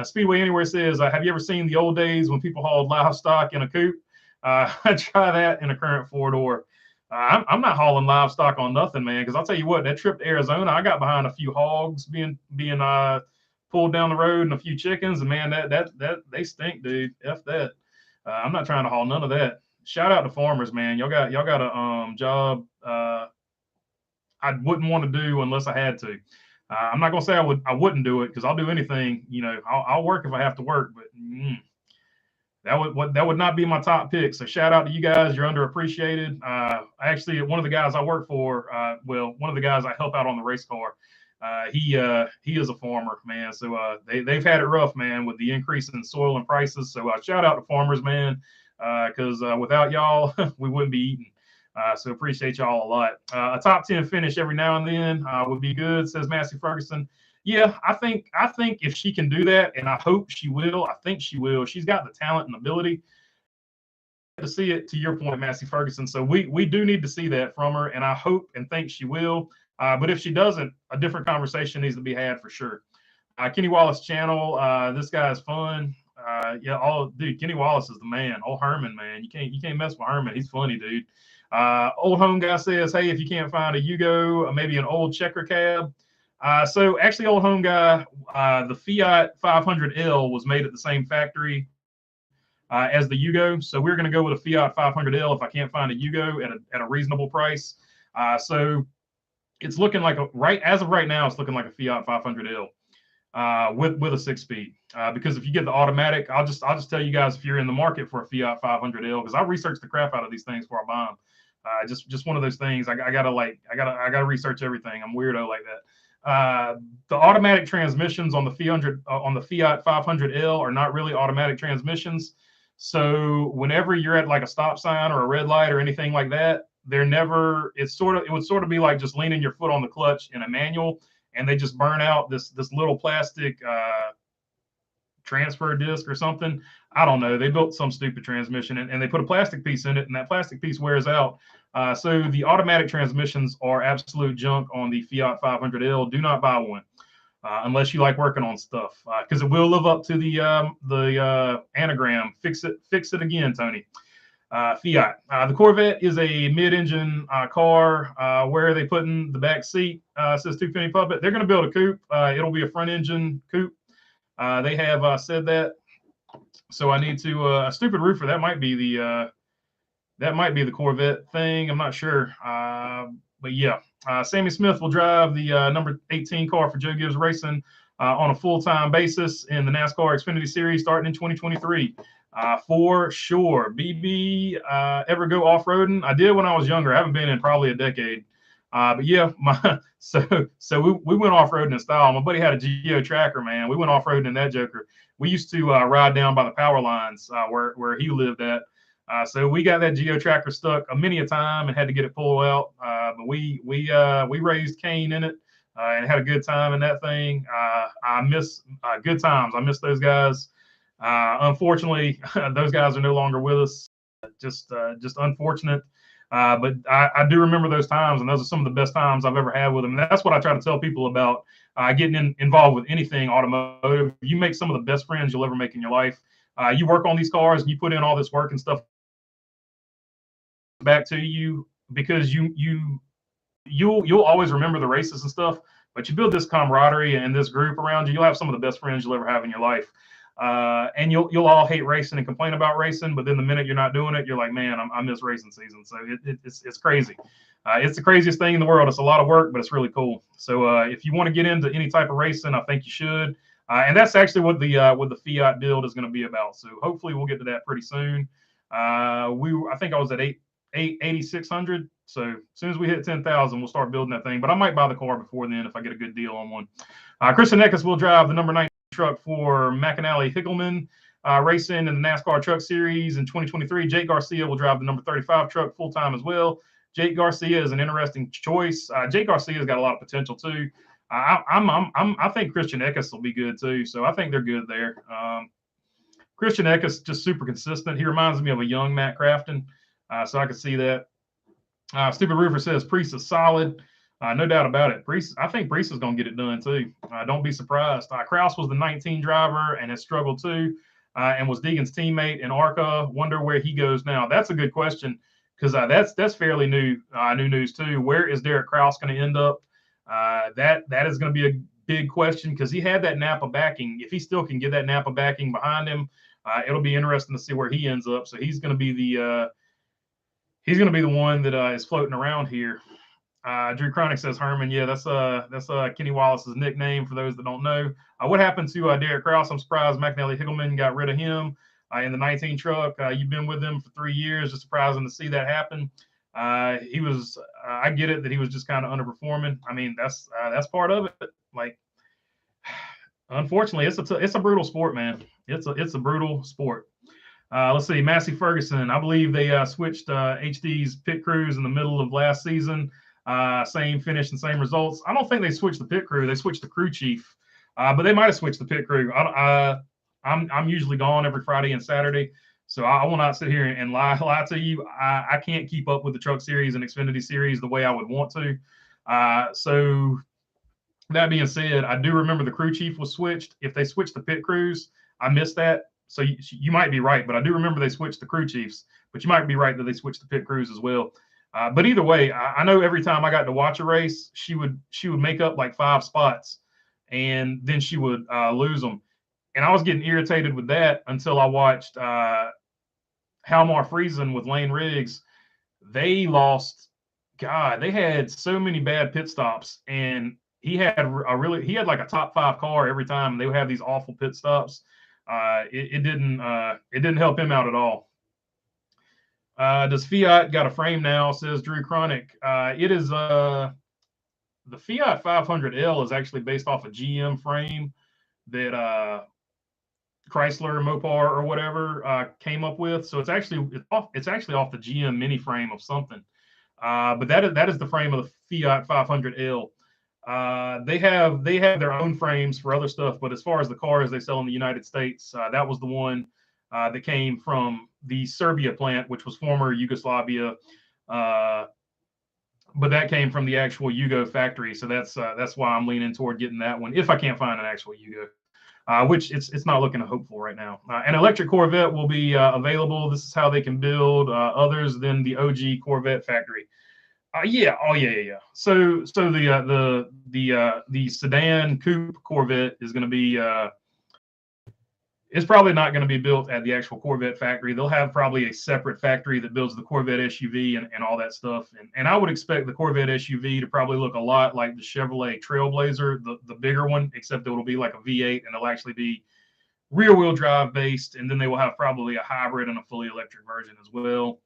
Speedway Anywhere says, have you ever seen the old days when people hauled livestock in a coupe? Try that in a current four-door. I'm not hauling livestock on nothing, man, because I'll tell you what, that trip to Arizona, I got behind a few hogs being pulled down the road and a few chickens, and man, that they stink, dude. F that. I'm not trying to haul none of that. Shout out to farmers, man. Y'all got a job I wouldn't want to do unless I had to. I'm not gonna say I wouldn't do it because I'll do anything. I'll work if I have to work, but that would not be my top pick. So shout out to you guys. You're underappreciated. Actually, one of the guys I work for, one of the guys I help out on the race car, he is a farmer, man. So they've had it rough, man, with the increase in soil and prices. So shout out to farmers, man, because without y'all, we wouldn't be eating. So appreciate y'all a lot. A top 10 finish every now and then would be good, says Massey Ferguson. Yeah, I think if she can do that, and I hope she will, I think she will. She's got the talent and ability to see it, to your point, Massey Ferguson. So we do need to see that from her, and I hope and think she will. But if she doesn't, a different conversation needs to be had for sure. Kenny Wallace channel, this guy is fun. Dude, Kenny Wallace is the man. Old Herman, man. You can't mess with Herman. He's funny, dude. Old home guy says, hey, if you can't find a Yugo, maybe an old checker cab. So actually, old home guy, the Fiat 500L was made at the same factory as the Yugo. So we're going to go with a Fiat 500L if I can't find a Yugo at a reasonable price. So it's looking like as of right now, it's looking like a Fiat 500L. With a 6-speed, because if you get the automatic, I'll just tell you guys if you're in the market for a Fiat 500L, because I researched the crap out of these things before I buy them. Just one of those things. I gotta research everything. I'm weirdo like that. The automatic transmissions on the Fiat 500L are not really automatic transmissions. So whenever you're at like a stop sign or a red light or anything like that, it would sort of be like just leaning your foot on the clutch in a manual. And they just burn out this little plastic transfer disc or something. I don't know. They built some stupid transmission and they put a plastic piece in it, and that plastic piece wears out. So the automatic transmissions are absolute junk on the Fiat 500L. Do not buy one unless you like working on stuff, because it will live up to the anagram. Fix it again, Tony. Fiat. The Corvette is a mid-engine car. Where are they putting the back seat? Says Two Penny Puppet. They're going to build a coupe. It'll be a front-engine coupe. They have said that. So I need to a stupid roofer. That might be the Corvette thing. I'm not sure. But yeah, Sammy Smith will drive the number 18 car for Joe Gibbs Racing on a full-time basis in the NASCAR Xfinity Series starting in 2023. For sure. BB, ever go off-roading? I did when I was younger. I haven't been in probably a decade. But yeah, so we went off-roading in style. My buddy had a Geo Tracker, man. We went off-roading in that joker. We used to ride down by the power lines where he lived at. So we got that Geo Tracker stuck many a time and had to get it pulled out. But we raised Kane in it and had a good time in that thing. I miss good times. I miss those guys. Unfortunately, those guys are no longer with us. Just unfortunate. But I do remember those times, and those are some of the best times I've ever had with them. And that's what I try to tell people about getting involved with anything automotive. You make some of the best friends you'll ever make in your life. You work on these cars and you put in all this work and stuff back to you, because you'll always remember the races and stuff, but you build this camaraderie and this group around you. You'll have some of the best friends you'll ever have in your life. And you'll all hate racing and complain about racing, but then the minute you're not doing it, you're like, man, I miss racing season. So it's crazy. It's the craziest thing in the world. It's a lot of work, but it's really cool. So if you want to get into any type of racing, I think you should. And that's actually what the Fiat build is going to be about. So hopefully we'll get to that pretty soon. I think I was at 8,600. So as soon as we hit 10,000, we'll start building that thing. But I might buy the car before then if I get a good deal on one. Christian Eckes will drive the number 19 truck for McAnally Hickelman. racing in the NASCAR Truck Series in 2023. Jake Garcia will drive the number 35 truck full-time as well. Jake Garcia is an interesting choice. Jake Garcia's got a lot of potential too. I think Christian Eckes will be good too. So I think they're good there. Christian Eckes just super consistent. He reminds me of a young Matt Crafton. So I could see that. Stupid Roofer says Priest is solid. No doubt about it. I think Priest is going to get it done too. Don't be surprised. Kraus was the 19 driver and has struggled too, and was Deegan's teammate in ARCA. Wonder where he goes now. That's a good question, because that's fairly new news too. Where is Derek Kraus going to end up? That is going to be a big question, because he had that Napa backing. If he still can get that Napa backing behind him, it'll be interesting to see where he ends up. So he's going to be the one that is floating around here. Drew Chronic says Herman. Yeah, that's Kenny Wallace's nickname for those that don't know. What happened to Derek Kraus? I'm surprised McNally Higgleman got rid of him in the 19 truck. You've been with him for 3 years. Just surprising to see that happen. He was. I get it that he was just kind of underperforming. I mean, that's part of it. Like, unfortunately, it's a brutal sport, man. It's a brutal sport. Let's see, Massey Ferguson. I believe they switched HD's pit crews in the middle of last season. Same finish and same results. I don't think they switched the pit crew. They switched the crew chief, but they might have switched the pit crew. I'm usually gone every Friday and Saturday, so I will not sit here and lie to you. I can't keep up with the Truck Series and Xfinity Series the way I would want to. So that being said, I do remember the crew chief was switched. If they switched the pit crews, I missed that. So you might be right, but I do remember they switched the crew chiefs. But you might be right that they switched the pit crews as well. But either way, I know every time I got to watch a race, she would make up like 5 spots, and then she would lose them. And I was getting irritated with that until I watched Halmar Friesen with Lane Riggs. They lost. God, they had so many bad pit stops, and he had like a top 5 car every time. They would have these awful pit stops. It didn't help him out at all. Does Fiat got a frame now? Says Drew Chronic. It is the Fiat 500L is actually based off a GM frame that Chrysler, Mopar, or whatever came up with. So it's actually off the GM mini frame of something. But that is the frame of the Fiat 500L. They have their own frames for other stuff, but as far as the cars they sell in the United States, that was the one that came from the Serbia plant, which was former Yugoslavia, but that came from the actual Yugo factory. So that's why I'm leaning toward getting that one if I can't find an actual Yugo, which it's not looking hopeful right now. An electric Corvette will be available. This is how they can build others than the OG Corvette factory. Yeah. So the sedan coupe Corvette is going to be it's probably not going to be built at the actual Corvette factory. They'll have probably a separate factory that builds the Corvette SUV and all that stuff. And I would expect the Corvette SUV to probably look a lot like the Chevrolet Trailblazer, the bigger one, except it'll be like a V8 and it'll actually be rear-wheel drive based. And then they will have probably a hybrid and a fully electric version as well.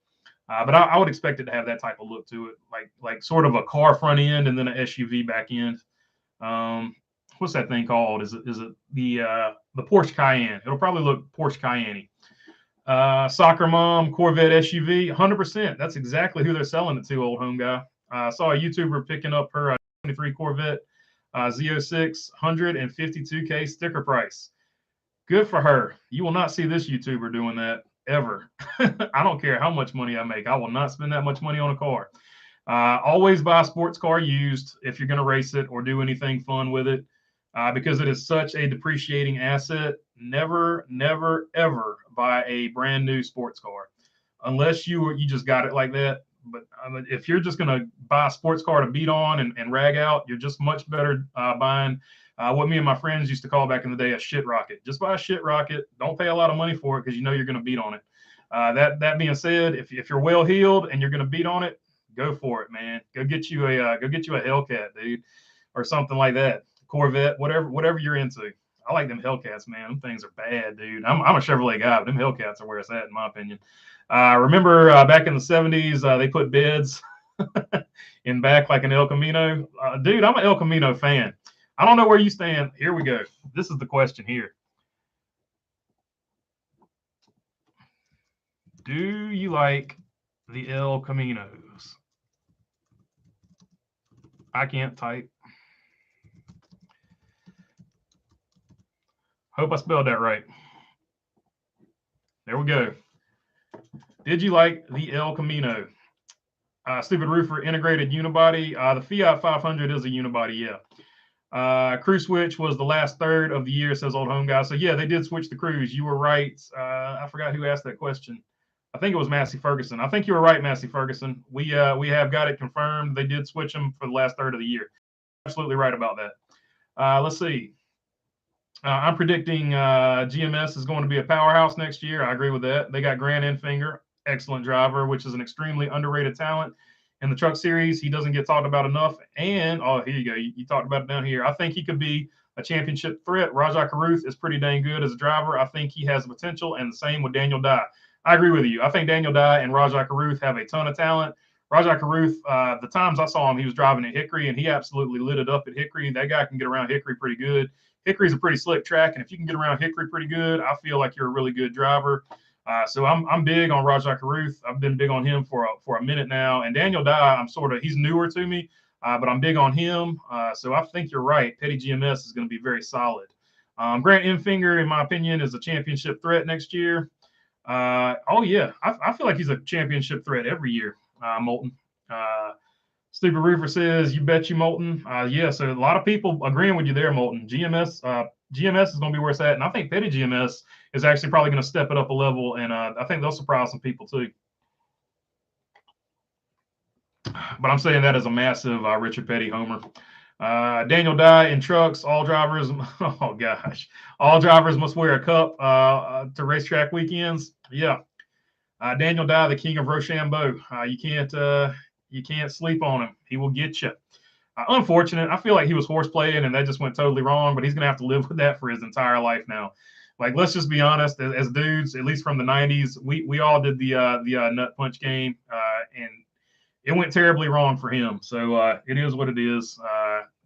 But I would expect it to have that type of look to it, like sort of a car front end and then an SUV back end. What's that thing called? Is it the Porsche Cayenne? It'll probably look Porsche Cayenne-y. Soccer Mom Corvette SUV, 100%. That's exactly who they're selling it to, old home guy. I saw a YouTuber picking up her 23 Corvette Z06, 152K sticker price. Good for her. You will not see this YouTuber doing that ever. I don't care how much money I make. I will not spend that much money on a car. Always buy a sports car used if you're going to race it or do anything fun with it, because it is such a depreciating asset. Never, ever buy a brand new sports car unless you just got it like that. But if you're just going to buy a sports car to beat on and rag out, you're just much better buying what me and my friends used to call back in the day a shit rocket. Just buy a shit rocket. Don't pay a lot of money for it because you know you're going to beat on it. That being said, if you're well heeled and you're going to beat on it, go for it, man. Go get you a Hellcat, dude, or something like that. Corvette, whatever you're into. I like them Hellcats, man. Them things are bad, dude. I'm a Chevrolet guy, but them Hellcats are where it's at, in my opinion. Remember back in the 70s, they put beds in back like an El Camino. Dude, I'm an El Camino fan. I don't know where you stand. Here we go. This is the question here. Do you like the El Caminos? I can't type. Hope I spelled that right. There we go. Did you like the El Camino? Stupid Roofer integrated unibody. The Fiat 500 is a unibody, yeah. Crew switch was the last third of the year, says Old Home Guy. So yeah, they did switch the crews. You were right. I forgot who asked that question. I think it was Massey Ferguson. I think you were right, Massey Ferguson. We have got it confirmed. They did switch them for the last third of the year. Absolutely right about that. Let's see. I'm predicting GMS is going to be a powerhouse next year. I agree with that. They got Grant Enfinger, excellent driver, which is an extremely underrated talent in the truck series. He doesn't get talked about enough. And, oh, here you go. You talked about it down here. I think he could be a championship threat. Rajah Caruth is pretty dang good as a driver. I think he has the potential, and the same with Daniel Dye. I agree with you. I think Daniel Dye and Rajah Caruth have a ton of talent. Rajah Caruth, the times I saw him, he was driving at Hickory, and he absolutely lit it up at Hickory. That guy can get around Hickory pretty good. Hickory's a pretty slick track, and if you can get around Hickory pretty good, I feel like you're a really good driver. So I'm big on Rajah Caruth. I've been big on him for a minute now. And Daniel Dye, he's newer to me, but I'm big on him. So I think you're right. Petty GMS is going to be very solid. Grant Enfinger, in my opinion, is a championship threat next year. Oh yeah, I feel like he's a championship threat every year. Moulton. Stupid Roofer says, "You bet you, Moulton." Yeah, so a lot of people agreeing with you there, Moulton. GMS is going to be where it's at, and I think Petty GMS is actually probably going to step it up a level, and I think they'll surprise some people too. But I'm saying that as a massive Richard Petty homer. Daniel Dye in trucks. All drivers, oh gosh, all drivers must wear a cup to racetrack weekends. Yeah, Daniel Dye, the king of Rochambeau. You can't sleep on him. He will get you. Unfortunate. I feel like he was horseplaying and that just went totally wrong, but he's going to have to live with that for his entire life now. Like, let's just be honest, as dudes, at least from the 90s, we all did the nut punch game, and it went terribly wrong for him. So it is what it is,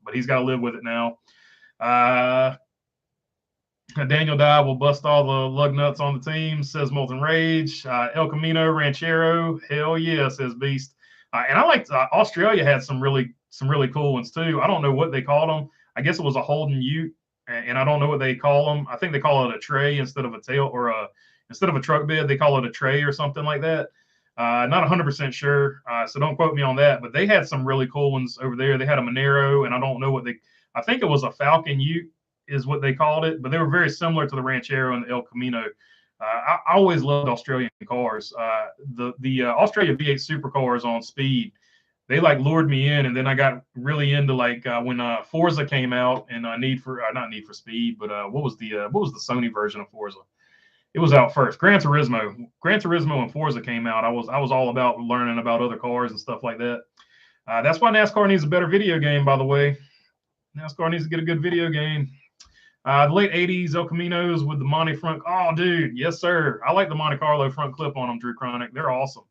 but he's got to live with it now. Daniel Dye will bust all the lug nuts on the team, says Molten Rage. El Camino Ranchero, hell yeah, says Beast. And I liked Australia had some really cool ones too. I don't know what they called them. I guess it was a Holden Ute, and I don't know what they call them. I think they call it a tray instead of a tail, or instead of a truck bed, they call it a tray or something like that. Not 100% sure, so don't quote me on that. But they had some really cool ones over there. They had a Monero, and I don't know what I think it was a Falcon Ute is what they called it, but they were very similar to the Ranchero and the El Camino. I always loved Australian cars. The Australia V8 supercars on speed, they like lured me in, and then I got really into like when Forza came out and not Need for Speed, but what was the Sony version of Forza? It was out first. Gran Turismo and Forza came out. I was all about learning about other cars and stuff like that. That's why NASCAR needs a better video game, by the way. NASCAR needs to get a good video game. The late 80s El Caminos with the Monte front. Oh, dude. Yes, sir. I like the Monte Carlo front clip on them, Drew Chronic. They're awesome.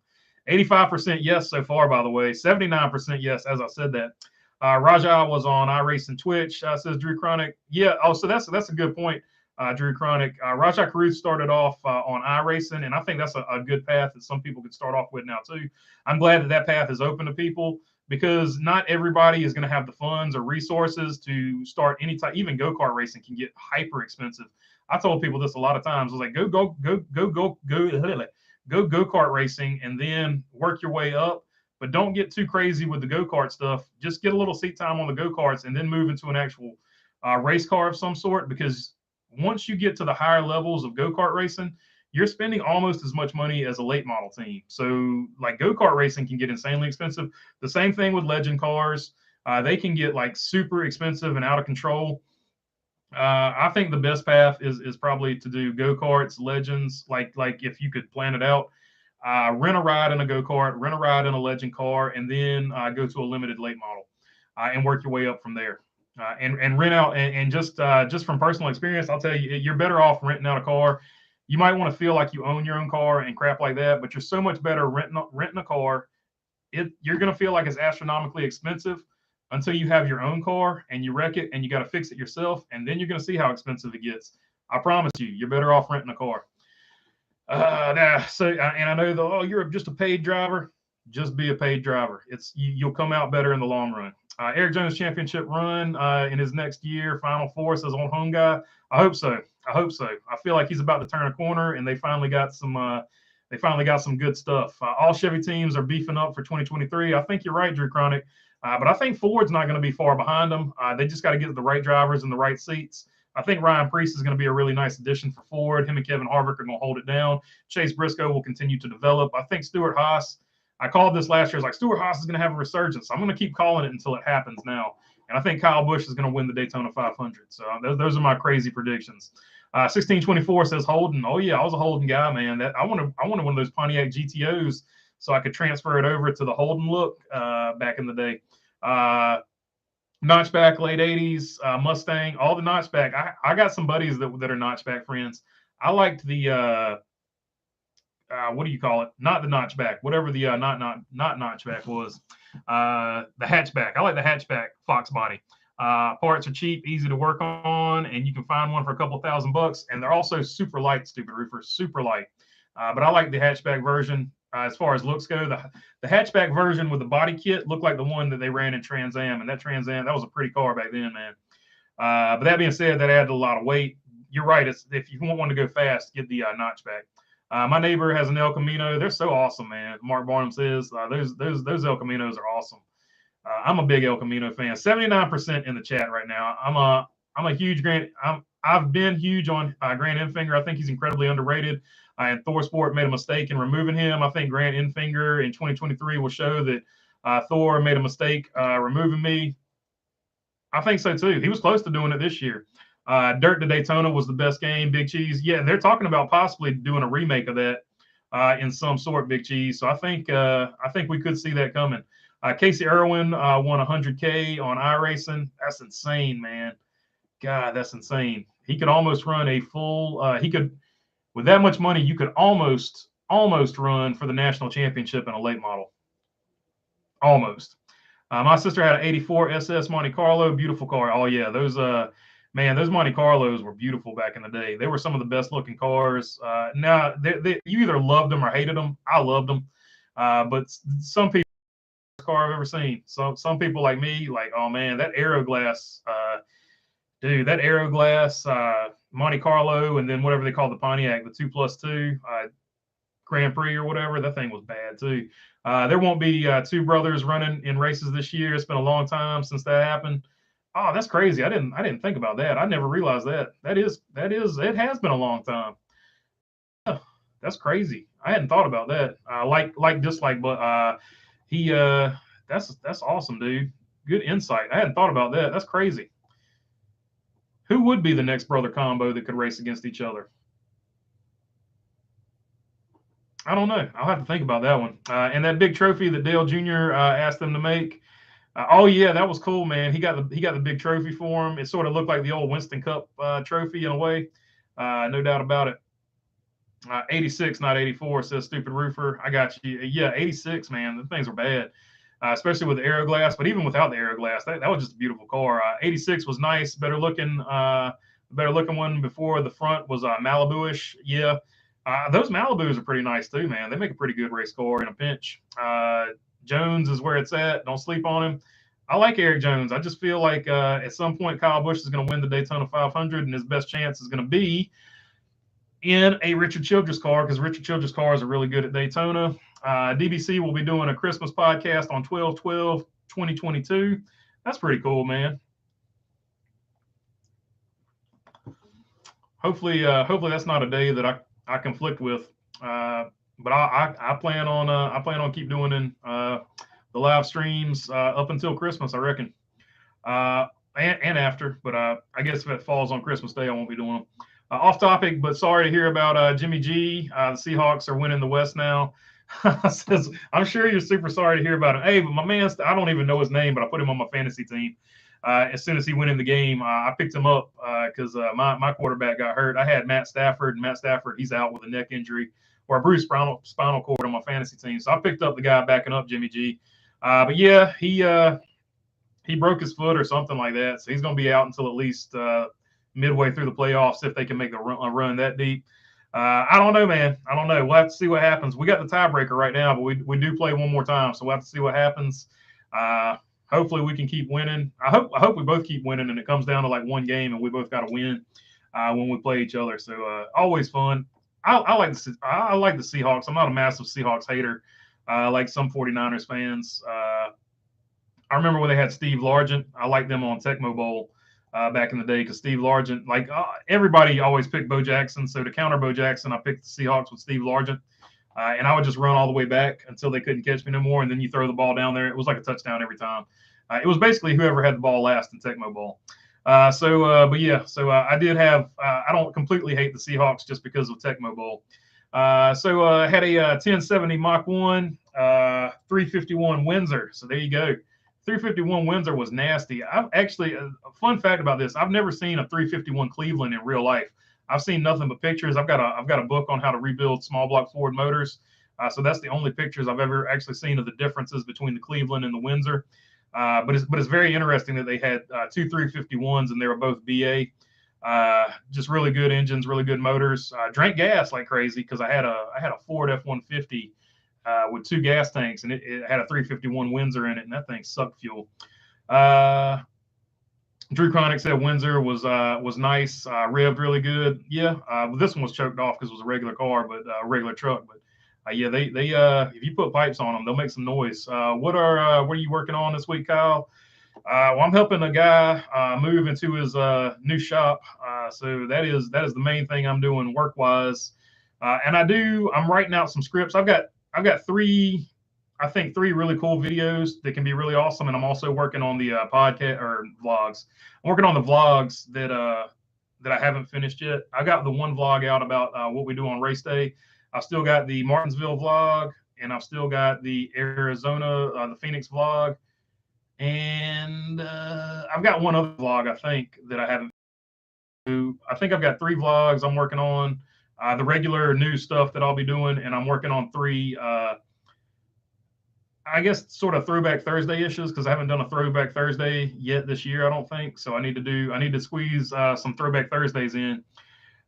85% yes so far, by the way. 79% yes, as I said that. Rajah was on iRacing Twitch, says Drew Chronic. Yeah. Oh, so that's a good point, Drew Chronic. Rajah Caruth started off on iRacing, and I think that's a good path that some people could start off with now, too. I'm glad that path is open to people, because not everybody is going to have the funds or resources to start any type. Even go-kart racing can get hyper expensive. I told people this a lot of times. I was like, go go-kart racing and then work your way up, but don't get too crazy with the go-kart stuff. Just get a little seat time on the go-karts and then move into an actual race car of some sort, because once you get to the higher levels of go-kart racing, you're spending almost as much money as a late model team. So like go-kart racing can get insanely expensive. The same thing with legend cars. They can get like super expensive and out of control. I think the best path is probably to do go-karts, legends, like if you could plan it out, rent a ride in a go-kart, rent a ride in a legend car, and then go to a limited late model and work your way up from there. And rent out, and just from personal experience, I'll tell you, you're better off renting out a car. You might want to feel like you own your own car and crap like that, but you're so much better renting a car. You're going to feel like it's astronomically expensive until you have your own car and you wreck it and you got to fix it yourself, and then you're going to see how expensive it gets. I promise you, you're better off renting a car. And I know you're just a paid driver. Just be a paid driver. You'll come out better in the long run. Eric Jones championship run in his next year, Final Four says on home guy. I hope so. I feel like he's about to turn a corner, and they finally got some. They finally got some good stuff. All Chevy teams are beefing up for 2023. I think you're right, Drew Chronic. But I think Ford's not going to be far behind them. They just got to get the right drivers in the right seats. I think Ryan Preece is going to be a really nice addition for Ford. Him and Kevin Harvick are going to hold it down. Chase Briscoe will continue to develop. I think Stuart Haas, I called this last year. I was like, Stuart Haas is going to have a resurgence. I'm going to keep calling it until it happens now. And I think Kyle Busch is going to win the Daytona 500. So those are my crazy predictions. 1624 says Holden. Oh yeah, I was a Holden guy, man. I wanted one of those Pontiac GTOs so I could transfer it over to the Holden look back in the day. Notchback, late 80s, Mustang, all the Notchback. I got some buddies that are Notchback friends. I liked the what do you call it? Not the Notchback, whatever the not Notchback was. The hatchback. I like the hatchback Fox body. Parts are cheap, easy to work on, and you can find one for a couple $1,000. And they're also super light, stupid roofers, super light. But I like the hatchback version. As far as looks go, the hatchback version with the body kit looked like the one that they ran in Trans Am, and that Trans Am, that was a pretty car back then, man. But that being said, that added a lot of weight. You're right. If you want one to go fast, get the Notchback. My neighbor has an El Camino. They're so awesome, man. Mark Barnum says those El Caminos are awesome. I'm a big El Camino fan. 79% in the chat right now. I'm a huge I've been huge on Grant Enfinger. I think he's incredibly underrated. And Thor Sport made a mistake in removing him. I think Grant Enfinger in 2023 will show that Thor made a mistake removing me. I think so too. He was close to doing it this year. Dirt to Daytona was the best game. Big Cheese. Yeah, they're talking about possibly doing a remake of that in some sort, Big Cheese. So I think we could see that coming. Casey Irwin won 100K on iRacing. That's insane, man. God, that's insane. He could almost run a full. With that much money, you could almost run for the national championship in a late model. Almost. My sister had an 84 SS Monte Carlo, beautiful car. Oh yeah, those Monte Carlos were beautiful back in the day. They were some of the best looking cars. Now you either loved them or hated them. I loved them, but some people, car I've ever seen. So some people like me, like, oh man, that Aeroglass, dude, that Aeroglass Monte Carlo, and then whatever they call the Pontiac, the 2+2 Grand Prix or whatever, that thing was bad too. There won't be two brothers running in races this year. It's been a long time since that happened. Oh, that's crazy. I didn't think about that. I never realized that. It has been a long time. Oh, that's crazy. I hadn't thought about that. Like dislike, but that's awesome, dude. Good insight. I hadn't thought about that. That's crazy. Who would be the next brother combo that could race against each other? I don't know. I'll have to think about that one. And that big trophy that Dale Jr. Asked them to make. Oh yeah, that was cool, man. He got the big trophy for him. It sort of looked like the old Winston Cup trophy in a way. No doubt about it. 86, not 84, says Stupid Roofer. I got you. Yeah, 86, man. The things were bad, especially with the Aeroglass. But even without the Aeroglass, that was just a beautiful car. 86 was nice, better looking one before. The front was Malibu-ish. Yeah. Those Malibus are pretty nice too, man. They make a pretty good race car in a pinch. Jones is where it's at. Don't sleep on him. I like Eric Jones. I just feel like at some point Kyle Busch is going to win the Daytona 500, and his best chance is going to be in a Richard Childress car, because Richard Childress cars are really good at Daytona. DBC will be doing a Christmas podcast on 12/12/2022. That's pretty cool, man. Hopefully that's not a day that I conflict with. But I plan on keep doing the live streams up until Christmas, I reckon, and after. But I guess if it falls on Christmas Day, I won't be doing them. Off topic, but sorry to hear about Jimmy G. The Seahawks are winning the West now. Says, I'm sure you're super sorry to hear about him. Hey, but my man, I don't even know his name, but I put him on my fantasy team. As soon as he went in the game, I picked him up because my quarterback got hurt. I had Matt Stafford, he's out with a neck injury or a bruised spinal cord on my fantasy team. So I picked up the guy backing up Jimmy G. But yeah, he broke his foot or something like that. So he's going to be out until at least midway through the playoffs if they can make a run that deep. I don't know, man. I don't know. We'll have to see what happens. We got the tiebreaker right now, but we do play one more time, so we'll have to see what happens. Hopefully we can keep winning. I hope we both keep winning, and it comes down to like one game, and we both got to win when we play each other. So always fun. I like the Seahawks. I'm not a massive Seahawks hater, like some 49ers fans. I remember when they had Steve Largent. I liked them on Tecmo Bowl back in the day because Steve Largent, like everybody always picked Bo Jackson. So to counter Bo Jackson, I picked the Seahawks with Steve Largent. And I would just run all the way back until they couldn't catch me no more. And then you throw the ball down there. It was like a touchdown every time. It was basically whoever had the ball last in Tecmo Bowl. But yeah, so I did have, I don't completely hate the Seahawks just because of Tecmo Bowl. I had a 1070 Mach 1, 351 Windsor. So there you go. 351 Windsor was nasty. I've actually, a fun fact about this, I've never seen a 351 Cleveland in real life. I've seen nothing but pictures. I've got a book on how to rebuild small block Ford motors. So that's the only pictures I've ever actually seen of the differences between the Cleveland and the Windsor. But it's very interesting that they had two 351s and they were both BA. Just really good engines, really good motors. Drank gas like crazy because I had a Ford F-150 with two gas tanks, and it had a 351 Windsor in it, and that thing sucked fuel. Drew Chronic said Windsor was nice, revved really good. Yeah, this one was choked off because it was a regular car, but a regular truck. But yeah, they if you put pipes on them, they'll make some noise. What are you working on this week, Kyle? Well, I'm helping a guy move into his new shop, so that is the main thing I'm doing work wise. And I'm writing out some scripts. I've got three really cool videos that can be really awesome. And I'm also working on the podcast or vlogs. I'm working on the vlogs that I haven't finished yet. I got the one vlog out about what we do on race day. I've still got the Martinsville vlog, and I've still got the Arizona, the Phoenix vlog. And I've got one other vlog, I think, that I haven't. I think I've got 3 vlogs I'm working on. The regular news stuff that I'll be doing, and I'm working on 3 I guess sort of throwback Thursday issues because I haven't done a throwback Thursday yet this year, I don't think. So I need to squeeze some throwback Thursdays in.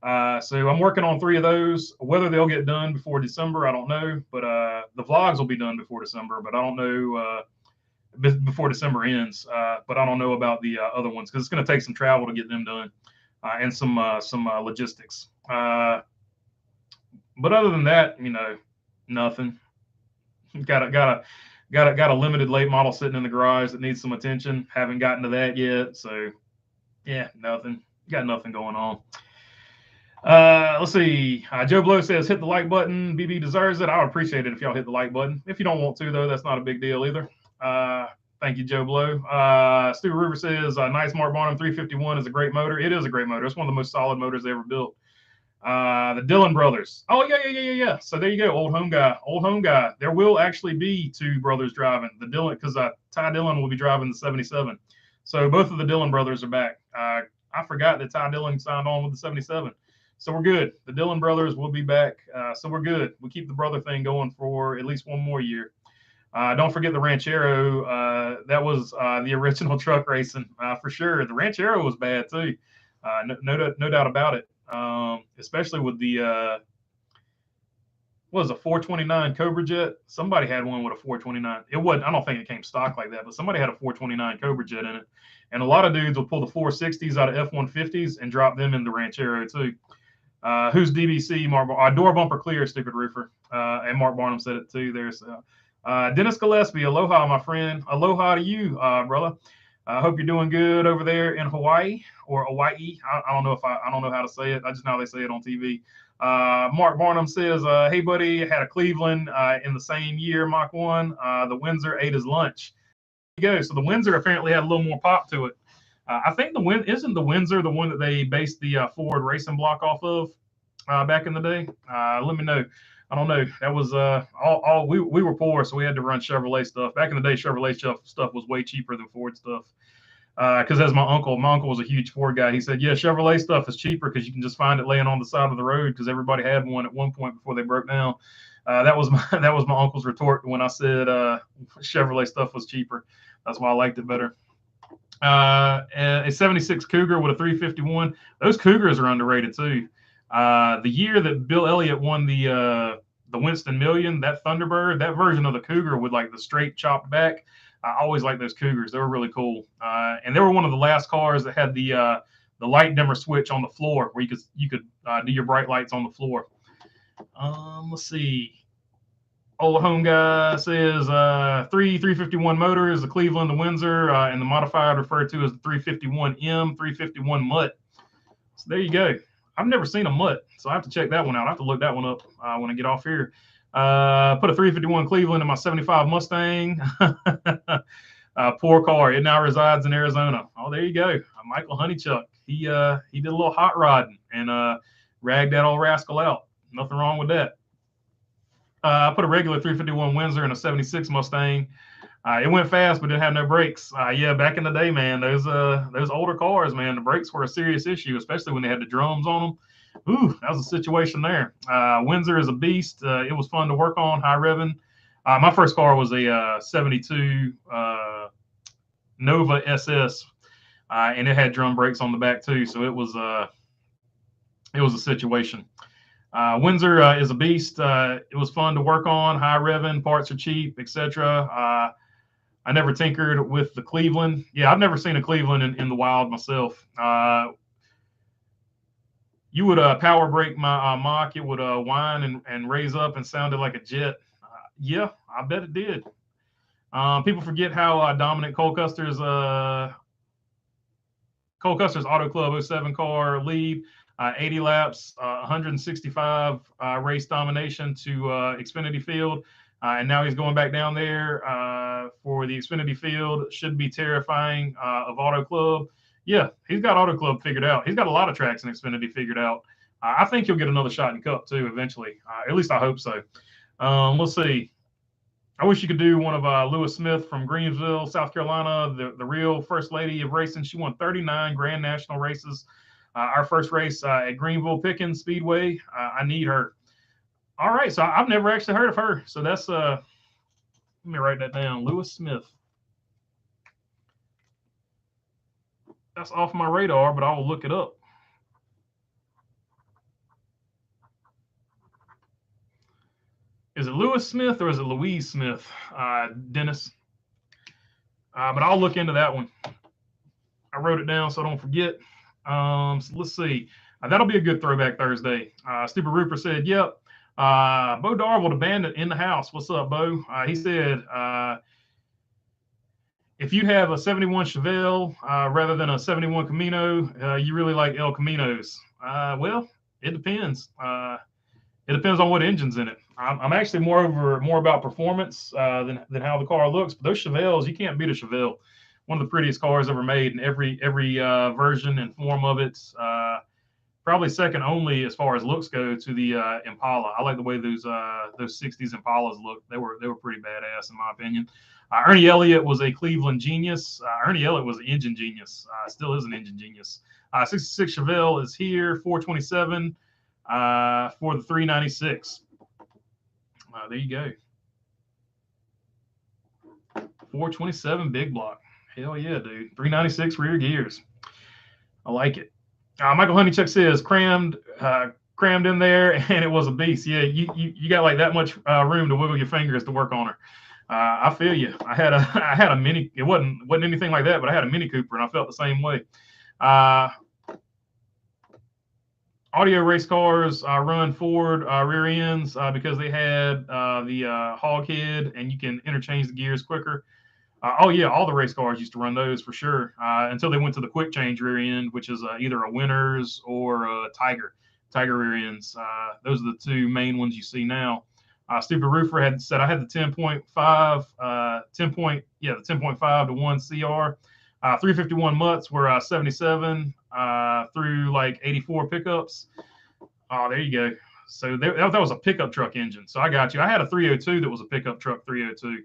So I'm working on 3 of those. Whether they'll get done before December, I don't know. But the vlogs will be done before December, but I don't know before December ends. But I don't know about the other ones because it's going to take some travel to get them done and some logistics. But other than that, nothing. Got a limited late model sitting in the garage that needs some attention. Haven't gotten to that yet. So yeah, nothing. Got nothing going on. Let's see. Joe Blow says hit the like button. BB deserves it. I would appreciate it if y'all hit the like button. If you don't want to, though, that's not a big deal either. Thank you, Joe Blow. Stu River says nice Mark Barnum 351 is a great motor. It is a great motor. It's one of the most solid motors they ever built. The Dillon brothers. Oh, yeah. So there you go. Old home guy. There will actually be 2 brothers driving the Dillon because Ty Dillon will be driving the 77. So both of the Dillon brothers are back. I forgot that Ty Dillon signed on with the 77. So we're good. The Dillon brothers will be back. So we're good. We keep the brother thing going for at least one more year. Don't forget the Ranchero. That was the original truck racing for sure. The Ranchero was bad too. No doubt about it. Especially with the what was a 429 Cobra Jet? Somebody had one with a 429. It wasn't. I don't think it came stock like that, but somebody had a 429 Cobra Jet in it. And a lot of dudes will pull the 460s out of F-150s and drop them in the Ranchero too. Who's DBC? Door bumper clear, stupid roofer. And Mark Barnum said it too. There's Dennis Gillespie. Aloha, my friend. Aloha to you, brother. I hope you're doing good over there in Hawaii or Hawaii. I don't know I don't know how to say it. I just know how they say it on TV. Mark Barnum says, hey, buddy, had a Cleveland in the same year, Mach 1. The Windsor ate his lunch. There you go. So the Windsor apparently had a little more pop to it. I think isn't the Windsor the one that they based the Ford racing block off of back in the day? Let me know. I don't know. That was we were poor, so we had to run Chevrolet stuff. Back in the day, Chevrolet stuff was way cheaper than Ford stuff. Because as my uncle was a huge Ford guy. He said, yeah, Chevrolet stuff is cheaper because you can just find it laying on the side of the road because everybody had one at one point before they broke down. That was my uncle's retort when I said Chevrolet stuff was cheaper. That's why I liked it better. A 76 Cougar with a 351. Those Cougars are underrated too. The year that Bill Elliott won the Winston Million, that Thunderbird, that version of the Cougar with like the straight chopped back. I always liked those Cougars. They were really cool. And they were one of the last cars that had the light dimmer switch on the floor where you could do your bright lights on the floor. Let's see. Old home guy says 351 motors, the Cleveland, the Windsor, and the modified referred to as the 351M, 351 Mutt. So there you go. I've never seen a Mutt, so I have to check that one out. I have to look that one up when I get off here. Put a 351 Cleveland in my 75 Mustang. Poor car. It now resides in Arizona. Oh, there you go. Michael Honeychuck. He did a little hot rodding and ragged that old rascal out. Nothing wrong with that. I put a regular 351 Windsor in a 76 Mustang. It went fast, but didn't have no brakes. Yeah, back in the day, man, those older cars, man, the brakes were a serious issue, especially when they had the drums on them. Ooh, that was a situation there. Windsor is a beast. It was fun to work on, high revving. My first car was a 72 Nova SS, and it had drum brakes on the back too, so it was a situation. Windsor is a beast. It was fun to work on, high revving, parts are cheap, etc. I never tinkered with the Cleveland. Yeah, I've never seen a Cleveland in the wild myself. You would power brake my Mach. It would whine and raise up and sounded like a jet. Yeah, I bet it did. People forget how dominant Cole Custer's Auto Club 07 car lead. 80 laps, 165 race domination to Xfinity Field. And now he's going back down there for the Xfinity Field. Should be terrifying of Auto Club. Yeah, he's got Auto Club figured out. He's got a lot of tracks in Xfinity figured out. I think he'll get another shot in Cup too eventually. At least I hope so. Let's see. I wish you could do one of Lewis Smith from Greensville, South Carolina, the real first lady of racing. She won 39 Grand National races. Our first race at Greenville Pickens Speedway. I need her. All right, so I've never actually heard of her. So that's let me write that down. Lewis Smith. That's off my radar, but I will look it up. Is it Lewis Smith or is it Louise Smith, Dennis? But I'll look into that one. I wrote it down so I don't forget. So let's see. That'll be a good throwback Thursday. Stupid Rupert said, yep. Bo Darvold abandoned in the house. What's up, Bo? He said, if you have a 71 Chevelle rather than a 71 Camino, you really like El Caminos. Well, it depends. It depends on what engine's in it. I'm actually more about performance than how the car looks. But those Chevelles, you can't beat a Chevelle. One of the prettiest cars ever made in every version and form of it. Probably second only as far as looks go to the Impala. I like the way those 60s Impalas look. They were pretty badass in my opinion. Ernie Elliott was a Cleveland genius. Ernie Elliott was an engine genius. Still is an engine genius. 66 Chevelle is here. 427 for the 396. There you go. 427 big block. Hell yeah, dude. 396 rear gears. I like it. Michael Honeychuck says crammed in there, and it was a beast. Yeah, you got like that much room to wiggle your fingers to work on her. I feel you. I had a mini. It wasn't anything like that, but I had a Mini Cooper, and I felt the same way. Audio race cars run Ford rear ends because they had the hog head, and you can interchange the gears quicker. Oh yeah, all the race cars used to run those for sure until they went to the quick change rear end, which is either a Winners or a Tiger rear ends. Those are the two main ones you see now. Stupid Roofer had said I had the 10.5 the 10.5 to 1 CR. 351 Mutts were 77 through like 84 pickups. Oh, there you go. So that was a pickup truck engine. So I got you. I had a 302 that was a pickup truck 302.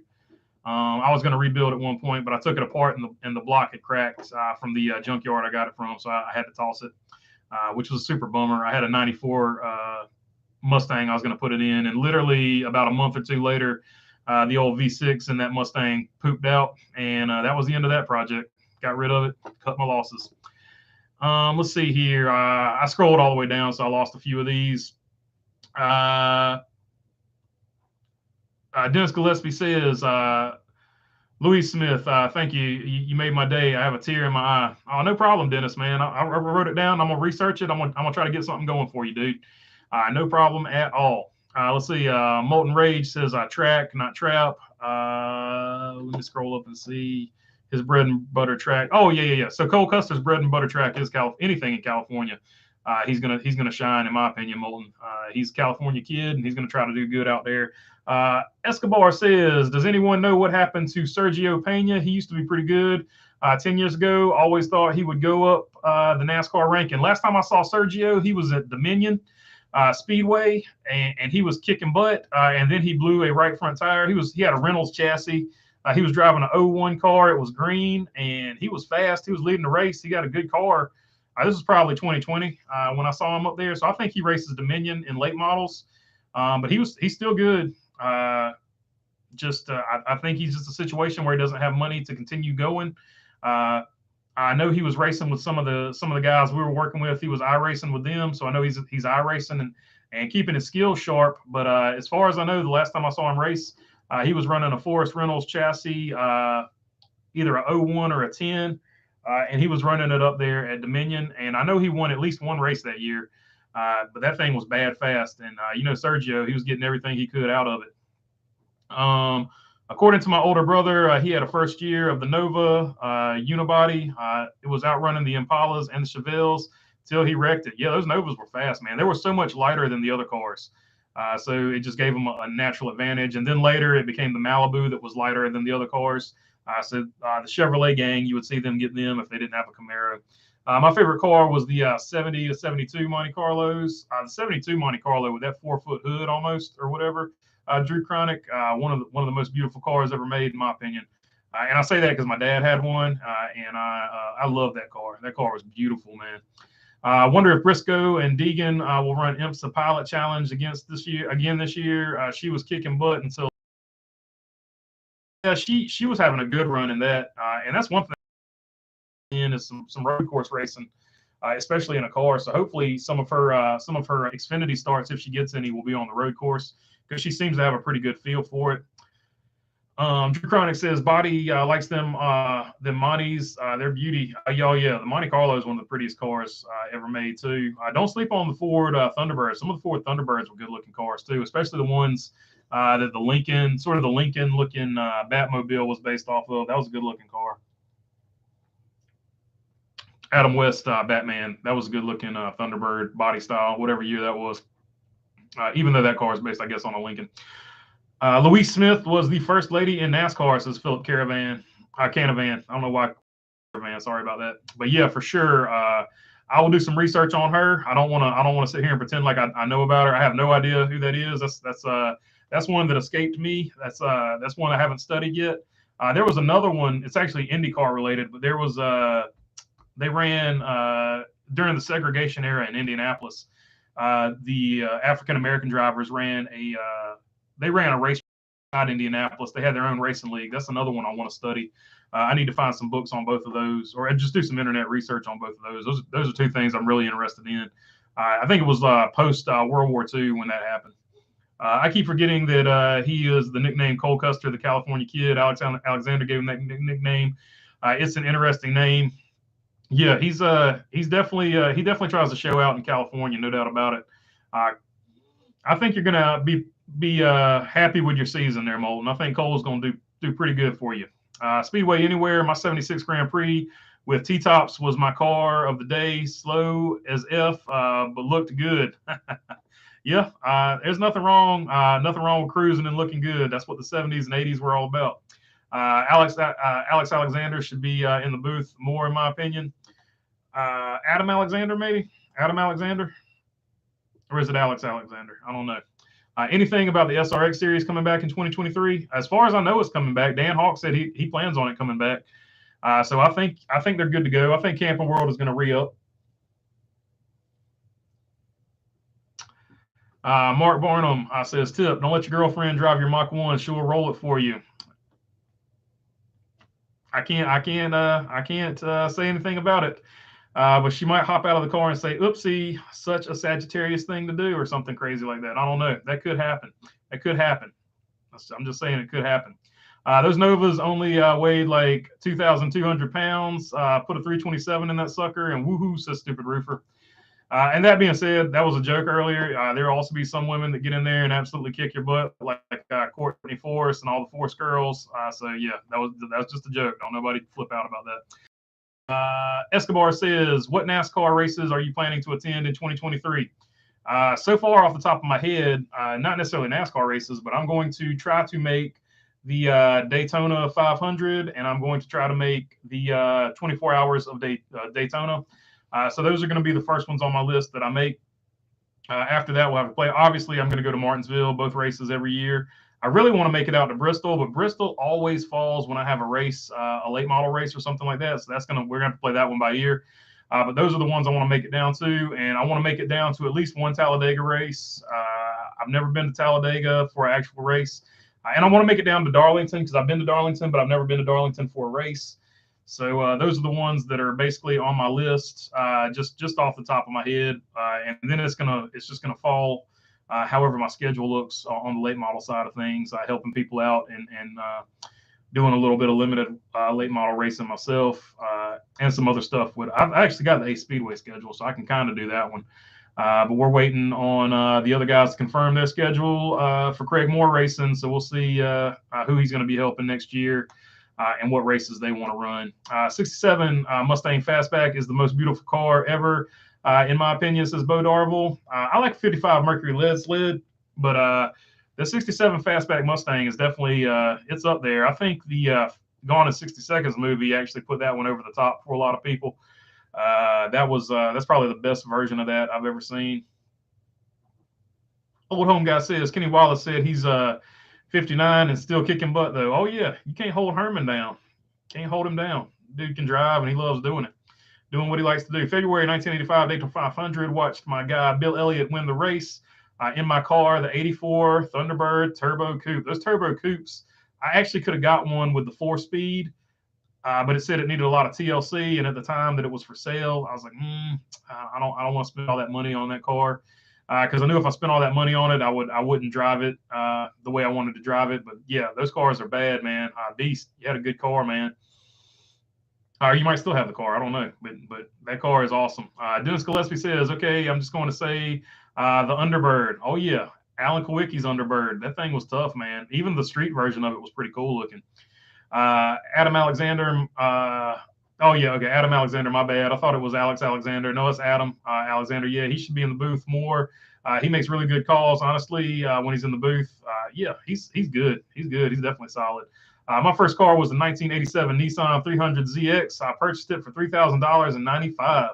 I was going to rebuild at one point, but I took it apart and the block had cracked from the junkyard I got it from. So I had to toss it, which was a super bummer. I had a 94 Mustang I was going to put it in. And literally about a month or two later, the old V6 in that Mustang pooped out. And that was the end of that project. Got rid of it, cut my losses. Let's see here. I scrolled all the way down, so I lost a few of these. Dennis Gillespie says, Louis Smith, thank you. You made my day. I have a tear in my eye. Oh, no problem, Dennis, man. I wrote it down. I'm going to research it. I'm gonna try to get something going for you, dude. No problem at all. Let's see. Molten Rage says, track, not trap. Let me scroll up and see his bread and butter track. Oh, yeah. So Cole Custer's bread and butter track is anything in California. He's gonna shine, in my opinion, Molten. He's a California kid, and he's gonna try to do good out there. Escobar says, does anyone know what happened to Sergio Pena? He used to be pretty good 10 years ago. Always thought he would go up the NASCAR ranking. Last time I saw Sergio, he was at Dominion Speedway, and he was kicking butt. And then he blew a right front tire. He had a Reynolds chassis. He was driving an 01 car. It was green, and he was fast. He was leading the race. He got a good car. This was probably 2020 when I saw him up there. So I think he races Dominion in late models. But he's still good. I think he's just a situation where he doesn't have money to continue going. I know he was racing with some of the guys we were working with. He was iRacing with them, so I know he's iRacing and keeping his skills sharp. But as far as I know, the last time I saw him race, he was running a Forrest Reynolds chassis, either a 01 or a 10, and he was running it up there at Dominion. And I know he won at least one race that year. But that thing was bad fast. And, Sergio, he was getting everything he could out of it. According to my older brother, he had a first year of the Nova unibody. It was outrunning the Impalas and the Chevelles till he wrecked it. Yeah, those Novas were fast, man. They were so much lighter than the other cars. So it just gave him a natural advantage. And then later it became the Malibu that was lighter than the other cars. So the Chevrolet gang, you would see them get them if they didn't have a Camaro. My favorite car was the 70 to 72 Monte Carlos. The 72 Monte Carlo with that 4-foot hood almost or whatever. Drew Cronick, one of the most beautiful cars ever made, in my opinion. And I say that because my dad had one, and I love that car. That car was beautiful, man. I wonder if Briscoe and Deegan will run IMSA Pilot Challenge this year. She was kicking butt until she was having a good run in that, and that's one thing. Is some road course racing, especially in a car. So hopefully some of her Xfinity starts, if she gets any, will be on the road course because she seems to have a pretty good feel for it. Drew Cronick says Body likes them Montes. They're beauty. Yeah, the Monte Carlo is one of the prettiest cars ever made too. Don't sleep on the Ford Thunderbirds. Some of the Ford Thunderbirds were good looking cars too, especially the ones that the Lincoln looking Batmobile was based off of. That was a good looking car. Adam West Batman. That was a good looking Thunderbird body style, whatever year that was. Even though that car is based, I guess, on a Lincoln. Louise Smith was the first lady in NASCAR, says Philip Canavan. I don't know why Caravan. Sorry about that. But yeah, for sure. I will do some research on her. I don't want to sit here and pretend like I know about her. I have no idea who that is. That's one that escaped me. That's one I haven't studied yet. There was another one. It's actually IndyCar related, but there was they ran during the segregation era in Indianapolis. The African American drivers ran a race out in Indianapolis. They had their own racing league. That's another one I want to study. I need to find some books on both of those, or just do some internet research on both of those. Those are two things I'm really interested in. I think it was post World War II when that happened. I keep forgetting that he is the nickname Cole Custer, the California kid. Alexander gave him that nickname. It's an interesting name. Yeah, he definitely tries to show out in California, no doubt about it. I think you're gonna be happy with your season there, Molten. I think Cole's gonna do pretty good for you. Speedway Anywhere, my 76 Grand Prix with T-Tops was my car of the day. Slow as F, but looked good. Yeah, there's nothing wrong with cruising and looking good. That's what the 70s and 80s were all about. Alex Alexander should be in the booth more, in my opinion. Adam Alexander, maybe? Adam Alexander? Or is it Alex Alexander? I don't know. Anything about the SRX series coming back in 2023? As far as I know, it's coming back. Dan Hawk said he plans on it coming back. So I think they're good to go. I think Camping World is going to re-up. Mark Barnum says, tip, don't let your girlfriend drive your Mach 1. She'll roll it for you. I can't say anything about it. But she might hop out of the car and say, oopsie, such a Sagittarius thing to do, or something crazy like that. I don't know. That could happen. That could happen. I'm just saying it could happen. Those Novas only weighed like 2,200 pounds. Put a 327 in that sucker, and woohoo, says Stupid Roofer. And that being said, that was a joke earlier. There will also be some women that get in there and absolutely kick your butt, like Courtney Force and all the Force girls. So yeah, that was just a joke. Don't nobody flip out about that. Escobar says, "What NASCAR races are you planning to attend in 2023?" So far, off the top of my head, not necessarily NASCAR races, but I'm going to try to make the Daytona 500, and I'm going to try to make the 24 Hours of Daytona. So those are going to be the first ones on my list that I make. After that, we'll have to play. Obviously, I'm going to go to Martinsville, both races every year. I really want to make it out to Bristol, but Bristol always falls when I have a race, a late model race or something like that. So we're going to have to play that one by ear. But those are the ones I want to make it down to, and I want to make it down to at least one Talladega race. I've never been to Talladega for an actual race, and I want to make it down to Darlington because I've been to Darlington, but I've never been to Darlington for a race. So those are the ones that are basically on my list, just off the top of my head, and then it's just gonna fall however my schedule looks on the late model side of things, helping people out and doing a little bit of limited late model racing myself, and some other stuff. I've actually got the Ace Speedway schedule, so I can kind of do that one. But we're waiting on the other guys to confirm their schedule for Craig Moore Racing, so we'll see who he's going to be helping next year. And what races they want to run. 67 Mustang Fastback is the most beautiful car ever, in my opinion, says Bo Darville. I like 55 Mercury Lead Sled, but the 67 Fastback Mustang is definitely, it's up there. I think the Gone in 60 Seconds movie actually put that one over the top for a lot of people. That's probably the best version of that I've ever seen. Old Home Guy says, Kenny Wallace said he's 59 and still kicking butt, though. Oh, yeah. You can't hold Herman down. Can't hold him down. Dude can drive, and he loves doing it. Doing what he likes to do. February 1985 Daytona 500. Watched my guy Bill Elliott win the race in my car, the 84 Thunderbird Turbo Coupe. Those Turbo Coupes, I actually could have got one with the 4-speed, but it said it needed a lot of TLC, and at the time that it was for sale, I was like, I don't want to spend all that money on that car. Because I knew if I spent all that money on it, I wouldn't drive it the way I wanted to drive it. But yeah, those cars are bad, man. Beast, you had a good car, man. Or you might still have the car. I don't know, but that car is awesome. Dennis Gillespie says, okay, I'm just going to say the Underbird. Oh yeah, Alan Kowicki's Underbird. That thing was tough, man. Even the street version of it was pretty cool looking. Adam Alexander. Oh, yeah. Okay. Adam Alexander. My bad. I thought it was Alex Alexander. No, it's Adam Alexander. Yeah, he should be in the booth more. He makes really good calls, honestly, when he's in the booth. Yeah, he's good. He's good. He's definitely solid. My first car was the 1987 Nissan 300ZX. I purchased it for $3,000.95.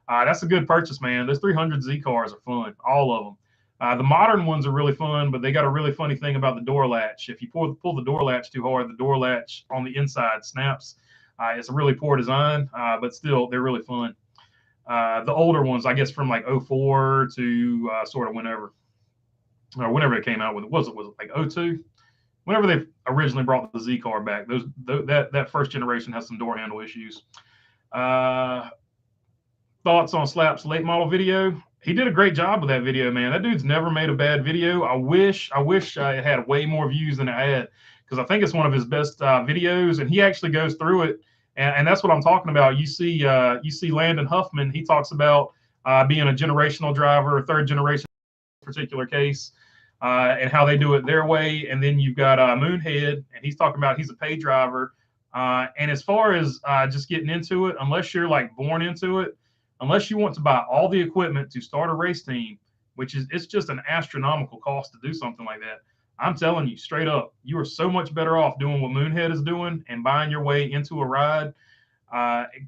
That's a good purchase, man. Those 300Z cars are fun, all of them. The modern ones are really fun, but they got a really funny thing about the door latch. If you pull the door latch too hard, the door latch on the inside snaps. It's a really poor design, but still, they're really fun. The older ones, I guess, from like 04 to sort of whenever it came out with, was it like 02? Whenever they originally brought the Z car back, that first generation has some door handle issues. Thoughts on Slap's late model video? He did a great job with that video, man. That dude's never made a bad video. I wish it had way more views than it had, because I think it's one of his best videos, and he actually goes through it. And that's what I'm talking about. You see Landon Huffman. He talks about being a generational driver, a third generation in this particular case, and how they do it their way. And then you've got Moonhead, and he's talking about he's a pay driver. And as far as just getting into it, unless you're like born into it, unless you want to buy all the equipment to start a race team, it's just an astronomical cost to do something like that. I'm telling you straight up, you are so much better off doing what Moonhead is doing and buying your way into a ride.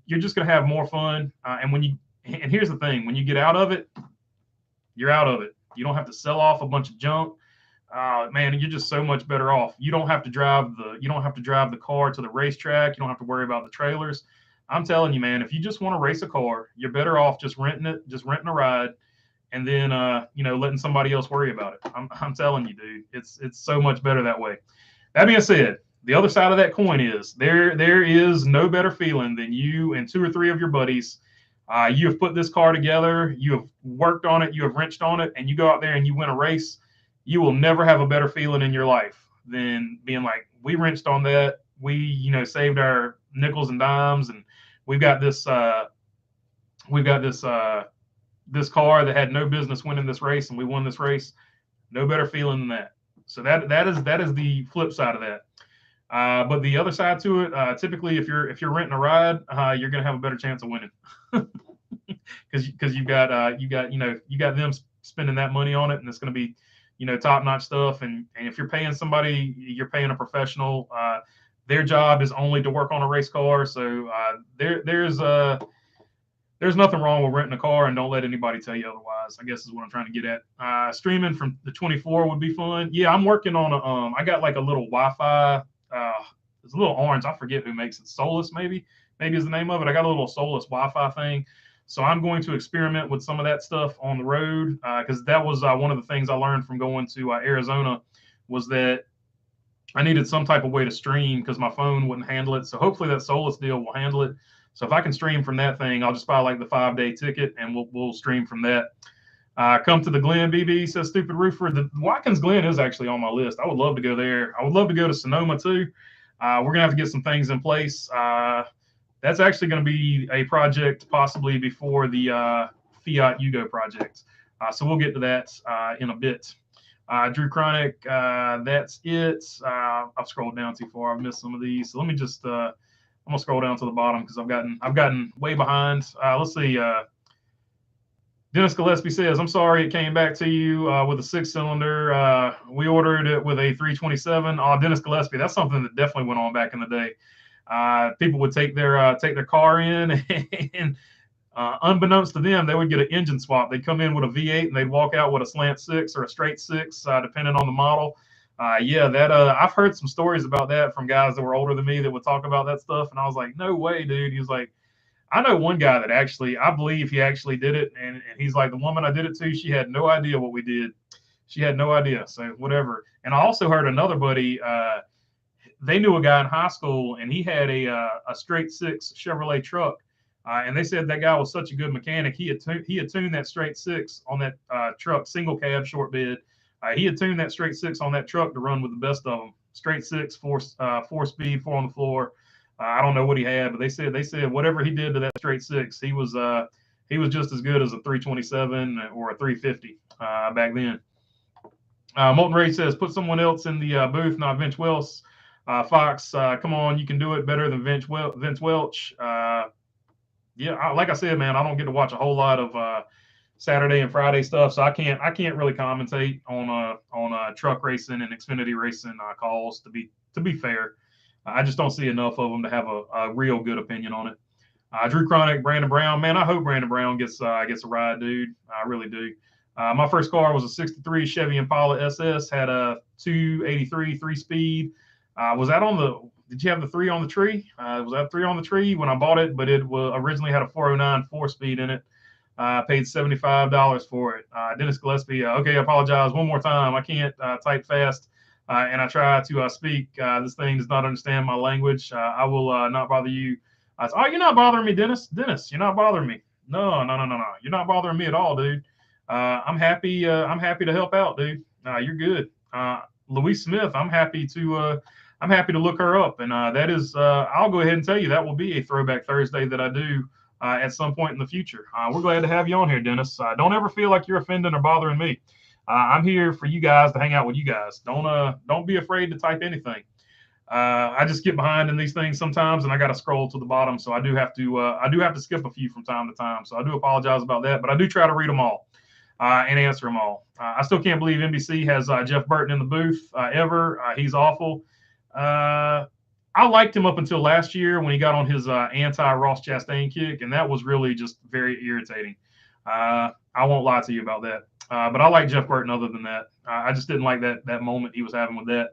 You're just going to have more fun. And here's the thing, when you get out of it, you're out of it. You don't have to sell off a bunch of junk. Man, you're just so much better off. You don't have to drive the car to the racetrack. You don't have to worry about the trailers. I'm telling you, man, if you just want to race a car, you're better off just renting a ride. And then, letting somebody else worry about it. I'm telling you, dude, it's so much better that way. That being said, the other side of that coin is there is no better feeling than you and 2 or 3 of your buddies You have put this car together, you have worked on it, you have wrenched on it, and you go out there and you win a race. You will never have a better feeling in your life than being like, we wrenched on that. We, saved our nickels and dimes, and we've got this, we've got this, this car that had no business winning this race, and we won this race. No better feeling than that. So that is the flip side of that. But the other side to it, typically, if you're renting a ride, you're going to have a better chance of winning, because you got them spending that money on it, and it's going to be, top notch stuff. And if you're paying somebody, you're paying a professional. Their job is only to work on a race car. So there's nothing wrong with renting a car, and don't let anybody tell you otherwise, I guess is what I'm trying to get at. Streaming from the 24 would be fun. Yeah, I'm working on I got like a little Wi-Fi. It's a little orange. I forget who makes it. Solus, maybe is the name of it. I got a little Solus Wi-Fi thing. So I'm going to experiment with some of that stuff on the road, because that was one of the things I learned from going to Arizona, was that I needed some type of way to stream because my phone wouldn't handle it. So hopefully that Solus deal will handle it. So if I can stream from that thing, I'll just buy like the 5-day ticket, and we'll stream from that. Come to the Glen, BB, says Stupid Roofer. The Watkins Glen is actually on my list. I would love to go there. I would love to go to Sonoma too. We're going to have to get some things in place. That's actually going to be a project possibly before the Fiat Yugo project. So we'll get to that in a bit. Drew Chronic, that's it. I've scrolled down too far. I've missed some of these. So let me just I'm gonna scroll down to the bottom because I've gotten way behind. Let's see. Dennis Gillespie says, "I'm sorry it came back to you with a 6-cylinder. We ordered it with a 327." Oh, Dennis Gillespie, that's something that definitely went on back in the day. People would take their car in, and unbeknownst to them, they would get an engine swap. They'd come in with a V8 and they'd walk out with a slant 6 or a straight 6, depending on the model. I've heard some stories about that from guys that were older than me that would talk about that stuff, and I was like, no way, dude. He was like, I know one guy that actually, I believe he actually did it, and he's like, the woman I did it to, she had no idea what we did. She had no idea, so whatever. And I also heard another buddy, they knew a guy in high school, and he had a straight 6 Chevrolet truck, and they said that guy was such a good mechanic. He had tuned that straight 6 on that truck, single cab, short bed. He had tuned that straight 6 on that truck to run with the best of them. Straight 6, 4-speed, 4 on the floor. I don't know what he had, but they said whatever he did to that straight 6, he was just as good as a 327 or a 350 back then. Molten Rage says, put someone else in the booth, not Vince Welch. Fox, come on, you can do it better than Vince Welch. Like I said, man, I don't get to watch a whole lot of Saturday and Friday stuff, so I can't really commentate on truck racing and Xfinity racing calls. To be fair, I just don't see enough of them to have a real good opinion on it. Drew Chronic, Brandon Brown, man, I hope Brandon Brown gets a ride, dude. I really do. My first car was a '63 Chevy Impala SS, had a 283 3-speed. Was that on the? Did you have the 3 on the tree? Was that 3 on the tree when I bought it? But it originally had a 409 4-speed in it. Paid $75 for it. Dennis Gillespie, okay, I apologize one more time. I can't type fast, and I try to speak. This thing does not understand my language. I will not bother you. Oh, you're not bothering me, Dennis. Dennis, you're not bothering me. No. You're not bothering me at all, dude. I'm happy to help out, dude. You're good. Louise Smith, I'm happy to look her up, and that is I'll go ahead and tell you that will be a Throwback Thursday that I do at some point in the future. We're glad to have you on here, Dennis. Don't ever feel like you're offending or bothering me. I'm here for you guys to hang out with you guys. Don't be afraid to type anything. I just get behind in these things sometimes, and I got to scroll to the bottom, so I do have to skip a few from time to time. So I do apologize about that, but I do try to read them all and answer them all. I still can't believe NBC has Jeff Burton in the booth ever. He's awful. I liked him up until last year when he got on his anti-Ross Chastain kick, and that was really just very irritating. I won't lie to you about that. But I like Jeff Burton other than that. I just didn't like that moment he was having with that.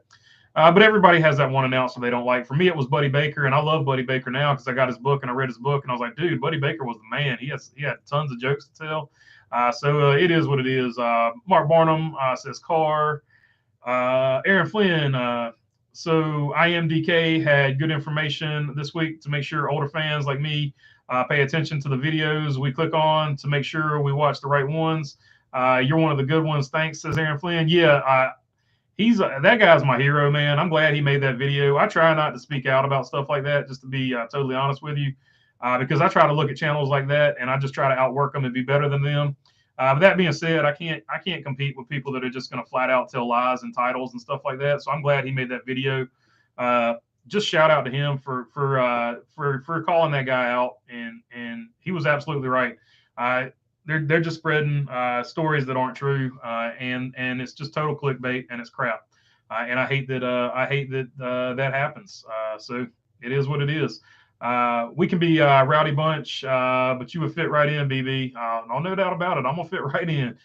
But everybody has that one announcer they don't like. For me, it was Buddy Baker, and I love Buddy Baker now because I got his book and I read his book, and I was like, dude, Buddy Baker was the man. He had tons of jokes to tell. So it is what it is. Mark Barnum says car. Aaron Flynn. So IMDK had good information this week to make sure older fans like me pay attention to the videos we click on to make sure we watch the right ones. You're one of the good ones. Thanks, says Aaron Flynn. Yeah, that guy's my hero, man. I'm glad he made that video. I try not to speak out about stuff like that, just to be totally honest with you, because I try to look at channels like that and I just try to outwork them and be better than them. But that being said, I can't compete with people that are just going to flat out tell lies and titles and stuff like that. So I'm glad he made that video. Just shout out to him for calling that guy out, and he was absolutely right. They're just spreading stories that aren't true, and it's just total clickbait and it's crap. And I hate that that happens. So it is what it is. We can be a rowdy bunch, but you would fit right in, BB. No doubt about it. I'm gonna fit right in.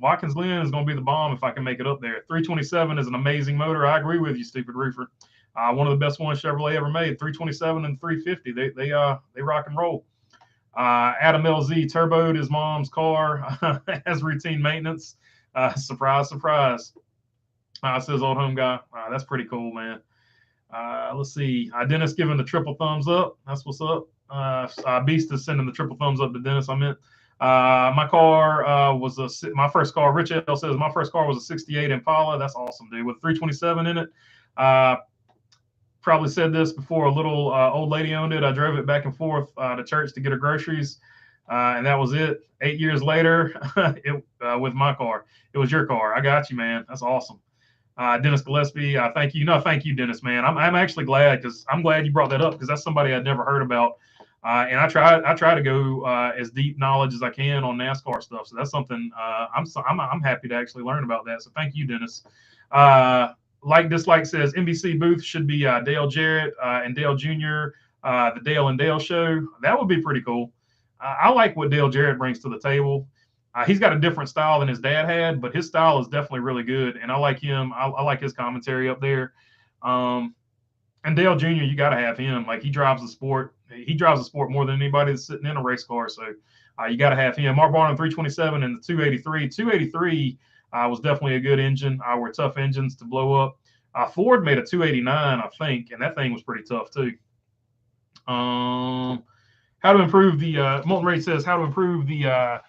Watkins Glen is gonna be the bomb if I can make it up there. 327 is an amazing motor. I agree with you, stupid roofer. One of the best ones Chevrolet ever made. 327 and 350. They rock and roll. Adam LZ turboed his mom's car as routine maintenance. Surprise, surprise. Says old home guy. That's pretty cool, man. Let's see. Dennis giving the triple thumbs up. That's what's up. Beast is sending the triple thumbs up to Dennis. I meant my car was my first car. Rich L says my first car was a 68 Impala. That's awesome, dude. With 327 in it. Probably said this before. A little old lady owned it. I drove it back and forth to church to get her groceries, and that was it. 8 years later, with my car. It was your car. I got you, man. That's awesome. Dennis Gillespie, thank you. No, thank you, Dennis, man. I'm actually glad, because I'm glad you brought that up, because that's somebody I'd never heard about. And I try to go as deep knowledge as I can on NASCAR stuff. So that's something I'm happy to actually learn about that. So thank you, Dennis. Like Dislike says, NBC booth should be Dale Jarrett and Dale Jr., the Dale and Dale show. That would be pretty cool. I like what Dale Jarrett brings to the table. He's got a different style than his dad had, but his style is definitely really good. And I like him. I like his commentary up there. And Dale Jr., you got to have him. Like, he drives the sport. He drives the sport more than anybody that's sitting in a race car. So you got to have him. Mark Barnum 327 and the 283. 283 was definitely a good engine. Were tough engines to blow up. Ford made a 289, I think, and that thing was pretty tough too. How to improve the Molten Rage says how to improve the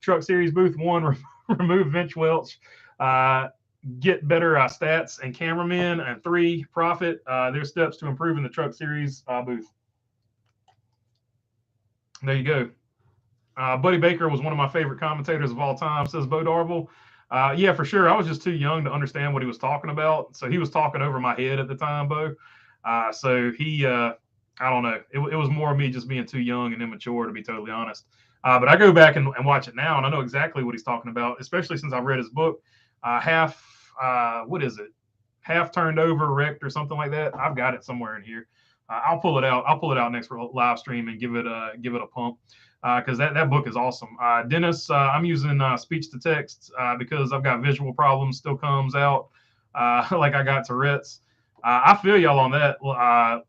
Truck Series booth. 1, remove Vince Welch, get better stats and cameramen, and 3, profit. There's steps to improving the Truck Series booth. There you go. Buddy Baker was one of my favorite commentators of all time, says Bo Darville. Yeah, for sure. I was just too young to understand what he was talking about. So he was talking over my head at the time, Bo. So he, I don't know. It was more of me just being too young and immature, to be totally honest. But I go back and watch it now, and I know exactly what he's talking about, especially since I've read his book. What is it? Half turned over, wrecked, or something like that. I've got it somewhere in here. I'll pull it out. I'll pull it out next live stream and give it a pump. Because that book is awesome. Dennis, I'm using speech to text because I've got visual problems. Still comes out like I got Tourette's. I feel y'all on that.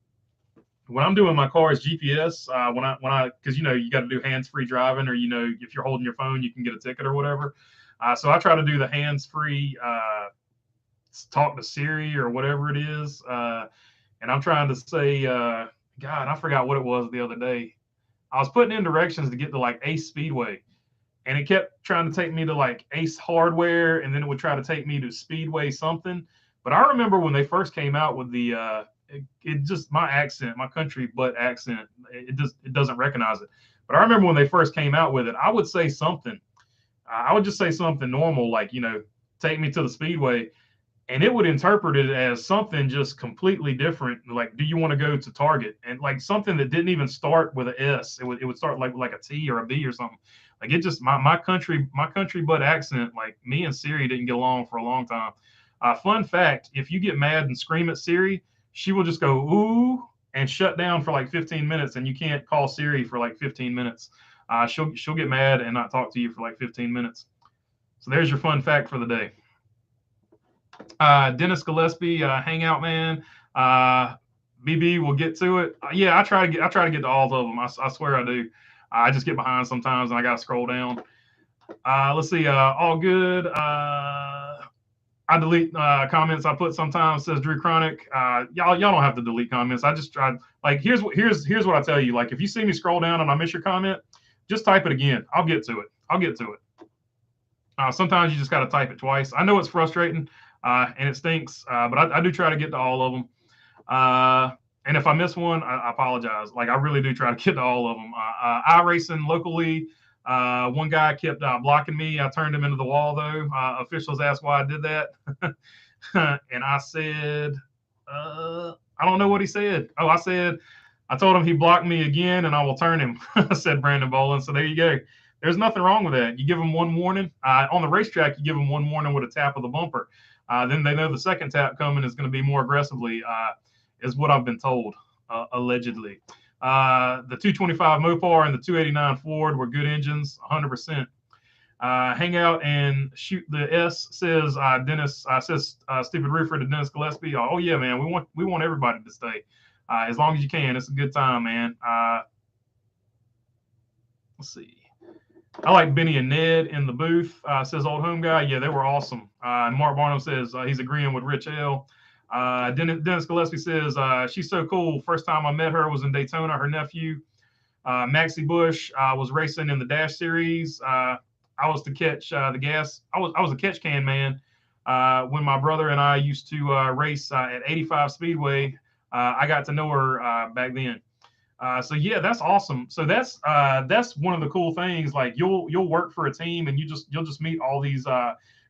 When I'm doing my car's GPS, because you got to do hands-free driving, or if you're holding your phone, you can get a ticket or whatever. So I try to do the hands-free talk to Siri or whatever it is, and I'm trying to say, God, I forgot what it was the other day. I was putting in directions to get to like Ace Speedway, and it kept trying to take me to like Ace Hardware, and then it would try to take me to Speedway something. But I remember when they first came out with the, it just, my accent, my country butt accent, it doesn't recognize it. But I remember when they first came out with it, I would say something. I would just say something normal, like, take me to the Speedway. And it would interpret it as something just completely different. Like, do you want to go to Target? And like something that didn't even start with an S. It would start like a T or a B or something. Like, it just, my country butt accent, like, me and Siri didn't get along for a long time. Fun fact, if you get mad and scream at Siri, she will just go, ooh, and shut down for like 15 minutes. And you can't call Siri for like 15 minutes. She'll get mad and not talk to you for like 15 minutes. So there's your fun fact for the day. Dennis Gillespie, Hangout Man, BB, we'll get to it. Yeah, I try to get to all of them. I swear I do. I just get behind sometimes and I gotta scroll down. Let's see. All good. I delete comments I put sometimes, says Drew Chronic. Y'all don't have to delete comments. I just try, like, here's what I tell you. Like, if you see me scroll down and I miss your comment, just type it again. I'll get to it. Sometimes you just got to type it twice. I know it's frustrating and it stinks, but I do try to get to all of them. And if I miss one, I apologize. Like, I really do try to get to all of them. iRacing locally, one guy kept blocking me. I turned him into the wall, though. Officials asked why I did that. And I said, I don't know what he said. Oh, I told him he blocked me again and I will turn him, said Brandon Bolin. So there you go. There's nothing wrong with that. You give them one warning. On the racetrack, you give them one warning with a tap of the bumper. Then they know the second tap coming is going to be more aggressively, is what I've been told, allegedly. The 225 Mopar and the 289 Ford were good engines, 100%. Hang out and shoot the S, says Dennis. Says Stupid Roofer to Dennis Gillespie. Oh yeah, man, we want everybody to stay as long as you can. It's a good time, man. Let's see. I like Benny and Ned in the booth, says Old Home Guy. Yeah, they were awesome. And Mark Barnum says he's agreeing with Rich L. Dennis Gillespie says she's so cool. First time I met her was in Daytona. Her nephew, Maxie Bush, was racing in the Dash Series. I was to catch the gas. I was a catch can man when my brother and I used to race at 85 Speedway. I got to know her back then. So yeah, that's awesome. So that's one of the cool things. Like you'll work for a team and you'll just meet all these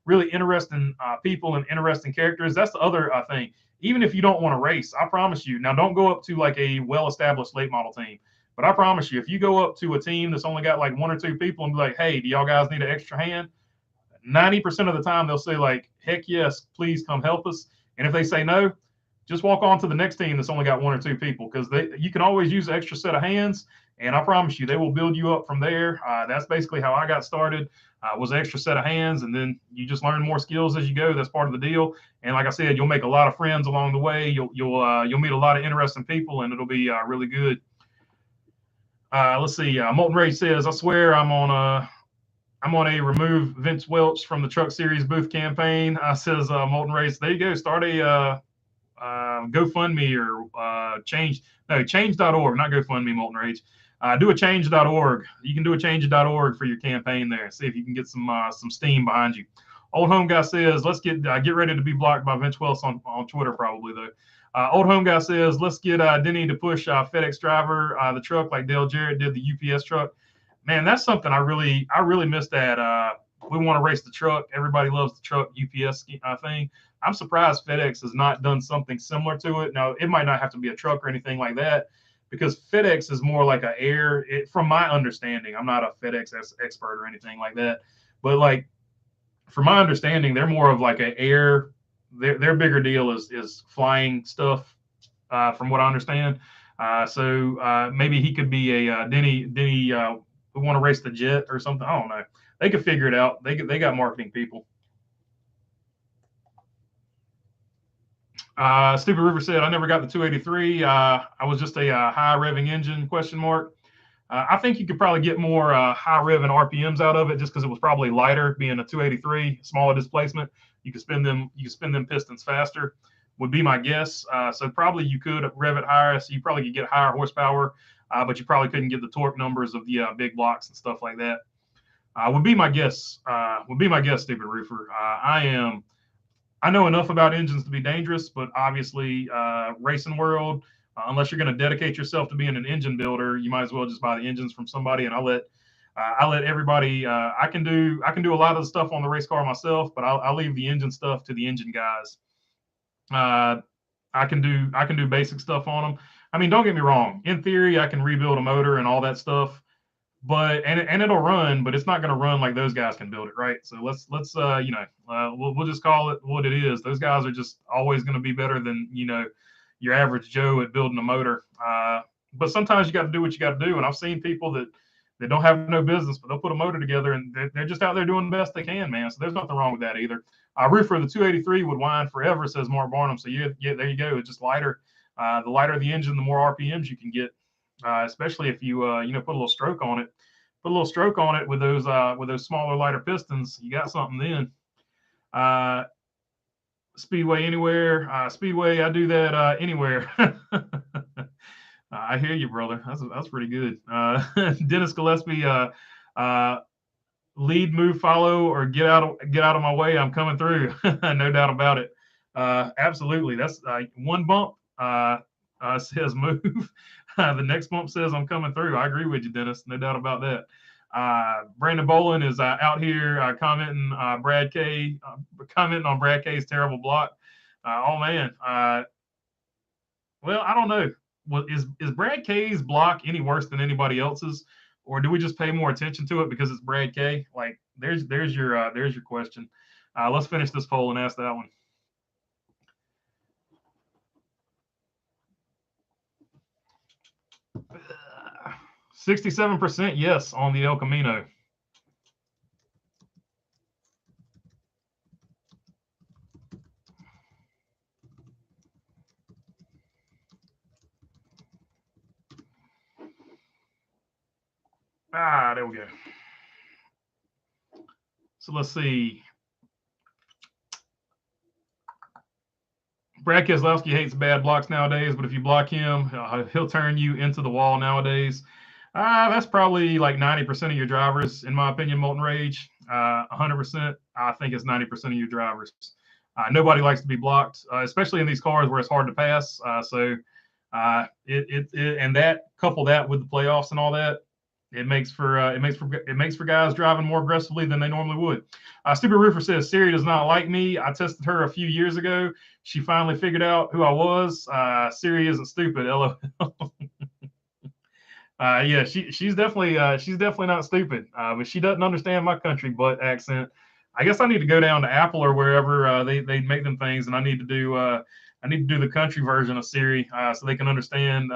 really interesting people and interesting characters. That's the other thing. Even if you don't want to race, I promise you. Now, don't go up to like a well-established late model team. But I promise you, if you go up to a team that's only got like one or two people and be like, hey, do y'all guys need an extra hand? 90% of the time, they'll say like, heck yes, please come help us. And if they say no, just walk on to the next team that's only got one or two people, because you can always use an extra set of hands. And I promise you, they will build you up from there. That's basically how I got started, was an extra set of hands. And then you just learn more skills as you go. That's part of the deal. And like I said, you'll make a lot of friends along the way. You'll meet a lot of interesting people, and it'll be really good. Let's see. Molten Rage says, I swear I'm on a remove Vince Welch from the Truck Series booth campaign. Says Molten Rage. There you go. Start a GoFundMe or change.org, not GoFundMe, Molten Rage. Do a change.org. You can do a change.org for your campaign there. See if you can get some steam behind you. Old Home Guy says, let's get ready to be blocked by Vince Welch on Twitter, probably, though. Old Home Guy says, let's get Denny to push FedEx driver the truck like Dale Jarrett did the UPS truck. Man, that's something I really missed that. We want to race the truck. Everybody loves the truck UPS thing. I'm surprised FedEx has not done something similar to it. Now, it might not have to be a truck or anything like that, because FedEx is more like from my understanding, I'm not a FedEx expert or anything like that, but like, from my understanding, they're more of like an air. Their bigger deal is flying stuff, from what I understand. So maybe he could be a Denny. We want to race the jet or something. I don't know. They could figure it out. They got marketing people. Stupid River said, I never got the 283. I was just a high revving engine, question mark. I think you could probably get more high rev and RPMs out of it, just because it was probably lighter, being a 283, smaller displacement. You could spin them pistons faster, would be my guess. So probably you could rev it higher, so you probably could get higher horsepower, but you probably couldn't get the torque numbers of the big blocks and stuff like that. Would be my guess. Stupid Roofer. I know enough about engines to be dangerous, but obviously, racing world, unless you're going to dedicate yourself to being an engine builder, you might as well just buy the engines from somebody. And I let everybody. I can do a lot of the stuff on the race car myself, but I'll leave the engine stuff to the engine guys. I can do basic stuff on them. I mean, don't get me wrong. In theory, I can rebuild a motor and all that stuff, but and it'll run, but it's not going to run like those guys can build it, right? So let's we'll just call it what it is. Those guys are just always going to be better than your average Joe at building a motor. But sometimes you got to do what you got to do, and I've seen people that don't have no business, but they'll put a motor together, and they're just out there doing the best they can, man. So there's nothing wrong with that either. Roofer, the 283 would whine forever, says Mark Barnum. So yeah, there you go. It's just lighter. The lighter the engine, the more RPMs you can get, especially if you put a little stroke on it. Put a little stroke on it with those smaller, lighter pistons. You got something then. Speedway anywhere. Speedway, I do that anywhere. I hear you, brother. That's pretty good. Dennis Gillespie, lead, move, follow, or get out of my way. I'm coming through. No doubt about it. Absolutely. That's one bump says move. The next bump says I'm coming through. I agree with you, Dennis. No doubt about that. Brandon Bolin is out here commenting commenting on Brad K's terrible block. Oh man. Well, I don't know. Well, is Brad K's block any worse than anybody else's, or do we just pay more attention to it because it's Brad K? Like, there's your question. Let's finish this poll and ask that one. 67% yes on the El Camino. There we go. So let's see. Brad Keselowski hates bad blocks nowadays, but if you block him, he'll turn you into the wall nowadays. That's probably like 90% of your drivers, in my opinion, Molten Rage. 100%, I think it's 90% of your drivers. Nobody likes to be blocked, especially in these cars where it's hard to pass. And that, couple that with the playoffs and all that, it makes for guys driving more aggressively than they normally would. Stupid Roofer says Siri does not like me. I tested her a few years ago. She finally figured out who I was. Siri isn't stupid. LOL. Yeah, she's definitely not stupid. But she doesn't understand my country butt accent. I guess I need to go down to Apple or wherever they make them things, and I need to do the country version of Siri so they can understand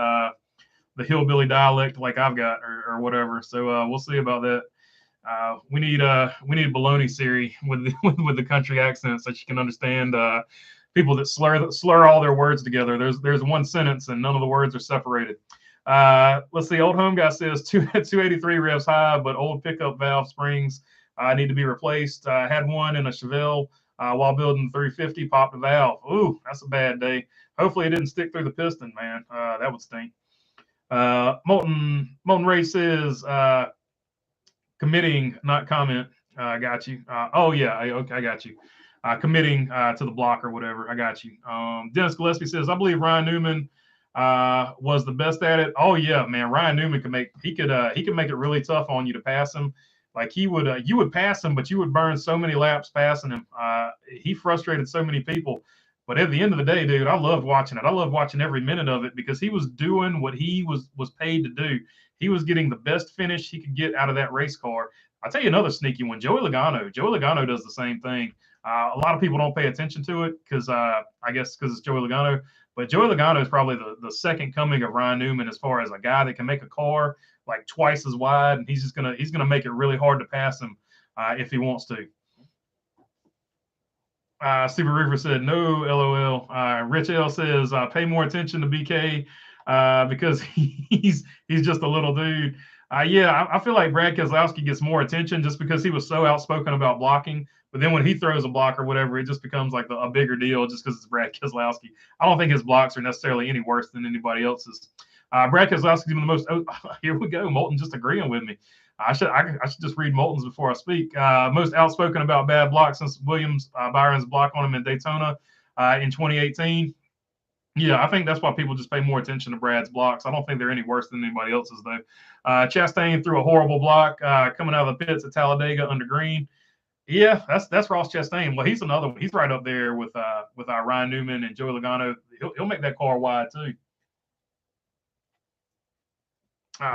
the hillbilly dialect like I've got or whatever. So we'll see about that. We need baloney Siri with the country accent so she can understand people that slur all their words together. There's one sentence and none of the words are separated. Let's see. Old home guy says 283 revs high, but old pickup valve springs need to be replaced. Had one in a Chevelle while building 350, popped a valve. Ooh, that's a bad day. Hopefully it didn't stick through the piston, man. That would stink. Molten Ray says committing, not comment. I got you. Oh yeah, okay, I got you. Committing to the block or whatever. I got you. Dennis Gillespie says, I believe Ryan Newman was the best at it. Oh yeah, man. Ryan Newman could make it really tough on you to pass him. Like you would pass him, but you would burn so many laps passing him. He frustrated so many people. But at the end of the day, dude, I loved watching it. I loved watching every minute of it because he was doing what he was paid to do. He was getting the best finish he could get out of that race car. I'll tell you another sneaky one, Joey Logano. Joey Logano does the same thing. A lot of people don't pay attention to it because I guess because it's Joey Logano. But Joey Logano is probably the second coming of Ryan Newman as far as a guy that can make a car like twice as wide, and he's gonna make it really hard to pass him if he wants to. Super Reaper said no, LOL. Rich L says pay more attention to BK because he's just a little dude. Yeah, I feel like Brad Keselowski gets more attention just because he was so outspoken about blocking. But then when he throws a block or whatever, it just becomes like a bigger deal just because it's Brad Keselowski. I don't think his blocks are necessarily any worse than anybody else's. Brad Keselowski's even the most. Oh, here we go. Molten just agreeing with me. I should just read Molten's before I speak. Most outspoken about bad blocks since Williams Byron's block on him in Daytona in 2018. Yeah, I think that's why people just pay more attention to Brad's blocks. I don't think they're any worse than anybody else's though. Chastain threw a horrible block coming out of the pits at Talladega under green. Yeah, that's Ross Chastain. Well, he's another one. He's right up there with Ryan Newman and Joey Logano. He'll make that car wide too.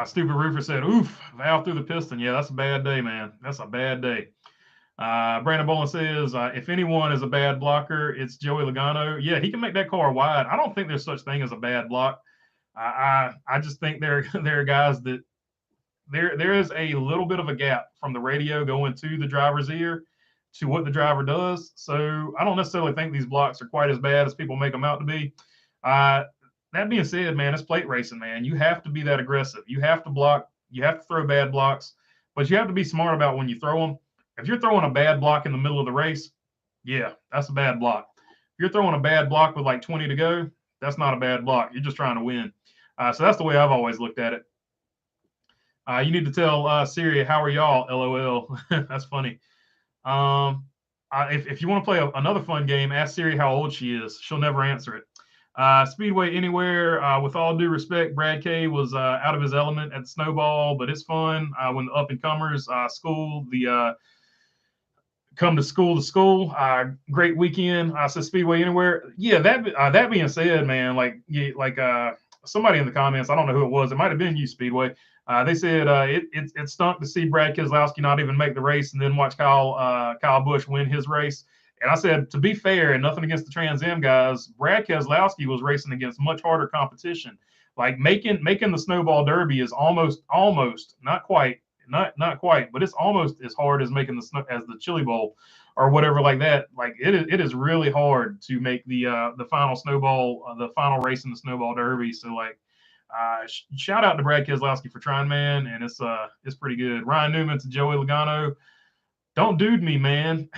Stupid Roofer said, oof, valve through the piston. Yeah, that's a bad day, man. That's a bad day. Brandon Bolin says, if anyone is a bad blocker, it's Joey Logano. Yeah, he can make that car wide. I don't think there's such thing as a bad block. I just think there are guys that there is a little bit of a gap from the radio going to the driver's ear to what the driver does. So I don't necessarily think these blocks are quite as bad as people make them out to be. That being said, man, it's plate racing, man. You have to be that aggressive. You have to block. You have to throw bad blocks, but you have to be smart about when you throw them. If you're throwing a bad block in the middle of the race, yeah, that's a bad block. you're throwing a bad block with like 20 to go, that's not a bad block. You're just trying to win. So that's the way I've always looked at it. You need to tell Siri, how are y'all? LOL. That's funny. If you want to play another fun game, ask Siri how old she is. She'll never answer it. Speedway Anywhere, with all due respect, Brad K was out of his element at the Snowball, but it's fun when the up-and-comers come to school. Great weekend. Says Speedway Anywhere. Yeah, that being said, man, somebody in the comments, I don't know who it was. It might have been you, Speedway. They said it stunk to see Brad Keselowski not even make the race and then watch Kyle Busch win his race. And I said, to be fair, and nothing against the Trans Am guys, Brad Keselowski was racing against much harder competition. Like making the Snowball Derby is almost not quite, but it's almost as hard as making the Chili Bowl or whatever like that. Like it is really hard to make the final Snowball, the final race in the Snowball Derby. So like, shout out to Brad Keselowski for trying, man, and it's pretty good. Ryan Newman to Joey Logano, don't dude me, man.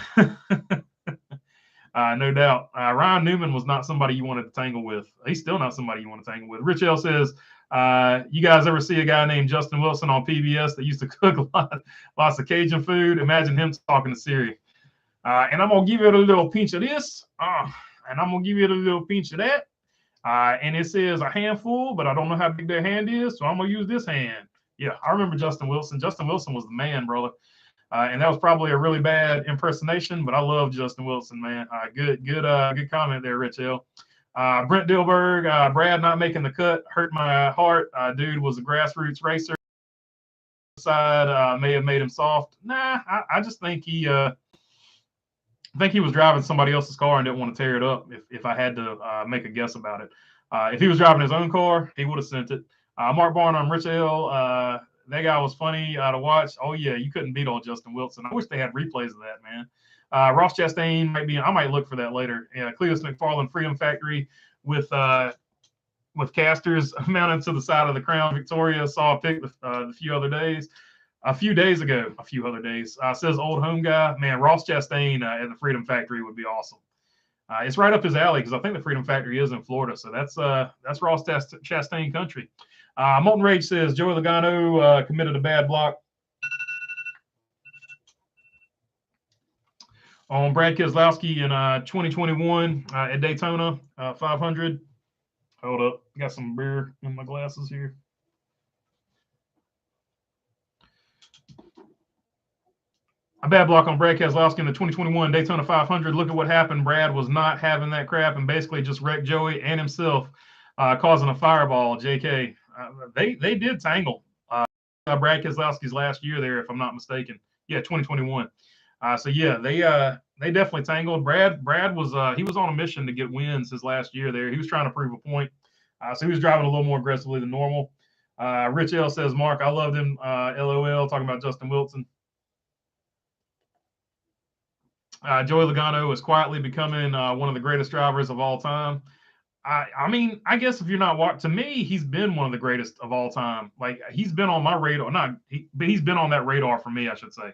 No doubt. Ryan Newman was not somebody you wanted to tangle with. He's still not somebody you want to tangle with. Rich L says, you guys ever see a guy named Justin Wilson on PBS that used to cook lots of Cajun food? Imagine him talking to Siri. And I'm going to give it a little pinch of this. And I'm going to give it a little pinch of that. And it says a handful, but I don't know how big their hand is, so I'm going to use this hand. Yeah, I remember Justin Wilson. Justin Wilson was the man, brother. And that was probably a really bad impersonation, but I love Justin Wilson, man. Good comment there, Rich L. Brent Dilberg, Brad not making the cut hurt my heart. Dude was a grassroots racer. Side may have made him soft. Nah, I just think he was driving somebody else's car and didn't want to tear it up. If I had to make a guess about it, if he was driving his own car, he would have sent it. Mark Barnum, Rich L. That guy was funny to watch. Oh, yeah, you couldn't beat old Justin Wilson. I wish they had replays of that, man. Ross Chastain I might look for that later. Yeah, Cletus McFarland Freedom Factory with casters mounted to the side of the Crown Victoria. Saw a pic a few other days. Says old home guy. Man, Ross Chastain at the Freedom Factory would be awesome. It's right up his alley because I think the Freedom Factory is in Florida. So that's Ross Chastain country. Molten Rage says Joey Logano committed a bad block on Brad Keselowski in 2021 at Daytona 500. Hold up, got some beer in my glasses here. A bad block on Brad Keselowski in the 2021 Daytona 500. Look at what happened. Brad was not having that crap and basically just wrecked Joey and himself, causing a fireball. JK. They did tangle Brad Keselowski's last year there, if I'm not mistaken. Yeah, 2021. So yeah, they definitely tangled. Brad was he was on a mission to get wins his last year there. He was trying to prove a point. So he was driving a little more aggressively than normal. Rich L says, Mark, I loved him. LOL, talking about Justin Wilson. Joey Logano is quietly becoming one of the greatest drivers of all time. I mean, I guess if you're not to me, he's been one of the greatest of all time. Like he's been on my radar, but he's been on that radar for me, I should say,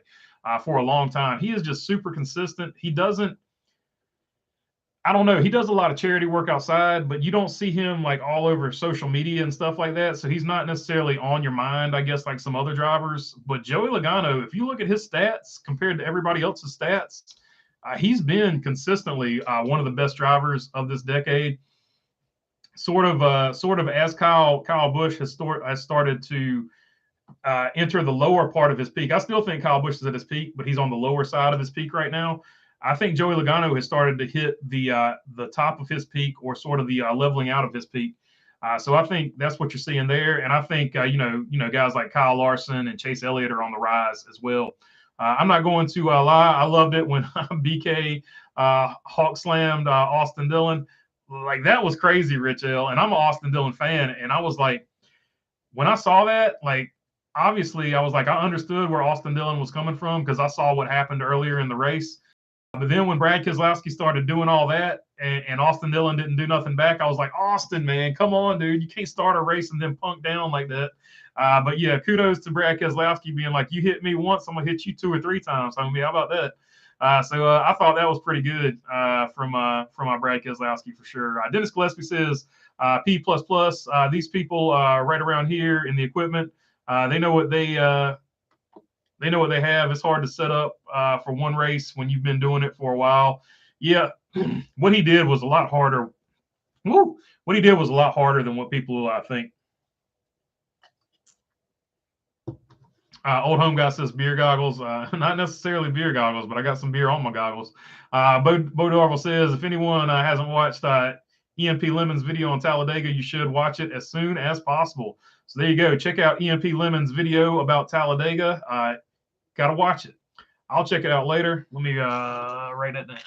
for a long time. He is just super consistent. He does a lot of charity work outside, but you don't see him like all over social media and stuff like that. So he's not necessarily on your mind, I guess, like some other drivers. But Joey Logano, if you look at his stats compared to everybody else's stats, he's been consistently one of the best drivers of this decade. Sort of as Kyle Busch has started to enter the lower part of his peak. I still think Kyle Busch is at his peak, but he's on the lower side of his peak right now. I think Joey Logano has started to hit the top of his peak, or sort of the leveling out of his peak. So I think that's what you're seeing there. And I think guys like Kyle Larson and Chase Elliott are on the rise as well. I'm not going to lie. I loved it when BK hawk slammed Austin Dillon. Like that was crazy, Rich L. And I'm an Austin Dillon fan, and I was like, when I saw that, like obviously I was like, I understood where Austin Dillon was coming from because I saw what happened earlier in the race. But then when Brad Keselowski started doing all that and Austin Dillon didn't do nothing back, I was like, Austin, man, come on, dude. You can't start a race and then punk down like that. But yeah, kudos to Brad Keselowski being like, you hit me once, I'm going to hit you 2 or 3 times. I mean, how about that? So I thought that was pretty good from Brad Keselowski for sure. Dennis Gillespie says P++. These people right around here in the equipment, they know what they have. It's hard to set up for one race when you've been doing it for a while. Yeah, what he did was a lot harder. Woo! What he did was a lot harder than what people think. Old home guy says beer goggles. Not necessarily beer goggles, but I got some beer on my goggles. Bo Darvel says if anyone hasn't watched EMP Lemon's video on Talladega, you should watch it as soon as possible. So there you go. Check out EMP Lemon's video about Talladega. Got to watch it. I'll check it out later. Let me write that down.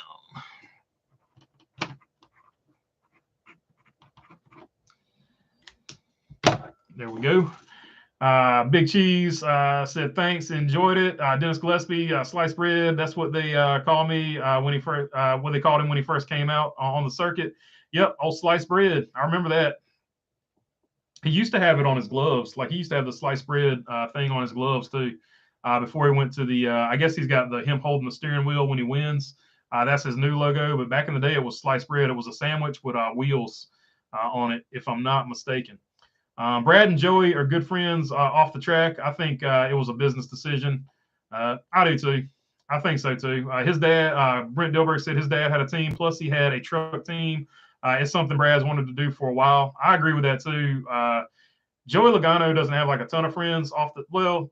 There we go. Big Cheese said thanks, enjoyed it. Dennis Gillespie, sliced bread. That's what they call me when he first. What they called him when he first came out on the circuit. Yep, old sliced bread. I remember that. He used to have it on his gloves. Like he used to have the sliced bread thing on his gloves too. Before he went to the, I guess he's got him holding the steering wheel when he wins. That's his new logo. But back in the day, it was sliced bread. It was a sandwich with wheels on it, if I'm not mistaken. Brad and Joey are good friends off the track. I think it was a business decision. I do too. I think so too. His dad, Brent Dilberg, said his dad had a team, plus he had a truck team. It's something Brad's wanted to do for a while. I agree with that too. Joey Logano doesn't have like a ton of friends well,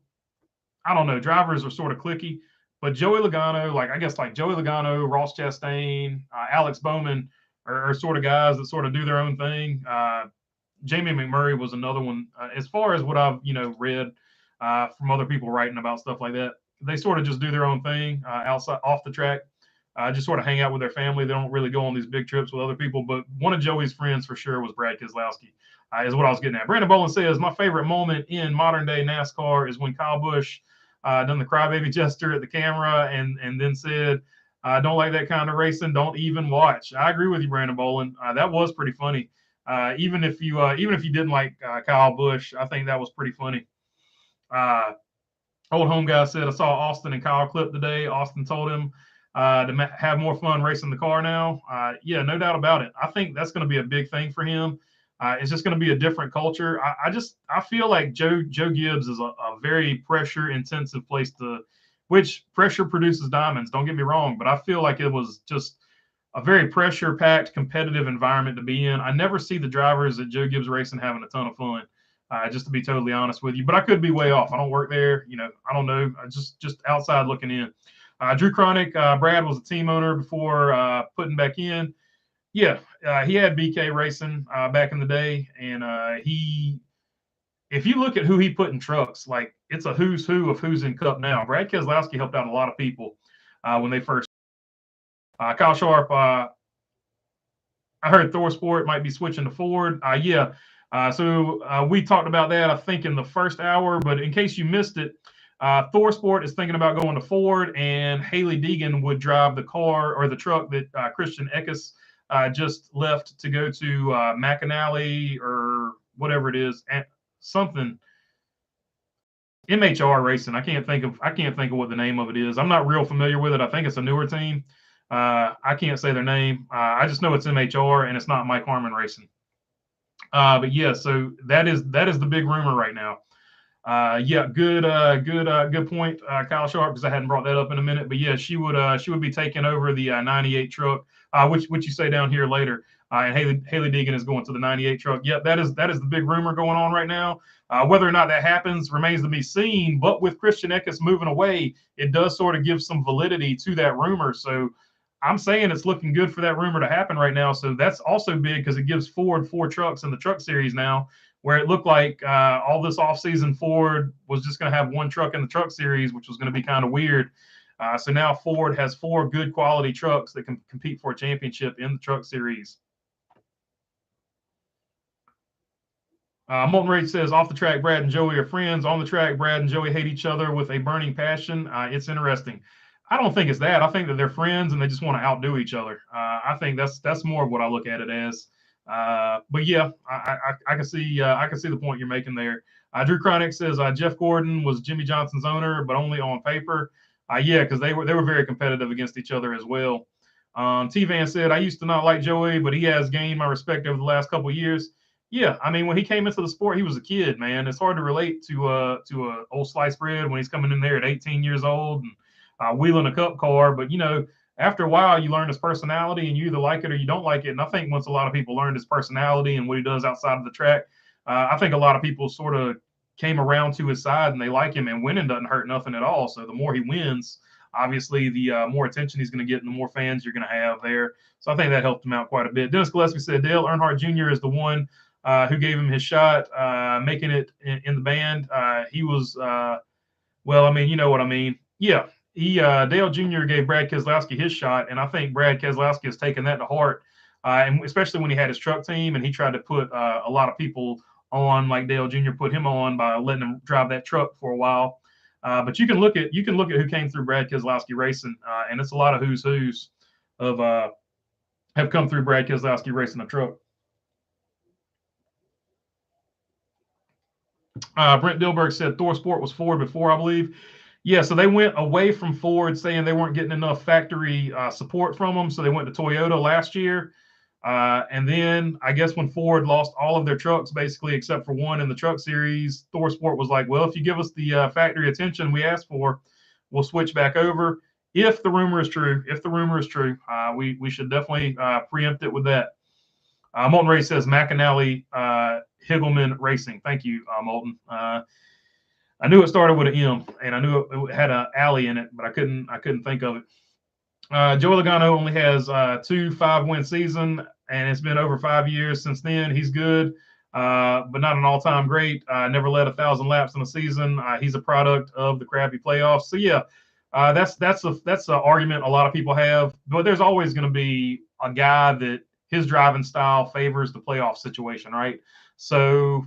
I don't know. Drivers are sort of cliquey, but Joey Logano, I guess Joey Logano, Ross Chastain, Alex Bowman are sort of guys that sort of do their own thing. Jamie McMurray was another one. As far as what I've read from other people writing about stuff like that, they sort of just do their own thing outside off the track. Just sort of hang out with their family. They don't really go on these big trips with other people. But one of Joey's friends for sure was Brad Keselowski, is what I was getting at. Brandon Boland says, my favorite moment in modern day NASCAR is when Kyle Busch done the crybaby gesture at the camera and then said, don't like that kind of racing, don't even watch. I agree with you, Brandon Boland. That was pretty funny. Even if you didn't like Kyle Busch, I think that was pretty funny. Old home guy said, I saw Austin and Kyle clip today. Austin told him to have more fun racing the car now. Yeah, no doubt about it. I think that's going to be a big thing for him. It's just going to be a different culture. I feel like Joe Gibbs is a very pressure intensive place which pressure produces diamonds. Don't get me wrong, but I feel like it was just a very pressure packed competitive environment to be in. I never see the drivers at Joe Gibbs Racing having a ton of fun. Just to be totally honest with you, but I could be way off. I don't work there. I don't know. Just outside looking in. Drew Cronick, Brad was a team owner before putting back in. Yeah, he had BK Racing back in the day, and if you look at who he put in trucks, it's a who's who of who's in Cup now. Brad Keselowski helped out a lot of people when they first. Kyle Sharp, I heard Thor Sport might be switching to Ford. Yeah. So we talked about that, I think, in the first hour. But in case you missed it, Thor Sport is thinking about going to Ford, and Haley Deegan would drive the car or the truck that Christian Eckes just left to go to McAnally or whatever it is, something MHR Racing. I can't think of what the name of it is. I'm not real familiar with it. I think it's a newer team. I can't say their name. I just know it's MHR and it's not Mike Harmon Racing. But yeah, so that is the big rumor right now. Yeah, good point, Kyle Sharp, because I hadn't brought that up in a minute. But yeah, she would be taking over the 98 truck, which you say down here later. And Haley Deegan is going to the 98 truck. Yep, that is the big rumor going on right now. Whether or not that happens remains to be seen. But with Christian Eckes moving away, it does sort of give some validity to that rumor. So I'm saying it's looking good for that rumor to happen right now. So that's also big because it gives Ford 4 trucks in the truck series now, where it looked like all this offseason Ford was just going to have 1 truck in the truck series, which was going to be kind of weird. So now Ford has 4 good quality trucks that can compete for a championship in the truck series. Molten Rage says, off the track, Brad and Joey are friends. On the track, Brad and Joey hate each other with a burning passion. It's interesting. I don't think it's that. I think that they're friends and they just want to outdo each other. I think that's more of what I look at it as. But yeah, I can see the point you're making there. Drew Cronick says Jeff Gordon was Jimmy Johnson's owner, but only on paper. Yeah, because they were very competitive against each other as well. T-Van said, I used to not like Joey, but he has gained my respect over the last couple of years. Yeah, I mean, when he came into the sport, he was a kid, man. It's hard to relate to a old sliced bread when he's coming in there at 18 years old and wheeling a cup car. But after a while, you learn his personality, and you either like it or you don't like it. And I think once a lot of people learned his personality and what he does outside of the track, I think a lot of people sort of came around to his side and they like him. And winning doesn't hurt nothing at all. So the more he wins, obviously, the more attention he's going to get and the more fans you're going to have there. So I think that helped him out quite a bit. Dennis Gillespie said Dale Earnhardt Jr. is the one who gave him his shot, making it in the band. He was, well, I mean, you know what I mean. Yeah, Dale Jr. gave Brad Keselowski his shot, and I think Brad Keselowski has taken that to heart, and especially when he had his truck team and he tried to put a lot of people on, like Dale Jr. put him on by letting him drive that truck for a while. But you can look at who came through Brad Keselowski Racing, and it's a lot of who's of have come through Brad Keselowski Racing a truck. Brent Dilberg said Thor Sport was Ford before, I believe. Yeah, so they went away from Ford, saying they weren't getting enough factory support from them, so they went to Toyota last year. And then I guess when Ford lost all of their trucks, basically except for one in the truck series, Thor Sport was like, well, if you give us the factory attention we asked for, we'll switch back over. If the rumor is true, we should definitely preempt it with that. Molten Ray says McAnally Higgleman Racing. Thank you, Molten. I knew it started with an M, and I knew it had an alley in it, but I couldn't think of it. Joey Logano only has 2 5-win season, and it's been over 5 years since then. He's good, but not an all-time great. Never led 1,000 laps in a season. He's a product of the crappy playoffs. So yeah, that's an argument a lot of people have. But there's always going to be a guy that his driving style favors the playoff situation, right? So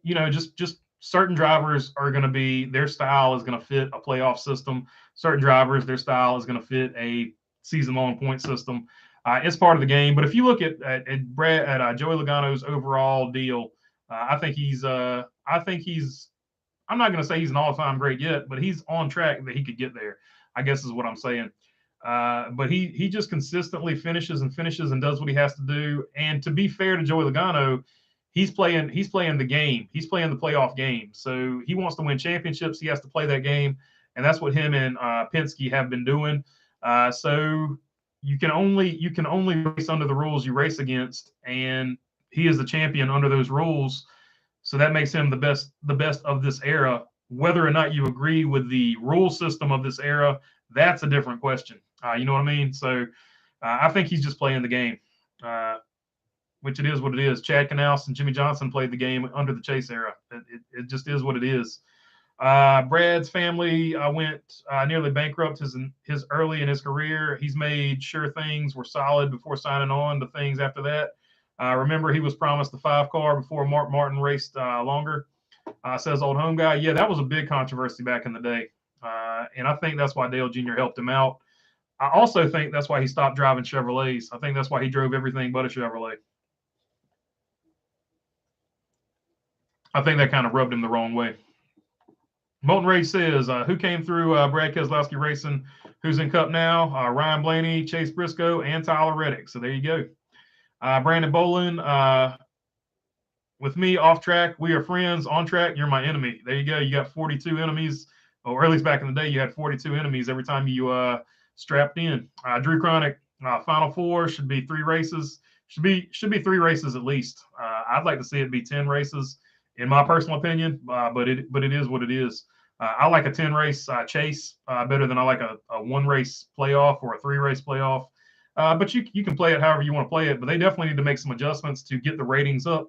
just certain drivers are going to be, their style is going to fit a playoff system. Certain drivers, their style is going to fit a season-long point system. It's part of the game. But if you look at Joey Logano's overall deal, I think he's I'm not going to say he's an all-time great yet, but he's on track that he could get there, I guess is what I'm saying. But he just consistently finishes and does what he has to do. And to be fair to Joey Logano, he's playing the game. He's playing the playoff game. So he wants to win championships. He has to play that game. And that's what him and Penske have been doing. So you can only race under the rules you race against. And he is the champion under those rules. So that makes him the best of this era. Whether or not you agree with the rule system of this era, that's a different question. You know what I mean? So I think he's just playing the game. Which it is what it is. Chad Knaus and Jimmy Johnson played the game under the Chase era. It just is what it is. Brad's family went nearly bankrupt his early in his career. He's made sure things were solid before signing on to things after that. Remember, he was promised the 5 car before Mark Martin raced longer. Says old home guy. Yeah, that was a big controversy back in the day. And I think that's why Dale Jr. helped him out. I also think that's why he stopped driving Chevrolets. I think that's why he drove everything but a Chevrolet. I think that kind of rubbed him the wrong way. Molten Ray says, who came through Brad Keselowski Racing, who's in Cup now? Ryan Blaney, Chase Briscoe, and Tyler Reddick. So there you go. Brandon Bolin, with me off track, we are friends. On track, you're my enemy. There you go. You got 42 enemies, or at least back in the day, you had 42 enemies every time you strapped in. Drew Chronic, Final 4 should be 3 races. Should be 3 races at least. I'd like to see it be 10 races. In my personal opinion, but it is what it is. I like a 10-race chase better than I like a 1-race playoff or a 3-race playoff. But you can play it however you want to play it. But they definitely need to make some adjustments to get the ratings up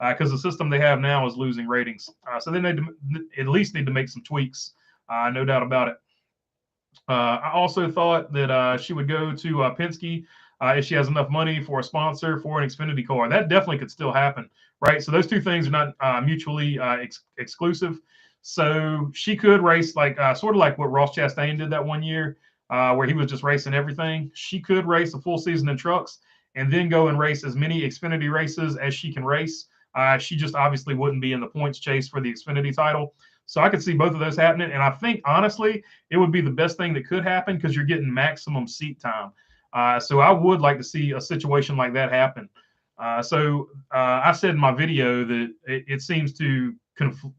because the system they have now is losing ratings. So they need to at least need to make some tweaks, no doubt about it. I also thought that she would go to Penske if she has enough money for a sponsor for an Xfinity car. That definitely could still happen. Right, so those two things are not mutually exclusive. So she could race like sort of like what Ross Chastain did that one year, where he was just racing everything. She could race a full season in trucks and then go and race as many Xfinity races as she can race. She just obviously wouldn't be in the points chase for the Xfinity title. So I could see both of those happening. And I think, honestly, it would be the best thing that could happen because you're getting maximum seat time. So I would like to see a situation like that happen. I said in my video that it seems to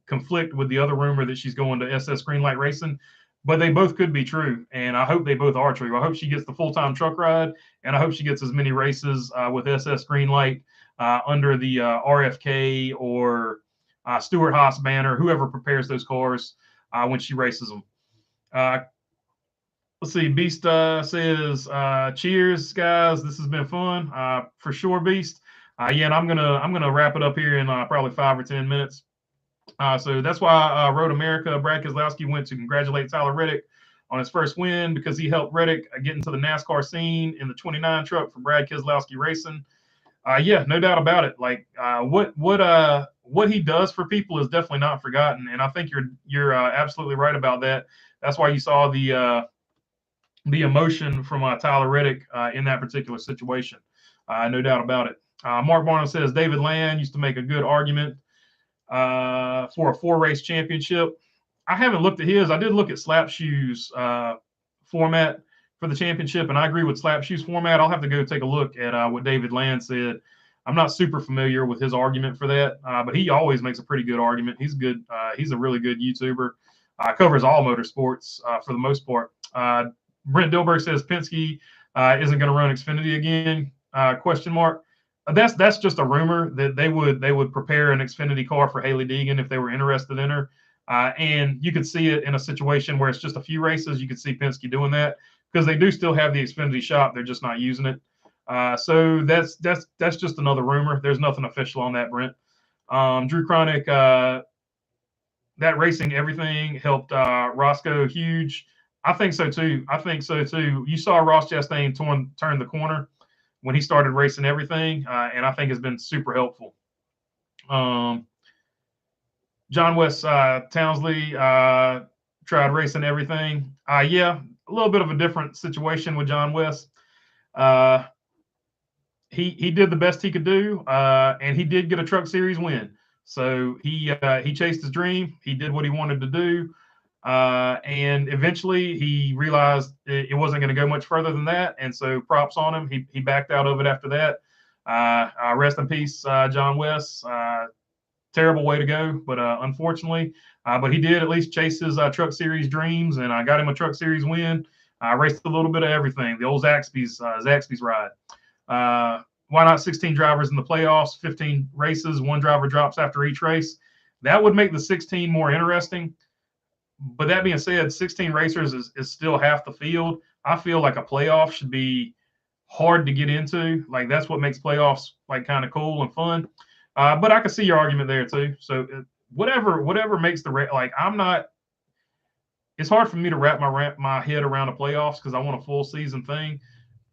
conflict with the other rumor that she's going to SS Greenlight Racing, but they both could be true, and I hope they both are true. I hope she gets the full-time truck ride, and I hope she gets as many races with SS Greenlight under the RFK or Stuart Haas banner, whoever prepares those cars when she races them. Let's see. Beast says, "Cheers, guys! This has been fun for sure, Beast." Yeah, and I'm gonna wrap it up here in probably 5 or 10 minutes. So that's why Road America, Brad Keselowski went to congratulate Tyler Reddick on his first win because he helped Reddick get into the NASCAR scene in the 29 truck for Brad Keselowski Racing. Yeah, no doubt about it. Like what he does for people is definitely not forgotten, and I think you're absolutely right about that. That's why you saw the emotion from Tyler Reddick in that particular situation. No doubt about it. Mark Barnum says David Land used to make a good argument for a 4-race championship. I haven't looked at his. I did look at Slapshoe's format for the championship, and I agree with Slapshoe's format. I'll have to go take a look at what David Land said. I'm not super familiar with his argument for that, but he always makes a pretty good argument. He's good. He's a really good YouTuber. Covers all motorsports for the most part. Brent Dilberg says Penske isn't going to run Xfinity again? Question mark. That's just a rumor that they would prepare an Xfinity car for Hailie Deegan if they were interested in her. And you could see it in a situation where it's just a few races. You could see Penske doing that because they do still have the Xfinity shop. They're just not using it. So that's just another rumor. There's nothing official on that, Brent. Drew Chronic, that racing everything helped Roscoe huge. I think so too. You saw Ross Chastain turn the corner when he started racing everything, and I think it's been super helpful. John West Townsley tried racing everything. Yeah, a little bit of a different situation with John West. He did the best he could do, and he did get a Truck Series win. So he chased his dream. He did what he wanted to do. And eventually he realized it wasn't going to go much further than that. And so props on him. He backed out of it after that. Rest in peace, John West. Terrible way to go, but unfortunately, but he did at least chase his Truck Series dreams, and I got him a Truck Series win. I raced a little bit of everything. The old Zaxby's ride. Why not 16 drivers in the playoffs, 15 races, 1 driver drops after each race? That would make the 16 more interesting. But that being said, 16 racers is still half the field. I feel like a playoff should be hard to get into. Like that's what makes playoffs like kind of cool and fun. But I can see your argument there too. So whatever makes the like I'm not. It's hard for me to wrap my head around the playoffs because I want a full season thing.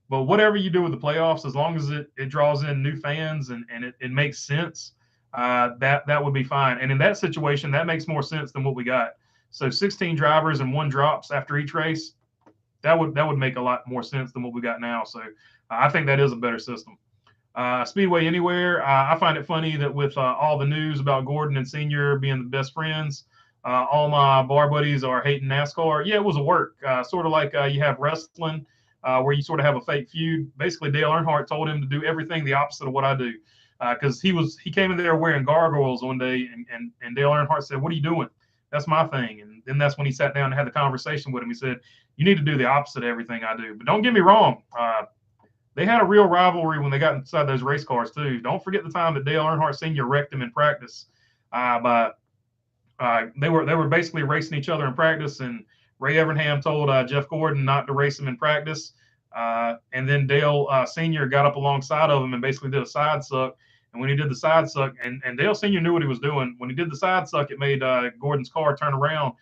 But whatever you do with the playoffs, as long as it draws in new fans and it makes sense, that would be fine. And in that situation, that makes more sense than what we got. So 16 drivers and 1 drops after each race, that would make a lot more sense than what we got now. So I think that is a better system. Speedway Anywhere, I find it funny that with all the news about Gordon and Senior being the best friends, all my bar buddies are hating NASCAR. Yeah, it was a work. Sort of like you have wrestling where you sort of have a fake feud. Basically, Dale Earnhardt told him to do everything the opposite of what I do because he came in there wearing gargoyles one day, and Dale Earnhardt said, "What are you doing? That's my thing." And then that's when he sat down and had the conversation with him. He said, "You need to do the opposite of everything I do." But don't get me wrong. They had a real rivalry when they got inside those race cars too. Don't forget the time that Dale Earnhardt Sr. wrecked him in practice. They were basically racing each other in practice, and Ray Evernham told Jeff Gordon not to race him in practice. And then Dale Sr. got up alongside of him and basically did a side suck. And when he did the side suck, and Dale Sr. knew what he was doing. When he did the side suck, it made Gordon's car turn around.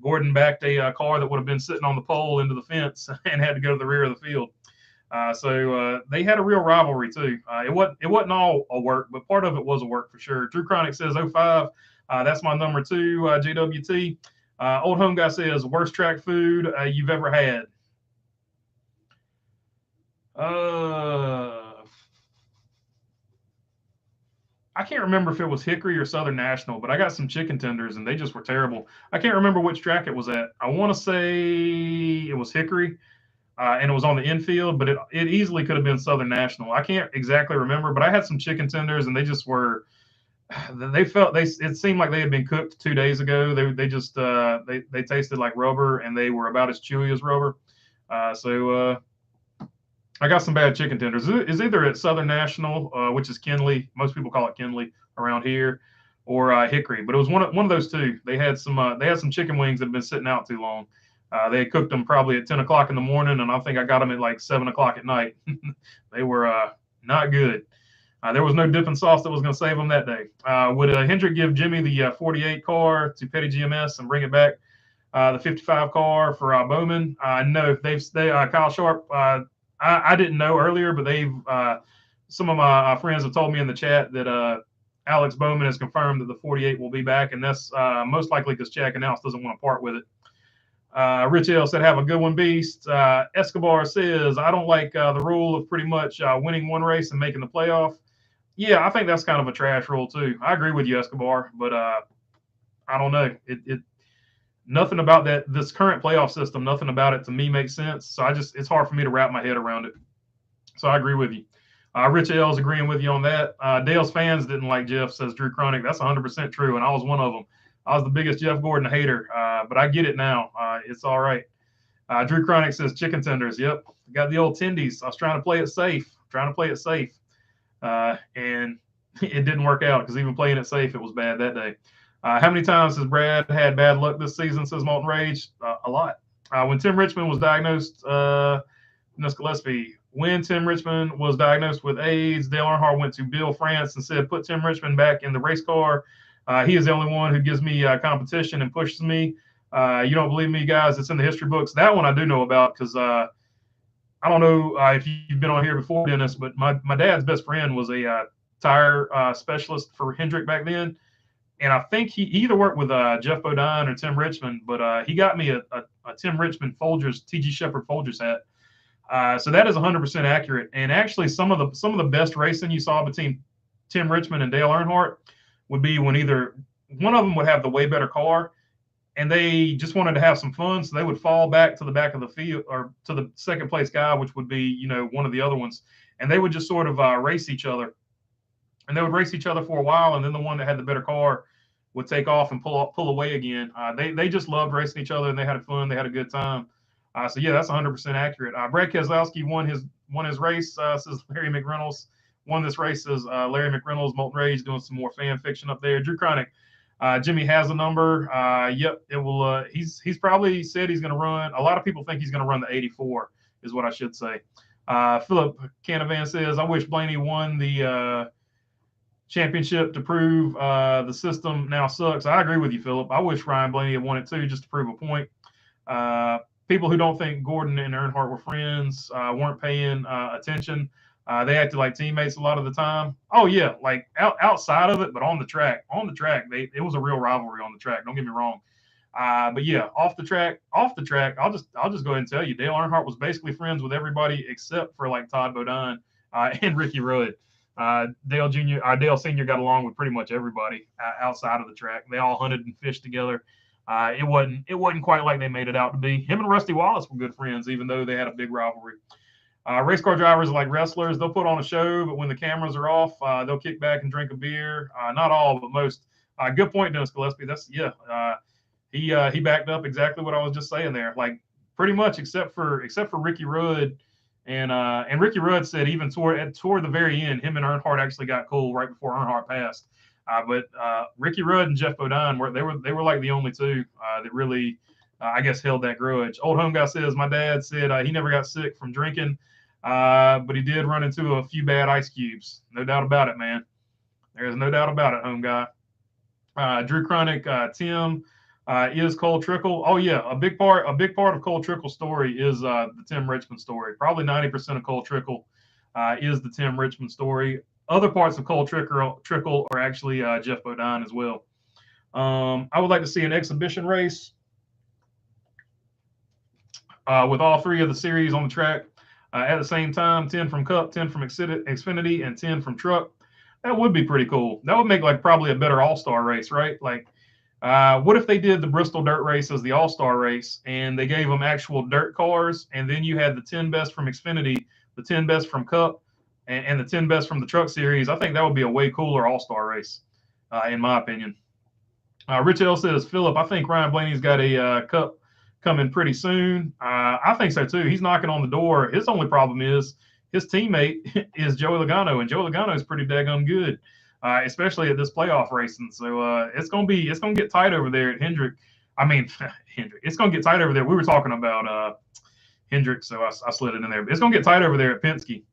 Gordon backed a car that would have been sitting on the pole into the fence and had to go to the rear of the field. So they had a real rivalry too. It wasn't all a work, but part of it was a work for sure. Drew Chronic says 05. That's my number 2, JWT. Old Home Guy says worst track food you've ever had. I I can't remember if it was Hickory or Southern National, but I got some chicken tenders and they just were terrible. I can't remember which track it was at. I want to say it was Hickory, and it was on the infield, but it easily could have been Southern National. I can't exactly remember, but I had some chicken tenders and they just were. It seemed like they had been cooked 2 days ago. They just they tasted like rubber and they were about as chewy as rubber. So I got some bad chicken tenders. It's either at Southern National, which is Kinley. Most people call it Kinley around here, or Hickory. But it was one of those two. They had some chicken wings that had been sitting out too long. They had cooked them probably at 10 o'clock in the morning, and I think I got them at like 7 o'clock at night. They were not good. There was no dipping sauce that was going to save them that day. Would Hendrick give Jimmy the 48 car to Petty GMS and bring it back the 55 car for Bowman? No, Kyle Sharp. I didn't know earlier, but some of my friends have told me in the chat that Alex Bowman has confirmed that the 48 will be back, and that's most likely because Chad Canals doesn't want to part with it. Rich L said, have a good one, Beast. Escobar says, I don't like the rule of pretty much winning one race and making the playoff. Yeah, I think that's kind of a trash rule too. I agree with you, Escobar, but I don't know. Nothing about this current playoff system, nothing about it to me makes sense. So it's hard for me to wrap my head around it. So I agree with you. Rich L's agreeing with you on that. Dale's fans didn't like Jeff, says Drew Chronic. That's 100% true, and I was one of them. I was the biggest Jeff Gordon hater, but I get it now. It's all right. Drew Chronic says chicken tenders. Yep, got the old tendies. I was trying to play it safe. And it didn't work out because even playing it safe, it was bad that day. How many times has Brad had bad luck this season, says Molten Rage? A lot. When Tim Richmond was diagnosed, Gillespie, when Tim Richmond was diagnosed with AIDS, Dale Earnhardt went to Bill France and said, put Tim Richmond back in the race car. He is the only one who gives me competition and pushes me. You don't believe me, guys? It's in the history books. That one I do know about because I don't know if you've been on here before, Dennis, but my dad's best friend was a tire specialist for Hendrick back then. And I think he either worked with Jeff Bodine or Tim Richmond, but he got me a Tim Richmond Folgers, TG Shepherd Folgers hat. So that is 100% accurate. And actually, some of the best racing you saw between Tim Richmond and Dale Earnhardt would be when either one of them would have the way better car, and they just wanted to have some fun, so they would fall back to the back of the field or to the second place guy, which would be one of the other ones, and they would just sort of race each other, and they would race each other for a while, and then the one that had the better car would take off and pull away again. They just loved racing each other, and they had fun. They had a good time. So yeah, that's 100% accurate. Brad Keselowski won his race. Says Larry McReynolds won this race. Says Larry McReynolds, Molten Rage, doing some more fan fiction up there. Drew Chronic, Jimmy has a number. Yep, it will. He's probably said he's going to run. A lot of people think he's going to run the 84, is what I should say. Philip Canavan says, I wish Blaney won the championship to prove the system now sucks. I agree with you, Philip. I wish Ryan Blaney had won it too, just to prove a point. People who don't think Gordon and Earnhardt were friends weren't paying attention. They acted like teammates a lot of the time. Oh yeah, like outside of it, but on the track, it was a real rivalry on the track. Don't get me wrong. But yeah, off the track, I'll just go ahead and tell you, Dale Earnhardt was basically friends with everybody except for like Todd Bodine and Ricky Rudd. Dale Senior got along with pretty much everybody outside of the track. They all hunted and fished together. It wasn't quite like they made it out to be. Him and Rusty Wallace were good friends, even though they had a big rivalry. Race car drivers are like wrestlers. They'll put on a show, but when the cameras are off, they'll kick back and drink a beer. Not all, but most. Good point, Dennis Gillespie. He backed up exactly what I was just saying there. Like pretty much, except for Ricky Rudd, and Ricky Rudd said even toward the very end, him and Earnhardt actually got cool right before Earnhardt passed. But Ricky Rudd and Jeff Bodine they were like the only two that really, I guess, held that grudge. Old home guy says, my dad said he never got sick from drinking, but he did run into a few bad ice cubes. No doubt about it, man. There's no doubt about it, home guy. Drew Chronic, Tim, is Cole Trickle. Oh yeah, a big part of Cole Trickle's story is the Tim Richmond story. Probably 90% of Cole Trickle is the Tim Richmond story. Other parts of Cole Trickle are actually Jeff Bodine as well. I would like to see an exhibition race with all three of the series on the track at the same time, 10 from Cup, 10 from Xfinity, and 10 from Truck. That would be pretty cool. That would make like probably a better all-star race, right? Like, what if they did the Bristol Dirt Race as the all-star race, and they gave them actual dirt cars, and then you had the 10 best from Xfinity, the 10 best from Cup, and the 10 best from the Truck Series? I think that would be a way cooler all-star race, in my opinion. Rich L says, Philip, I think Ryan Blaney's got a Cup coming pretty soon. I think so too. He's knocking on the door. His only problem is his teammate is Joey Logano, and Joey Logano is pretty daggone good, especially at this playoff racing. So it's gonna get tight over there at Hendrick. I mean, Hendrick. It's gonna get tight over there. We were talking about Hendrick, so I slid it in there. It's gonna get tight over there at Penske.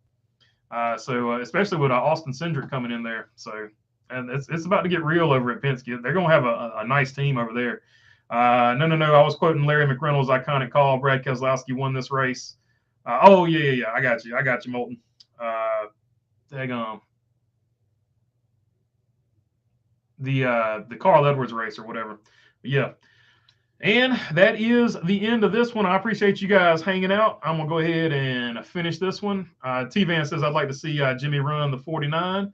So especially with Austin Cindric coming in there. So and it's about to get real over at Penske. They're gonna have a nice team over there. No. I was quoting Larry McReynolds' iconic call. Brad Keselowski won this race. Oh yeah. I got you, Molten. Daggone. The Carl Edwards race or whatever. But yeah. And that is the end of this one. I appreciate you guys hanging out. I'm gonna go ahead and finish this one. T-Van says I'd like to see Jimmy run the 49.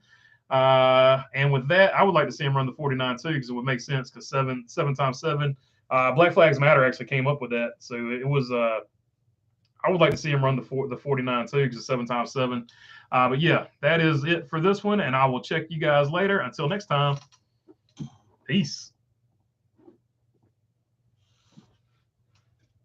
And with that, I would like to see him run the 49 too, because it would make sense. Because seven times seven, Black Flags Matter actually came up with that. So it was. I would like to see him run the 49 too, because it's 7 times 7. But yeah, that is it for this one, and I will check you guys later. Until next time, peace.